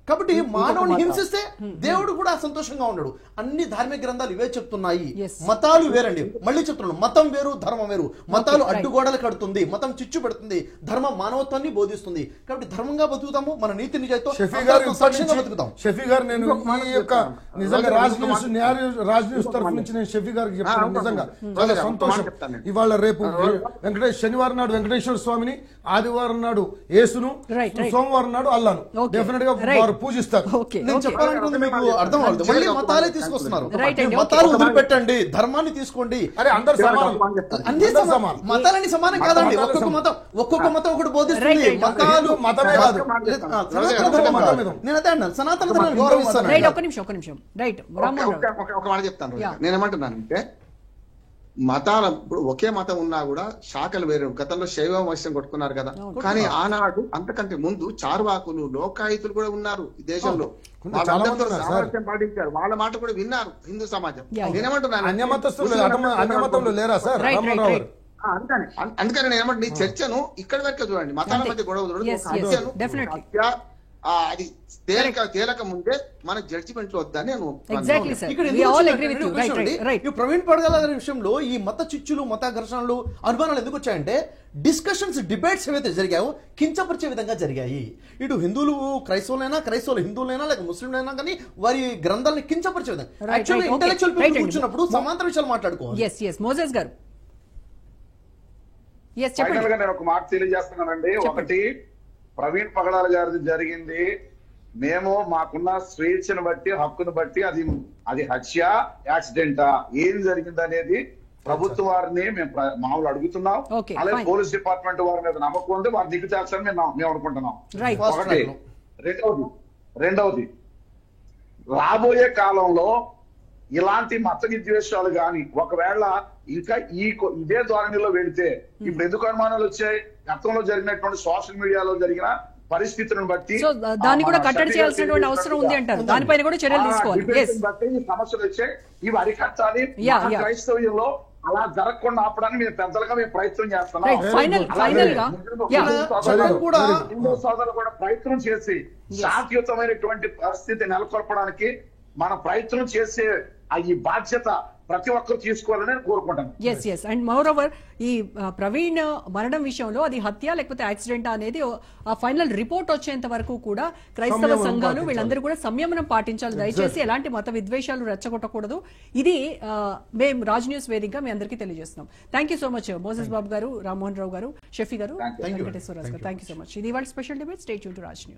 కాబట్టి మానవుని హింసిస్తే దేవుడు కూడా సంతోషంగా ఉండడు. అన్ని ధార్మిక గ్రంథాలు ఇవే చెప్తున్నాయి. మతాలు వేరండి. మళ్ళీ చెప్తున్నాను, మతం వేరు, ధర్మం వేరు. మతాలు అడ్డుగోడలు కడుతుంది, మతం చిచ్చు పెడుతుంది, ధర్మం మానవత్వాన్ని బోధిస్తుంది. కాబట్టి ధర్మంగా బతుకుతాము, మన నీతి నిజాయితీతో బతుకుతాం. షఫీ గారు, నేను ఈ యొక్క నిజంగా రాజ్ న్యూస్ తరఫు నుంచి నేను షఫీ గారికి చెప్తాను, నిజంగా చాలా సంతోషం. ఇవాళ రేపు శనివారం నాడు వెంకటేశ్వర స్వామిని, ఆదివారం నాడు యేసును, సోమవారం నాడు అల్లాను డెఫినెట్ గా వారు పూజిస్తారు. నేను చెప్పాలనుకుంది మీకు అర్థం అవుతుంది. మళ్ళీ మతాలే తీసుకొస్తున్నారు. మతాలు వదిలిపెట్టండి, ధర్మాన్ని తీసుకోండి. అరే అందరూ మతాలని సమానం కాదండి. ఒక్కొక్క మతం ఒకటి బోధిస్తుంది. మతాలు మతమే కాదు. నేను అదే అన్నాను, సనాతన ధర్మాన్ని గౌరవిస్తాను. ఒక మాట చెప్తాను. నేనేమంటున్నానంటే మతాల ఇప్పుడు ఒకే మతం ఉన్నా కూడా శాఖలు వేరే. గతంలో శైవ వైశ్యం కొట్టుకున్నారు కదా, కానీ ఆనాడు అంతకంటే ముందు చార్వాకులు, లోకాయుతులు కూడా ఉన్నారు ఈ దేశంలో. వాళ్ళందరితో సామరస్యం పాటించారు. వాళ్ళ మాట కూడా విన్నారు హిందూ సమాజం. నేనేమంటున్నాను, అందుకని నేను ఏమంటున్నా, ఈ చర్చను ఇక్కడ వరకు చూడండి. మతాల మధ్య గొడవ చూడండి. అది తేలక ముందే మన జడ్జిమెంట్ లో వద్దని ప్రవీణ్ పడగల గారి విషయంలో ఈ మత చిచ్చులు, మత ఘర్షణలు, అనుమానాలు ఎందుకు వచ్చాయంటే డిస్కషన్స్, డిబేట్స్ ఏవైతే జరిగాయో కించపరిచే విధంగా జరిగాయి. ఇటు హిందువులు క్రైస్తవులు హిందువులైనా లేక ముస్లింలైనా కానీ వారి గ్రంథాలని కించపరిచే విధంగా యాక్చువల్లీ ఇంటెలెక్చువల్ పీపుల్ కూర్చున్నప్పుడు సమాంతర విషయాలు మాట్లాడుకోవాలి. నేను ఒక మాట తెలియజేస్తున్నానండి. ఒకటి, ప్రవీణ్ పగడాల గారిది జరిగింది. మేము మాకున్న స్వేచ్ఛను బట్టి, హక్కును బట్టి అది హత్య, యాక్సిడెంటా, ఏం జరిగింది అనేది ప్రభుత్వ వారిని మేము మామూలు అడుగుతున్నాం. అలాగే పోలీస్ డిపార్ట్మెంట్ వారి మీద నమ్మకం ఉంది, వారి దిగ్గు చేస్తారని మేము అనుకుంటున్నాం. ఒకటి. రెండవది రాబోయే కాలంలో ఇలాంటి మత విద్వేషాలు గాని ఒకవేళ ఇంకా ఇదే ధోరణిలో వెళితే, ఇప్పుడు ఎందుకు అనుమానాలు వచ్చాయి? గతంలో జరిగినటువంటి సోషల్ మీడియాలో జరిగిన పరిస్థితులను బట్టి దాన్ని కూడా కట్టడి చేయాల్సినటువంటి అవసరం ఉంది అంటారు. దానిపైన కూడా చర్యలు తీసుకోవాలి. బట్టి ఈ సమస్యలు వచ్చాయి, ఇవి అరికట్టాలి. క్రైస్తవ్యంలో అలా జరగకుండా ఆపడానికి మేము పెద్దలుగా మేము ప్రయత్నం చేస్తున్నాం. Right. Final గా హిందూ సోదరులు కూడా ప్రయత్నం చేసి శాంతియుతమైనటువంటి పరిస్థితి నెలకొల్పడానికి మన ప్రయత్నం చేసే ఈ బాధ్యత ప్రతి ఒక్కరు తీసుకోవాలని నేను కోరుకుంటాను. ఎస్ అండ్ మోర్ ఓవర్ ఈ ప్రవీణ్ మరణం విషయంలో అది హత్య లేకపోతే యాక్సిడెంట్ అనేది ఆ ఫైనల్ రిపోర్ట్ వచ్చేంత వరకు కూడా క్రైస్తవ సంఘాలు వీళ్ళందరూ కూడా సంయమనం పాటించాలి. దయచేసి ఎలాంటి మత విద్వేషాలు రెచ్చగొట్టకూడదు. ఇది మేము రాజ్ న్యూస్ వేదికగా మీ అందరికీ తెలియజేస్తున్నాం. Thank you so much Moses Babu గారు, రామ్మోహన్ రావు గారు, షఫీ గారు, వెంకటేశ్వర రాజు గారు. Thank you so much. ఇది వాళ్ళ special debate. Stay tune to Raj news.